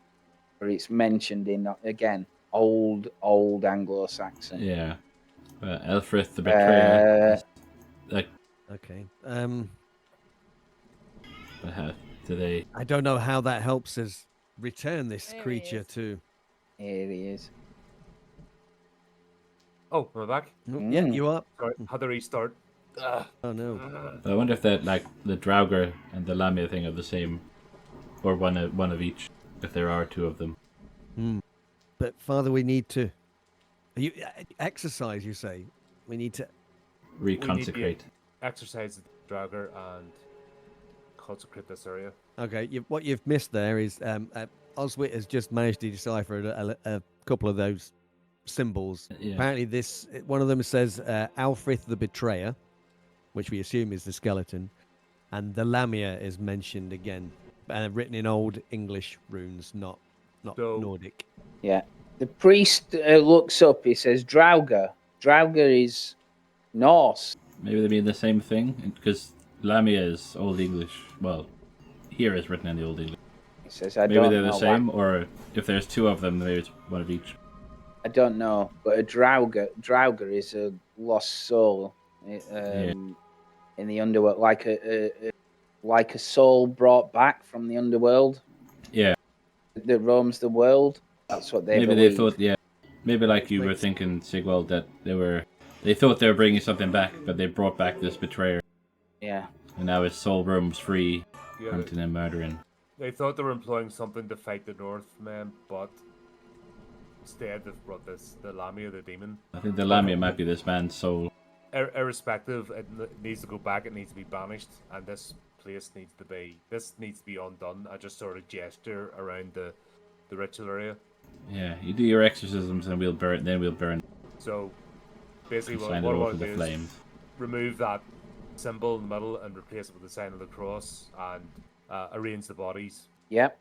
Speaker 3: where it's mentioned in, again, old Anglo-Saxon.
Speaker 1: Yeah. Elfrith the Betrayer.
Speaker 2: Okay.
Speaker 1: But how do they?
Speaker 2: I don't know how that helps us return this creature to.
Speaker 3: Here he is.
Speaker 5: Oh, we're back.
Speaker 2: Yeah, you are.
Speaker 5: Sorry, had to restart.
Speaker 2: Oh no.
Speaker 1: I wonder if that, like, the Draugr and the Lamia thing are the same, or one of each, if there are two of them.
Speaker 2: But Father, we need to. You exercise. You say we need to
Speaker 1: Reconsecrate.
Speaker 5: Exercise the Draugr and consecrate this area.
Speaker 2: Okay. What you've missed there is Oswit has just managed to decipher a couple of those symbols.
Speaker 1: Yeah.
Speaker 2: Apparently, one of them says Alfrith the Betrayer, which we assume is the skeleton, and the Lamia is mentioned again, written in Old English runes, not Nordic.
Speaker 3: Yeah. The priest looks up. He says, Draugr. Draugr is Norse.
Speaker 1: Maybe they mean the same thing, because Lamia is Old English. Well, here is written in the Old English.
Speaker 3: He says,
Speaker 1: maybe they're the same, or if there's two of them, maybe it's one of each.
Speaker 3: I don't know, but a Draugr is a lost soul in the underworld, like a soul brought back from the underworld.
Speaker 1: Yeah.
Speaker 3: That roams the world. That's what they
Speaker 1: maybe
Speaker 3: believe.
Speaker 1: They thought, yeah. Maybe like you were thinking, Sigwald, that they thought they were bringing something back, but they brought back this betrayer.
Speaker 3: Yeah.
Speaker 1: And now his soul roams free, hunting and murdering.
Speaker 5: They thought they were employing something to fight the Northmen, but instead they've brought the Lamia, the demon.
Speaker 1: I think the Lamia might be this man's soul.
Speaker 5: Irrespective, it needs to go back. It needs to be banished, and this place needs to be undone. I just sort of gesture around the ritual area.
Speaker 1: Yeah, you do your exorcisms, and we'll burn. Then we'll burn.
Speaker 5: So basically, what I want to do is remove that symbol in the middle and replace it with the sign of the cross, and arrange the bodies.
Speaker 3: Yep.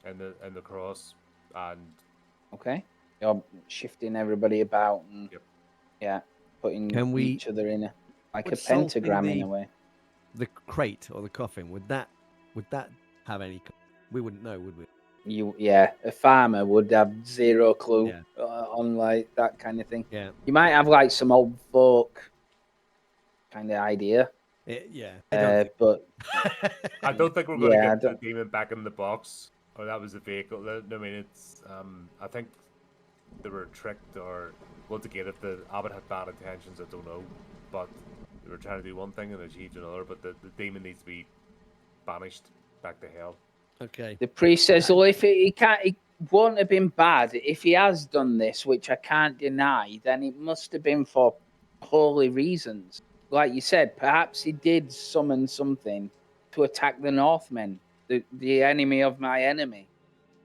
Speaker 5: And the cross, and
Speaker 3: okay, you're shifting everybody about, and putting each other in a pentagram in a way.
Speaker 2: The crate or the coffin, would that have any? We wouldn't know, would we?
Speaker 3: a farmer would have zero clue
Speaker 2: Yeah.
Speaker 3: on like that kind of thing.
Speaker 2: Yeah.
Speaker 3: You might have like some old folk kind of idea,
Speaker 2: Yeah. I don't think.
Speaker 3: but
Speaker 5: I don't think we're going to
Speaker 3: Yeah, I
Speaker 5: get the
Speaker 3: don't-
Speaker 5: demon back in the box, or that was the vehicle. I mean, it's. I think they were tricked, or once again, if the abbot had bad intentions, I don't know. But they were trying to do one thing and achieved another. But the demon needs to be banished back to hell.
Speaker 2: Okay.
Speaker 3: the priest says, "Well, if it won't have been bad if he has done this, which I can't deny. Then it must have been for holy reasons, like you said. Perhaps he did summon something to attack the Northmen, the enemy of my enemy,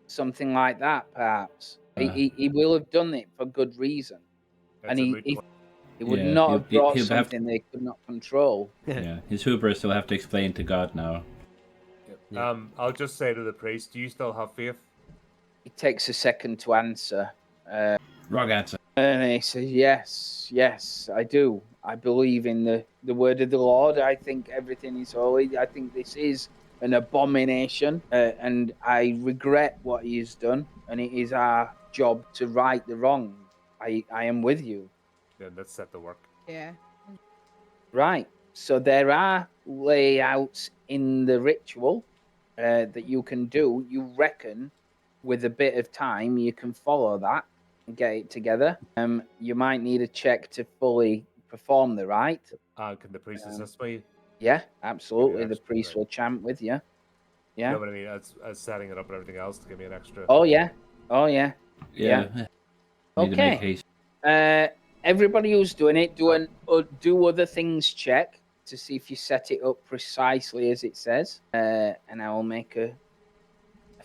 Speaker 3: something like that. Perhaps he will have done it for good reason,
Speaker 5: It's
Speaker 3: and
Speaker 5: a
Speaker 3: he
Speaker 5: moot point.
Speaker 3: would
Speaker 1: Yeah,
Speaker 3: not have brought
Speaker 1: he'll have
Speaker 3: something they could not control."
Speaker 1: Yeah, his hubris will have to explain to God now.
Speaker 2: Yeah.
Speaker 5: I'll just say to the priest, do you still have faith?
Speaker 3: It takes a second to answer.
Speaker 1: Wrong answer.
Speaker 3: And he says, yes, I do. I believe in the word of the Lord. I think everything is holy. I think this is an abomination. And I regret what he has done. And it is our job to right the wrong. I am with you.
Speaker 5: Then let's set the work.
Speaker 4: Yeah.
Speaker 3: Right. So there are layouts in the ritual that you can do. You reckon with a bit of time you can follow that and get it together. You might need a check to fully perform the rite.
Speaker 5: Can the priest assist me?
Speaker 3: Yeah, absolutely. The
Speaker 5: extra,
Speaker 3: priest
Speaker 5: right.
Speaker 3: will chant with you. Yeah.
Speaker 5: No, but I mean, as setting it up and everything else to give me an extra.
Speaker 3: Oh yeah. Oh yeah.
Speaker 1: Yeah. Need to make
Speaker 3: Okay.
Speaker 1: haste.
Speaker 3: Everybody who's doing it, do other things check to see if you set it up precisely as it says, and I will make a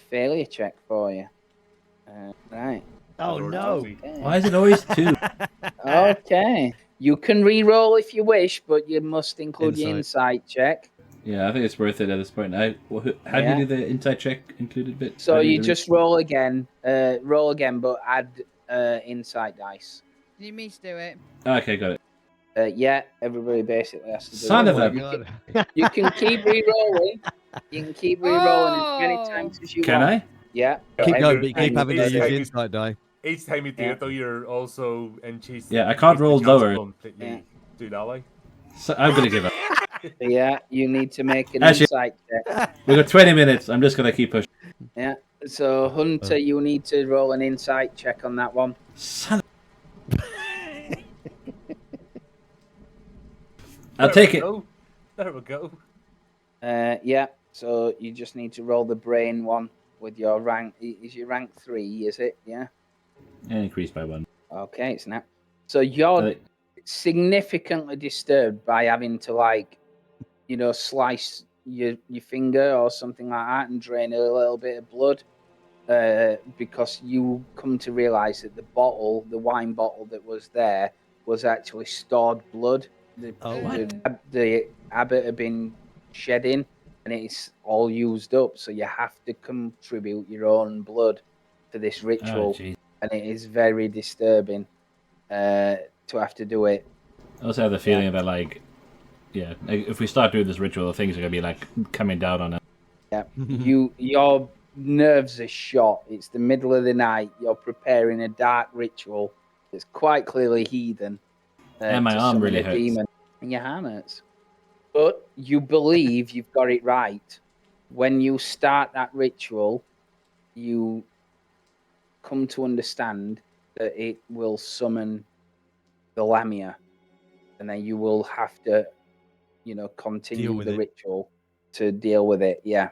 Speaker 3: failure check for you. Right.
Speaker 2: Oh
Speaker 5: Lord
Speaker 2: no.
Speaker 5: Jonesy.
Speaker 3: Okay.
Speaker 1: Why is it always two?
Speaker 3: Okay. You can re-roll if you wish, but you must include your insight check.
Speaker 1: Yeah, I think it's worth it at this point. How do
Speaker 3: Yeah.
Speaker 1: you do the inside check included bit?
Speaker 3: So
Speaker 1: How do
Speaker 3: you
Speaker 1: do it?
Speaker 3: just roll again, but add insight dice.
Speaker 4: Do you mean to do it?
Speaker 1: Okay, got it.
Speaker 3: Yeah, everybody basically has to do
Speaker 1: Son
Speaker 3: it.
Speaker 1: of a-
Speaker 3: You can keep re-rolling. You can keep re-rolling as many times as you
Speaker 1: Can
Speaker 3: want.
Speaker 1: I?
Speaker 3: Yeah.
Speaker 2: Keep
Speaker 3: Every
Speaker 2: going, but you
Speaker 3: time
Speaker 2: keep having to
Speaker 5: Each
Speaker 2: use
Speaker 5: time
Speaker 2: the
Speaker 5: you-
Speaker 2: insight die.
Speaker 5: Each time you do
Speaker 3: Yeah.
Speaker 5: it, though, you're also in cheese.
Speaker 1: Yeah, I can't roll lower.
Speaker 5: Completely
Speaker 3: Yeah.
Speaker 5: do that way.
Speaker 1: So I'm gonna give up.
Speaker 3: Yeah, you need to make an
Speaker 1: Actually-
Speaker 3: insight check.
Speaker 1: We got 20 minutes. I'm just gonna keep pushing.
Speaker 3: Yeah. So Hunter, you need to roll an insight check on that one.
Speaker 1: Son of... I'll take it.
Speaker 5: There we go.
Speaker 3: Yeah. So you just need to roll the brain one with your rank. Is your rank 3? Is it? Yeah.
Speaker 1: Increased by 1.
Speaker 3: Okay, it's not. So you're significantly disturbed by having to slice your finger or something like that and drain a little bit of blood, because you come to realize that the wine bottle that was there was actually stored blood. The abbot had been shedding and it's all used up, so you have to contribute your own blood to this ritual.
Speaker 1: jeez.
Speaker 3: And it is very disturbing to have to do it.
Speaker 1: I also have the feeling that, if we start doing this ritual, things are gonna be coming down on it.
Speaker 3: Yeah, your nerves are shot. It's the middle of the night. You're preparing a dark ritual that's quite clearly heathen.
Speaker 1: And my
Speaker 3: to
Speaker 1: arm
Speaker 3: summon
Speaker 1: really
Speaker 3: a
Speaker 1: hurts.
Speaker 3: demon. And your arm hurts. But you believe you've got it right. When you start that ritual, you come to understand that it will summon the Lamia, and then you will have to, continue the ritual to deal with it. Yeah.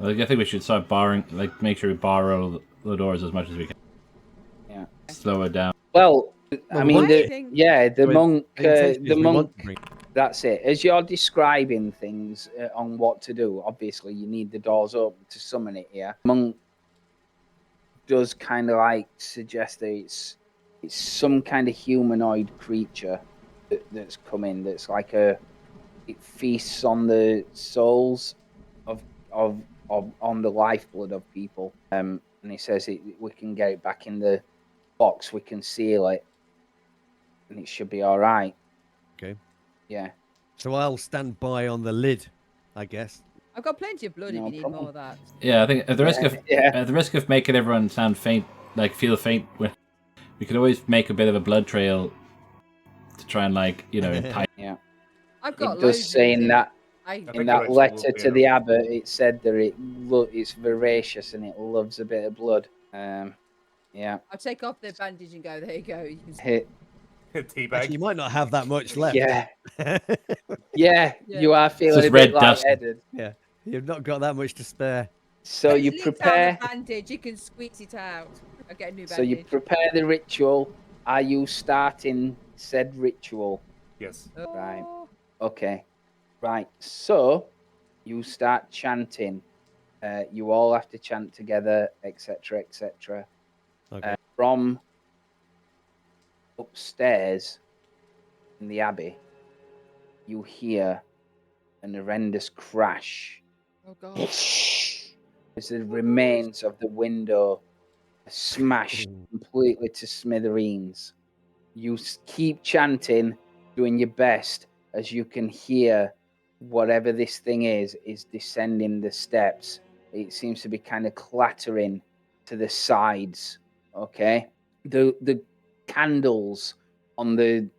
Speaker 1: I think we should start borrowing, make sure we borrow the doors as much as we can.
Speaker 3: Yeah.
Speaker 1: Slow it down.
Speaker 3: Well, I mean, the monk. That's it. As you're describing things on what to do, obviously you need the doors open to summon it. Yeah. Monk does kind of suggest that it's some kind of humanoid creature that's come in. That's it feasts on the souls of on the lifeblood of people. And he says we can get it back in the box. We can seal it, and it should be all right.
Speaker 2: Okay.
Speaker 3: Yeah.
Speaker 2: So I'll stand by on the lid, I guess.
Speaker 4: I've got plenty of blood
Speaker 3: No
Speaker 4: if you need
Speaker 3: problem.
Speaker 4: more of that.
Speaker 1: Yeah, I think at the risk of
Speaker 3: Yeah.
Speaker 1: at the risk of making everyone sound faint, like feel faint, we could always make a bit of a blood trail to try and entice.
Speaker 3: Yeah.
Speaker 4: I've got
Speaker 3: It
Speaker 4: loads
Speaker 3: does say
Speaker 4: of
Speaker 3: in
Speaker 4: it.
Speaker 3: that
Speaker 5: I
Speaker 3: in
Speaker 5: think the
Speaker 3: that
Speaker 5: ritual
Speaker 3: letter
Speaker 5: will be
Speaker 3: to the
Speaker 5: enough.
Speaker 3: abbot, it said that it's voracious and it loves a bit of blood. Yeah.
Speaker 4: I'll take off the bandage and go. There you go. You can see.
Speaker 3: Hit.
Speaker 5: Teabag.
Speaker 2: Actually, you might not have that much left.
Speaker 3: Yeah.
Speaker 2: Yeah.
Speaker 3: Yeah.
Speaker 4: Yeah.
Speaker 3: You are feeling
Speaker 1: just
Speaker 3: a
Speaker 1: red
Speaker 3: bit
Speaker 1: dust.
Speaker 3: lightheaded.
Speaker 2: You've not got that much to spare.
Speaker 3: So you
Speaker 4: It's licked out
Speaker 3: prepare.
Speaker 4: the bandage. You can squeeze it out. I'll get a new bandage.
Speaker 3: So you prepare the ritual. Are you starting said ritual?
Speaker 5: Yes.
Speaker 3: Right.
Speaker 4: Oh,
Speaker 3: Okay. Right. So you start chanting. You all have to chant together, etc., etc.
Speaker 2: Okay.
Speaker 3: From upstairs in the abbey, you hear an horrendous crash
Speaker 4: oh God.
Speaker 3: as the remains of the window are smashed completely to smithereens. You keep chanting, doing your best, as you can hear whatever this thing is descending the steps. It seems to be kind of clattering to the sides. Okay, the candles on the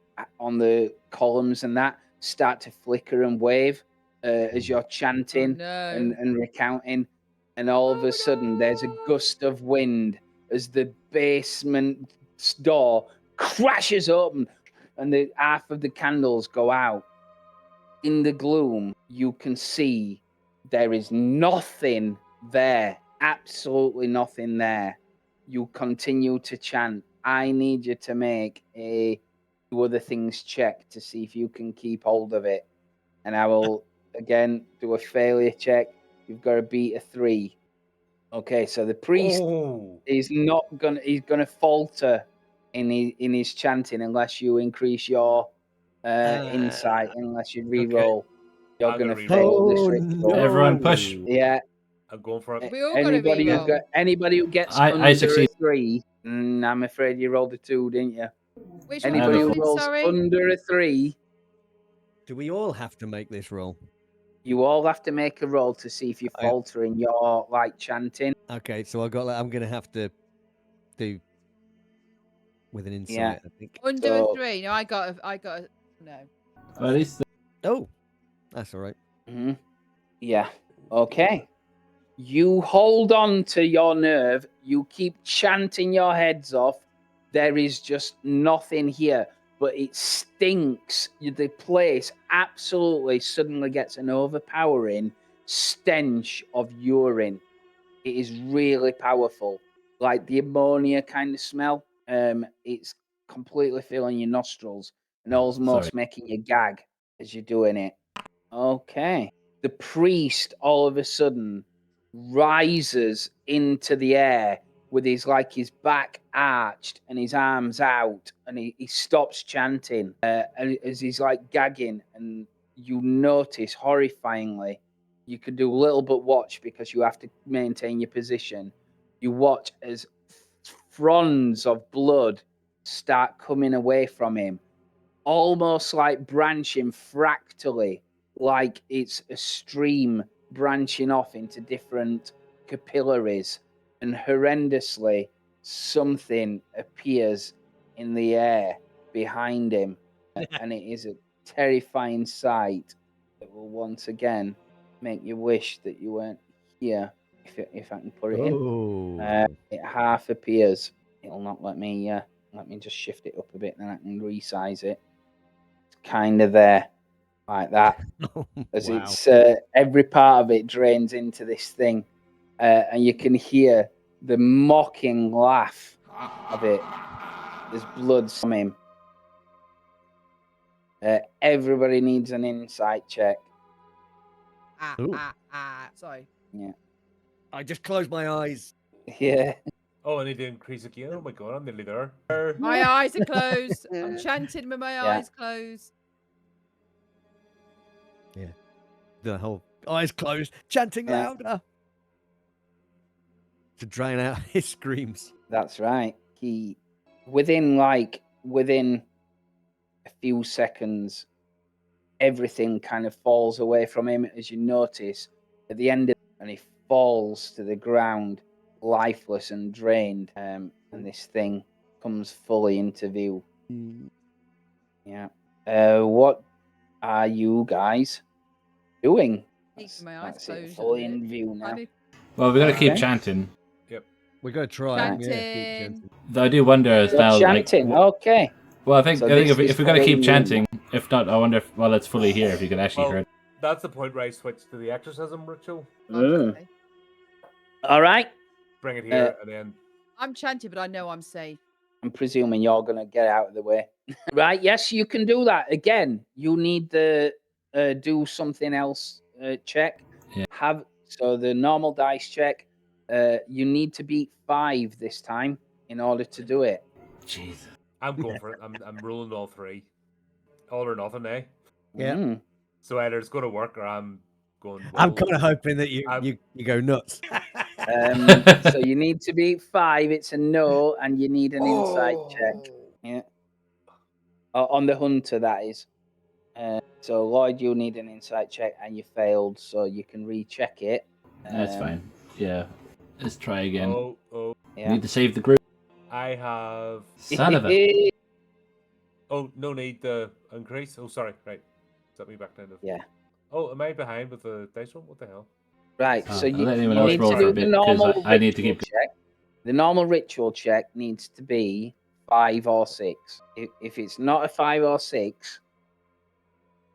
Speaker 3: columns and that start to flicker and wave as you're chanting
Speaker 4: no.
Speaker 3: and recounting, and all of a sudden there's a gust of wind as the basement door crashes open and the half of the candles go out. In the gloom, you can see there is nothing there, absolutely nothing there. You continue to chant. I need you to make a do other things check to see if you can keep hold of it. And I will again do a failure check. You've got to beat a 3. Okay, so the priest
Speaker 5: Oh.
Speaker 3: he's gonna falter in his chanting unless you increase your insight, unless you re-roll. You're
Speaker 5: I'm
Speaker 3: gonna
Speaker 5: gonna
Speaker 3: fail this
Speaker 2: Oh,
Speaker 3: ritual.
Speaker 2: no.
Speaker 1: Everyone push.
Speaker 3: Yeah.
Speaker 5: I'm going for it.
Speaker 4: We all got to re-roll.
Speaker 3: Anybody who gets
Speaker 1: I
Speaker 3: under a
Speaker 1: succeed.
Speaker 3: 3, I'm afraid you rolled a 2, didn't you?
Speaker 4: Which one
Speaker 3: Anybody
Speaker 1: have a
Speaker 3: who
Speaker 4: was it,
Speaker 3: rolls
Speaker 4: sorry?
Speaker 3: under a 3,
Speaker 2: Do we all have to make this roll?
Speaker 3: you all have to make a roll to see if you
Speaker 2: I-
Speaker 3: falter in your chanting.
Speaker 2: Okay, so I'm going to have to do with an insight,
Speaker 3: Yeah.
Speaker 2: I think.
Speaker 4: Under
Speaker 3: So-
Speaker 4: a 3. No, I got a no.
Speaker 1: Well, at least
Speaker 2: Oh, that's all right.
Speaker 3: Mm-hmm. Yeah. Okay. You hold on to your nerve. You keep chanting your heads off. There is just nothing here, but it stinks. The place absolutely suddenly gets an overpowering stench of urine. It is really powerful, like the ammonia kind of smell. It's completely filling your nostrils and almost making you gag as you're doing it. Okay. The priest all of a sudden rises into the air with his back arched and his arms out, and he stops chanting as he's gagging, and you notice horrifyingly, you can do little but watch because you have to maintain your position. You watch as fronds of blood start coming away from him, almost like branching fractally, like it's a stream branching off into different capillaries, and horrendously something appears in the air behind him, and it is a terrifying sight that will once again make you wish that you weren't here, if I can put it in.
Speaker 2: Oh.
Speaker 3: It half appears. It'll not let me just shift it up a bit, then I can resize it. It's kind of there, like that. As
Speaker 2: Wow.
Speaker 3: it's every part of it drains into this thing, and you can hear the mocking laugh of it. There's blood from him. Everybody needs an insight check.
Speaker 2: Ooh.
Speaker 4: Sorry.
Speaker 3: Yeah.
Speaker 2: I just closed my eyes.
Speaker 3: Yeah.
Speaker 5: Oh, I need to increase again. Oh my god, I'm nearly there.
Speaker 4: My eyes are closed. I'm chanting with my
Speaker 3: Yeah.
Speaker 4: eyes closed.
Speaker 2: The whole eyes closed, chanting
Speaker 3: Yeah.
Speaker 2: louder to drown out his screams.
Speaker 3: That's right. He within a few seconds, everything kind of falls away from him as you notice at the end of, and he falls to the ground, lifeless and drained. And this thing comes fully into view. Yeah. What are you guys doing?
Speaker 4: Keeping my eyes
Speaker 3: That's it,
Speaker 4: closed. at
Speaker 3: fully
Speaker 4: the minute.
Speaker 3: in view now.
Speaker 4: Kind of
Speaker 1: Well, we're gonna keep
Speaker 3: Okay.
Speaker 1: chanting.
Speaker 2: We're going to try. Yeah, keep
Speaker 4: chanting.
Speaker 2: chanting.
Speaker 1: Though I do wonder as
Speaker 3: You're
Speaker 1: well.
Speaker 3: chanting.
Speaker 1: Like,
Speaker 3: Okay.
Speaker 1: well, I think
Speaker 3: So
Speaker 1: if,
Speaker 3: this is
Speaker 1: if we're gonna
Speaker 3: fully
Speaker 1: keep
Speaker 3: in view
Speaker 1: chanting, if not, I wonder if while it's fully here, if you could actually hear
Speaker 5: Well,
Speaker 1: it.
Speaker 5: that's the point where I switched to the exorcism ritual.
Speaker 4: Okay.
Speaker 3: All right.
Speaker 5: Bring it here, and then
Speaker 4: I'm chanting, but I know I'm safe.
Speaker 3: I'm presuming you're going to get out of the way. Right. Yes, you can do that. Again, you need to do something else check.
Speaker 1: Yeah.
Speaker 3: So the normal dice check, you need to beat 5 this time in order to do it.
Speaker 1: Jesus.
Speaker 5: I'm going for it. I'm rolling all 3. All or nothing, eh?
Speaker 2: Yeah.
Speaker 3: Mm.
Speaker 5: So either it's going to work or I'm going.
Speaker 2: I'm
Speaker 5: well,
Speaker 2: kind of hoping that you go nuts.
Speaker 3: So you need to beat 5. It's a no, and you need an insight check. Yeah. On the hunter, that is. So Lloyd, you need an insight check, and you failed, so you can recheck it.
Speaker 1: That's fine. Yeah. Let's try again.
Speaker 5: Oh.
Speaker 3: Yeah.
Speaker 1: Need to save the group.
Speaker 5: I have.
Speaker 1: Son of a.
Speaker 5: Oh, no need to increase. Oh, sorry. Right. Set me back down to.
Speaker 3: Yeah.
Speaker 5: Oh, am I behind with the dice roll? What the hell?
Speaker 3: Right.
Speaker 1: Oh,
Speaker 3: So
Speaker 1: I'll
Speaker 3: you
Speaker 1: let anyone
Speaker 3: you
Speaker 1: else
Speaker 3: need
Speaker 1: roll
Speaker 3: to
Speaker 1: for a
Speaker 3: do
Speaker 1: bit,
Speaker 3: the
Speaker 1: 'cause
Speaker 3: normal
Speaker 1: I need to
Speaker 3: ritual
Speaker 1: keep-
Speaker 3: check. The normal ritual check needs to be 5 or 6. If it's not a 5 or 6,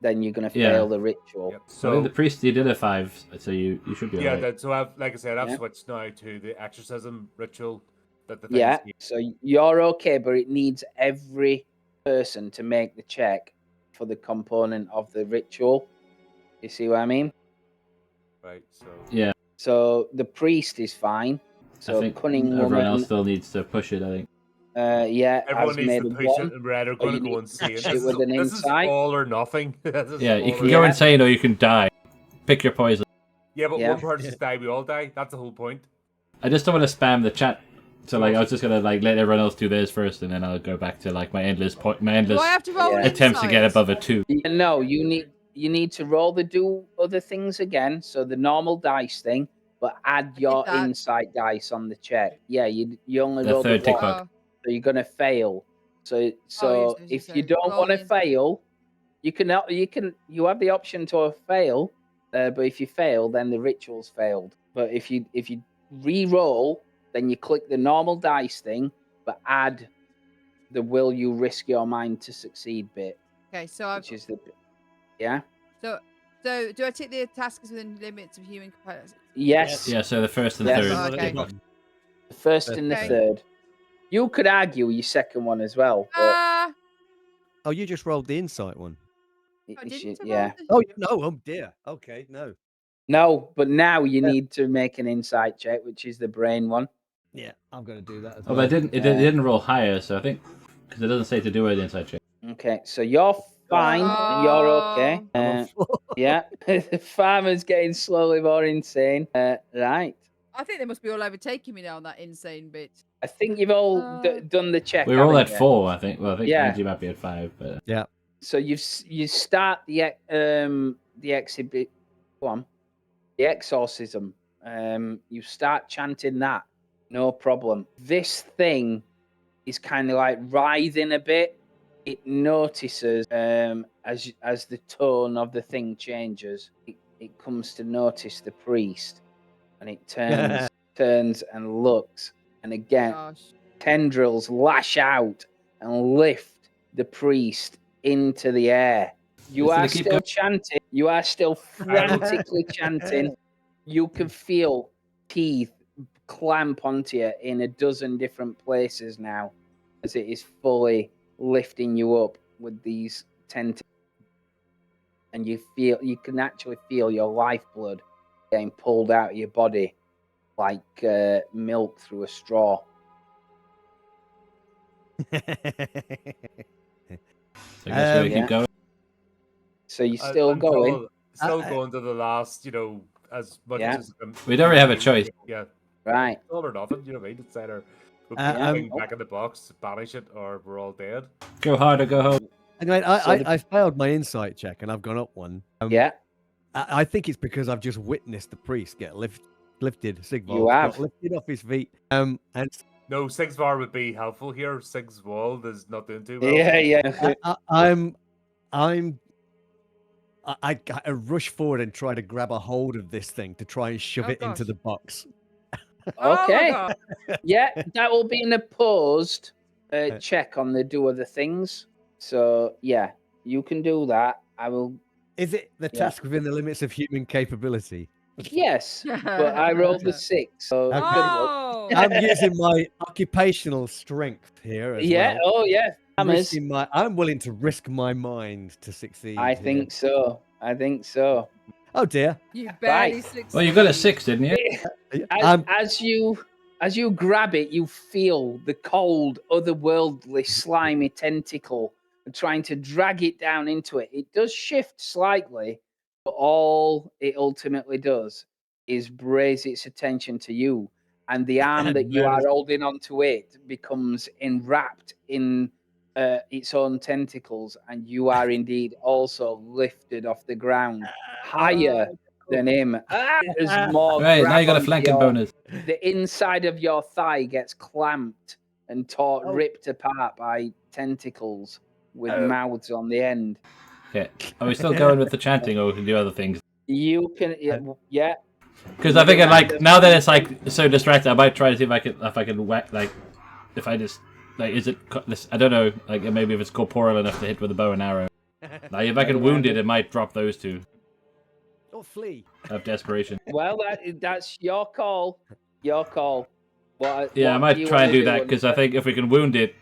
Speaker 3: then you're going to
Speaker 1: Yeah.
Speaker 3: fail the ritual.
Speaker 5: Yep.
Speaker 1: So I think the priest you did a 5, so you should be
Speaker 5: Yeah.
Speaker 1: alright.
Speaker 5: So I've, like I said, I've
Speaker 3: Yeah.
Speaker 5: switched now to the exorcism ritual. That the
Speaker 3: Yeah.
Speaker 5: thing's-
Speaker 3: So you're okay, but it needs every person to make the check for the component of the ritual. You see what I mean?
Speaker 5: Right. So.
Speaker 1: Yeah.
Speaker 3: So the priest is fine.
Speaker 1: I
Speaker 3: So
Speaker 1: think
Speaker 3: cunning
Speaker 1: everyone
Speaker 3: woman,
Speaker 1: else still needs to push it. I think.
Speaker 3: yeah,
Speaker 5: Everyone
Speaker 3: has
Speaker 5: needs
Speaker 3: made
Speaker 5: to
Speaker 3: a
Speaker 5: push
Speaker 3: 1.
Speaker 5: it, and we're either
Speaker 3: you
Speaker 5: going to
Speaker 3: need
Speaker 5: go
Speaker 3: to
Speaker 5: insane.
Speaker 3: push
Speaker 5: This
Speaker 3: it
Speaker 5: is,
Speaker 3: with an
Speaker 5: this is
Speaker 3: insight.
Speaker 5: all or nothing. This is
Speaker 1: Yeah,
Speaker 5: all
Speaker 1: you
Speaker 5: or
Speaker 1: can go
Speaker 3: Yeah.
Speaker 1: insane or you can die. Pick your poison.
Speaker 5: Yeah, but
Speaker 3: Yeah.
Speaker 5: one person die, we all die. That's the whole point.
Speaker 1: I just don't want to spam the chat. So like, I was just gonna like let everyone else do theirs first, and then I'll go back to like my endless
Speaker 4: Do I have to roll
Speaker 3: Yeah.
Speaker 4: an
Speaker 1: attempts to get
Speaker 4: insight?
Speaker 1: above a 2.
Speaker 3: No, you need to roll the do other things again. So the normal dice thing, but add your
Speaker 4: that.
Speaker 3: insight dice on the check. Yeah, you only
Speaker 1: The
Speaker 3: rolled
Speaker 1: third
Speaker 3: it
Speaker 1: tick
Speaker 3: once,
Speaker 1: bug.
Speaker 3: so you're gonna fail. So
Speaker 4: yes,
Speaker 3: if you
Speaker 4: so
Speaker 3: don't
Speaker 4: roll
Speaker 3: want to
Speaker 4: the
Speaker 3: fail, you have the option to fail. But if you fail, then the ritual's failed. But if you re-roll, then you click the normal dice thing, but add the will you risk your mind to succeed bit,
Speaker 4: Okay, so
Speaker 3: which is the yeah.
Speaker 4: so do I take the tasks within limits of human capacity?
Speaker 3: Yes.
Speaker 1: Yeah, so the first and
Speaker 3: Yes.
Speaker 1: third.
Speaker 4: Okay.
Speaker 3: The first and the
Speaker 2: Okay.
Speaker 3: third. You could argue your second one as well. But
Speaker 2: Oh, you just rolled the insight one.
Speaker 4: I
Speaker 3: you
Speaker 4: didn't
Speaker 3: should-
Speaker 4: roll
Speaker 3: yeah.
Speaker 4: the-
Speaker 2: Oh no! Oh dear. Okay, no.
Speaker 3: No, but now you need to make an insight check, which is the brain one.
Speaker 2: Yeah, I'm going to do that as
Speaker 1: Oh,
Speaker 2: well.
Speaker 1: but it didn't roll higher, so I think because it doesn't say to do it inside check.
Speaker 3: Okay, so you're fine and you're okay.
Speaker 2: I'm on floor.
Speaker 3: Yeah, the farmer's getting slowly more insane. Right.
Speaker 4: I think they must be all overtaking me now on that insane bit.
Speaker 3: I think you've all done the check.
Speaker 1: We're all
Speaker 3: haven't
Speaker 1: at
Speaker 3: you?
Speaker 1: 4, I think. Well, I think
Speaker 3: Yeah.
Speaker 1: Angie might be at 5, but
Speaker 2: Yeah.
Speaker 3: So you start the exhibit. Go on. The exorcism. You start chanting that. No problem. This thing is kind of like writhing a bit. It notices as the tone of the thing changes. It comes to notice the priest, and it turns and looks, and again
Speaker 4: Gosh.
Speaker 3: tendrils lash out and lift the priest into the air. You
Speaker 1: Listen,
Speaker 3: are
Speaker 1: to keep
Speaker 3: still
Speaker 1: going.
Speaker 3: chanting. You are still frantically chanting. You can feel teeth clamp onto you in a dozen different places now, as it is fully lifting you up with these tentacles, and you can actually feel your lifeblood getting pulled out of your body like milk through a straw.
Speaker 1: so I guess we
Speaker 3: Yeah.
Speaker 1: keep going.
Speaker 3: So you're still
Speaker 5: I'm
Speaker 3: going.
Speaker 5: Still going to the last, as much
Speaker 3: Yeah.
Speaker 5: as
Speaker 1: We don't really have a choice.
Speaker 5: Yeah,
Speaker 3: Right.
Speaker 5: all or nothing. You know what I mean? It's either we put
Speaker 2: Yeah.
Speaker 5: the thing back in the box, banish it, or we're all dead.
Speaker 1: Go hard or go home.
Speaker 2: Anyway,
Speaker 3: So
Speaker 2: I failed my insight check and I've gone up one.
Speaker 3: Yeah.
Speaker 2: I think it's because I've just witnessed the priest get lifted.
Speaker 3: You
Speaker 2: Sigvald
Speaker 3: have.
Speaker 2: got lifted off his feet. And
Speaker 5: No, Sigsvar would be helpful here. Sigswald is not doing too well.
Speaker 3: Yeah.
Speaker 2: I rush forward and try to grab a hold of this thing to try and shove
Speaker 4: Oh,
Speaker 2: it into
Speaker 4: gosh.
Speaker 2: the box.
Speaker 4: Oh my
Speaker 3: Okay.
Speaker 4: God.
Speaker 3: Yeah, that will be an opposed check on the do other things. So yeah, you can do that. I will.
Speaker 2: Is it the
Speaker 3: Yeah.
Speaker 2: task within the limits of human capability?
Speaker 3: Yes, but I rolled a 6. So
Speaker 2: Okay.
Speaker 3: good luck.
Speaker 4: Oh.
Speaker 2: I'm using my occupational strength here as
Speaker 3: Yeah.
Speaker 2: well.
Speaker 3: Oh yeah. Hammers.
Speaker 2: I'm willing to risk my mind to succeed.
Speaker 3: I
Speaker 2: here.
Speaker 3: think so. I think so.
Speaker 2: Oh dear.
Speaker 4: You barely
Speaker 3: Right.
Speaker 4: succeed.
Speaker 1: Well, you got a 6, didn't you?
Speaker 3: As you grab it, you feel the cold, otherworldly, slimy tentacle trying to drag it down into it. It does shift slightly, but all it ultimately does is raise its attention to you, and the arm that you are holding onto it becomes enwrapped in its own tentacles, and you are indeed also lifted off the ground higher than him. There's more.
Speaker 1: Right, now you got a
Speaker 3: grab
Speaker 1: flanking
Speaker 3: onto
Speaker 1: bonus.
Speaker 3: the inside of your thigh gets clamped and
Speaker 2: Oh.
Speaker 3: ripped apart by tentacles with mouths on the end.
Speaker 1: Okay. Are we still going with the chanting, or we can do other things?
Speaker 3: You can, yeah.
Speaker 1: Because I think now that it's like so distracted, I might try to see if I can whack if I just is it I don't know maybe if it's corporeal enough to hit with a bow and arrow. Like if I can wound it, it might drop those two.
Speaker 2: Or flee.
Speaker 1: Of desperation.
Speaker 3: Well, that's your call. Your call. What
Speaker 1: I
Speaker 3: do
Speaker 1: might
Speaker 3: you
Speaker 1: try and
Speaker 3: wanna
Speaker 1: do that because I think if we can wound it,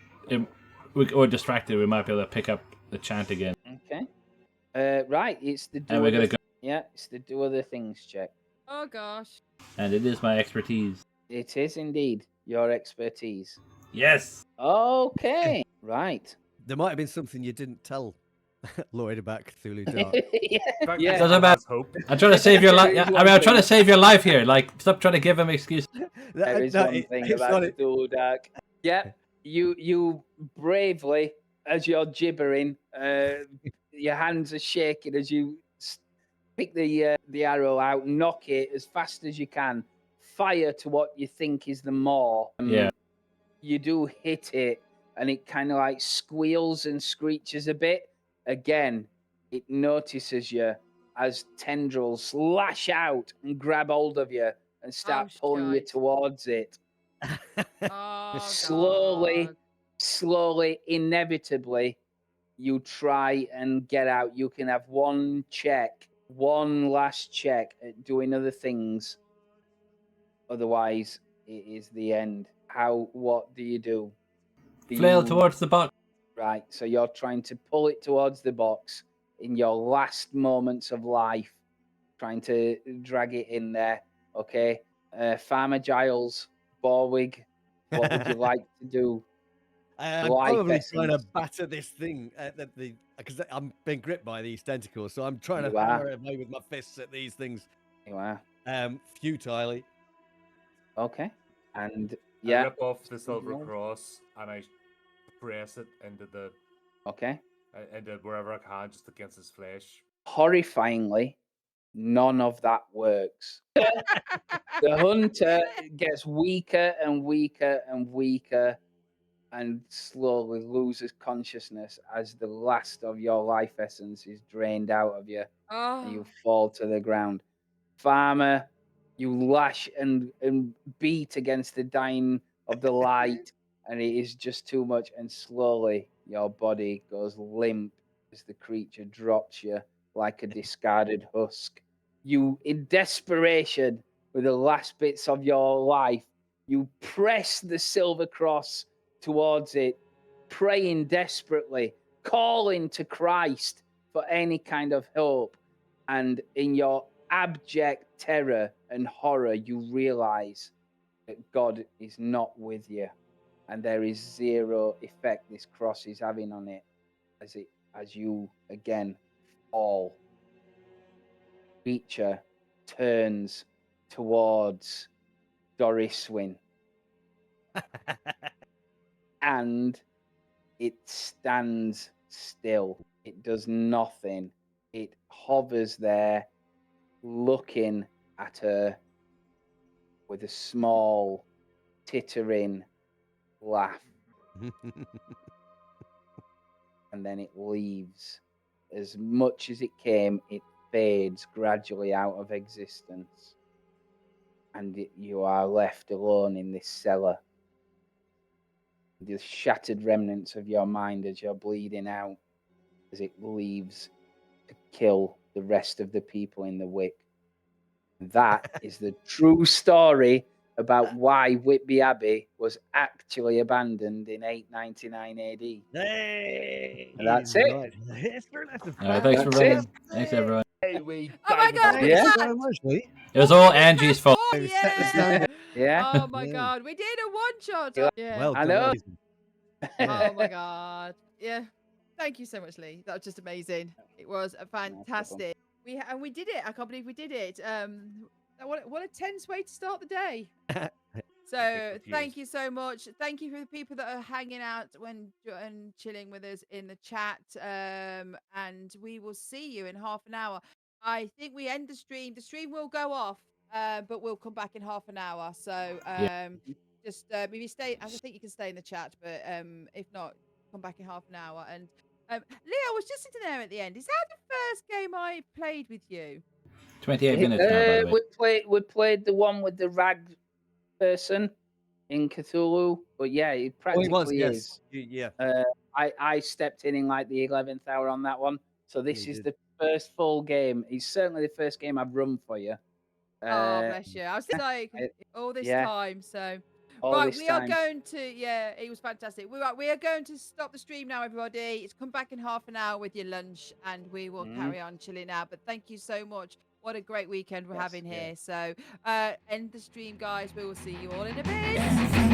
Speaker 1: or distract it, we might be able to pick up the chant again.
Speaker 3: Okay. Right. It's the do.
Speaker 1: And we're gonna go.
Speaker 3: Yeah, it's the do other things check.
Speaker 4: Oh gosh.
Speaker 1: And it is my expertise.
Speaker 3: It is indeed your expertise.
Speaker 1: Yes.
Speaker 3: Okay. Right.
Speaker 2: There might have been something you didn't tell Lloyd about Cthulhu Dark.
Speaker 3: Yeah.
Speaker 1: Doesn't matter.
Speaker 5: Hope.
Speaker 1: I'm trying to save your life. I mean, I'm trying to save your life here. Like, stop trying to give him excuses.
Speaker 3: There is one thing about Cthulhu Dark. Yeah, you bravely, as you're gibbering, your hands are shaking as you pick the arrow out, knock it as fast as you can, fire to what you think is the maw.
Speaker 1: Yeah.
Speaker 3: You do hit it, and it kind of like squeals and screeches a bit. Again, it notices you as tendrils lash out and grab hold of you and start pulling you
Speaker 4: shite.
Speaker 3: towards it.
Speaker 4: Oh,
Speaker 3: Slowly,
Speaker 4: God.
Speaker 3: inevitably, you try and get out. You can have one last check at doing other things. Otherwise, it is the end. What do you do?
Speaker 1: Flail towards the box.
Speaker 3: Right, so you're trying to pull it towards the box in your last moments of life, trying to drag it in there. Okay, Farmer Giles, Borwig, what would you like to do?
Speaker 2: I'm probably trying to batter this thing because I'm being gripped by these tentacles, so I'm trying to hammer it away with my fists at these things.
Speaker 3: You are.
Speaker 2: Futilely.
Speaker 3: Okay, and
Speaker 5: I rip off the silver cross and I press it into into wherever I can, just against his flesh.
Speaker 3: Horrifyingly, none of that works. The hunter gets weaker and weaker and weaker and slowly loses consciousness as the last of your life essence is drained out of you and you fall to the ground. Farmer, you lash and beat against the dying of the light, and it is just too much, and slowly your body goes limp as the creature drops you like a discarded husk. You, in desperation, with the last bits of your life, you press the silver cross towards it, praying desperately, calling to Christ for any kind of hope. And in your abject terror and horror, you realize that God is not with you, and there is zero effect this cross is having on it as you again fall. Creature turns towards Doriswin and it stands still. It does nothing. It hovers there looking at her with a small, tittering laugh. And then it leaves. As much as it came, it fades gradually out of existence. And you are left alone in this cellar. The shattered remnants of your mind as you're bleeding out, as it leaves to kill the rest of the people in the wick. That is the true story about why Whitby Abbey was actually abandoned in 899 AD.
Speaker 2: Hey,
Speaker 3: And that's it.
Speaker 2: right. History lesson.
Speaker 1: Thanks for
Speaker 3: That's
Speaker 1: running.
Speaker 3: it.
Speaker 1: Thanks, everyone.
Speaker 5: Hey, we
Speaker 4: Oh my
Speaker 5: banging
Speaker 4: God,
Speaker 5: on
Speaker 4: we
Speaker 5: it.
Speaker 3: Yeah.
Speaker 2: Thank
Speaker 4: did
Speaker 2: you very much, Lee.
Speaker 1: It was all Angie's fault.
Speaker 4: Oh,
Speaker 2: We've set the
Speaker 4: yeah.
Speaker 2: standard.
Speaker 3: Yeah.
Speaker 4: Oh my
Speaker 2: Yeah.
Speaker 4: God, we did a one shot.
Speaker 3: Yeah.
Speaker 4: Yeah.
Speaker 2: Well
Speaker 3: I
Speaker 2: done.
Speaker 3: know.
Speaker 2: Jason.
Speaker 4: Oh my God. Yeah. Thank you so much, Lee. That was just amazing. It was a
Speaker 3: problem.
Speaker 4: fantastic. We did it. I can't believe we did it. What a tense way to start the day. So
Speaker 5: confused.
Speaker 4: thank you so much. Thank you for the people that are hanging out and chilling with us in the chat. And we will see you in half an hour. I think we end the stream. The stream will go off, but we'll come back in half an hour. So just maybe stay. I think you can stay in the chat, but if not, come back in half an hour. And Leo was just sitting there at the end. Is that the first game I played with you?
Speaker 1: 28 minutes now, by the way.
Speaker 3: We played the one with the rag person in Cthulhu, but yeah, it practically is.
Speaker 2: Yeah.
Speaker 3: I stepped in like the 11th hour on that one, so this
Speaker 2: You
Speaker 3: is
Speaker 2: did.
Speaker 3: the first full game. It's certainly the first game I've run for you.
Speaker 4: Oh, bless you. I was like all this
Speaker 3: yeah.
Speaker 4: time. So
Speaker 3: All
Speaker 4: right,
Speaker 3: this
Speaker 4: we are
Speaker 3: time.
Speaker 4: going to it was fantastic. We are going to stop the stream now, everybody. It's come back in half an hour with your lunch, and we will carry on chilling out. But thank you so much. What a great weekend we're having here. So end the stream, guys. We will see you all in a bit.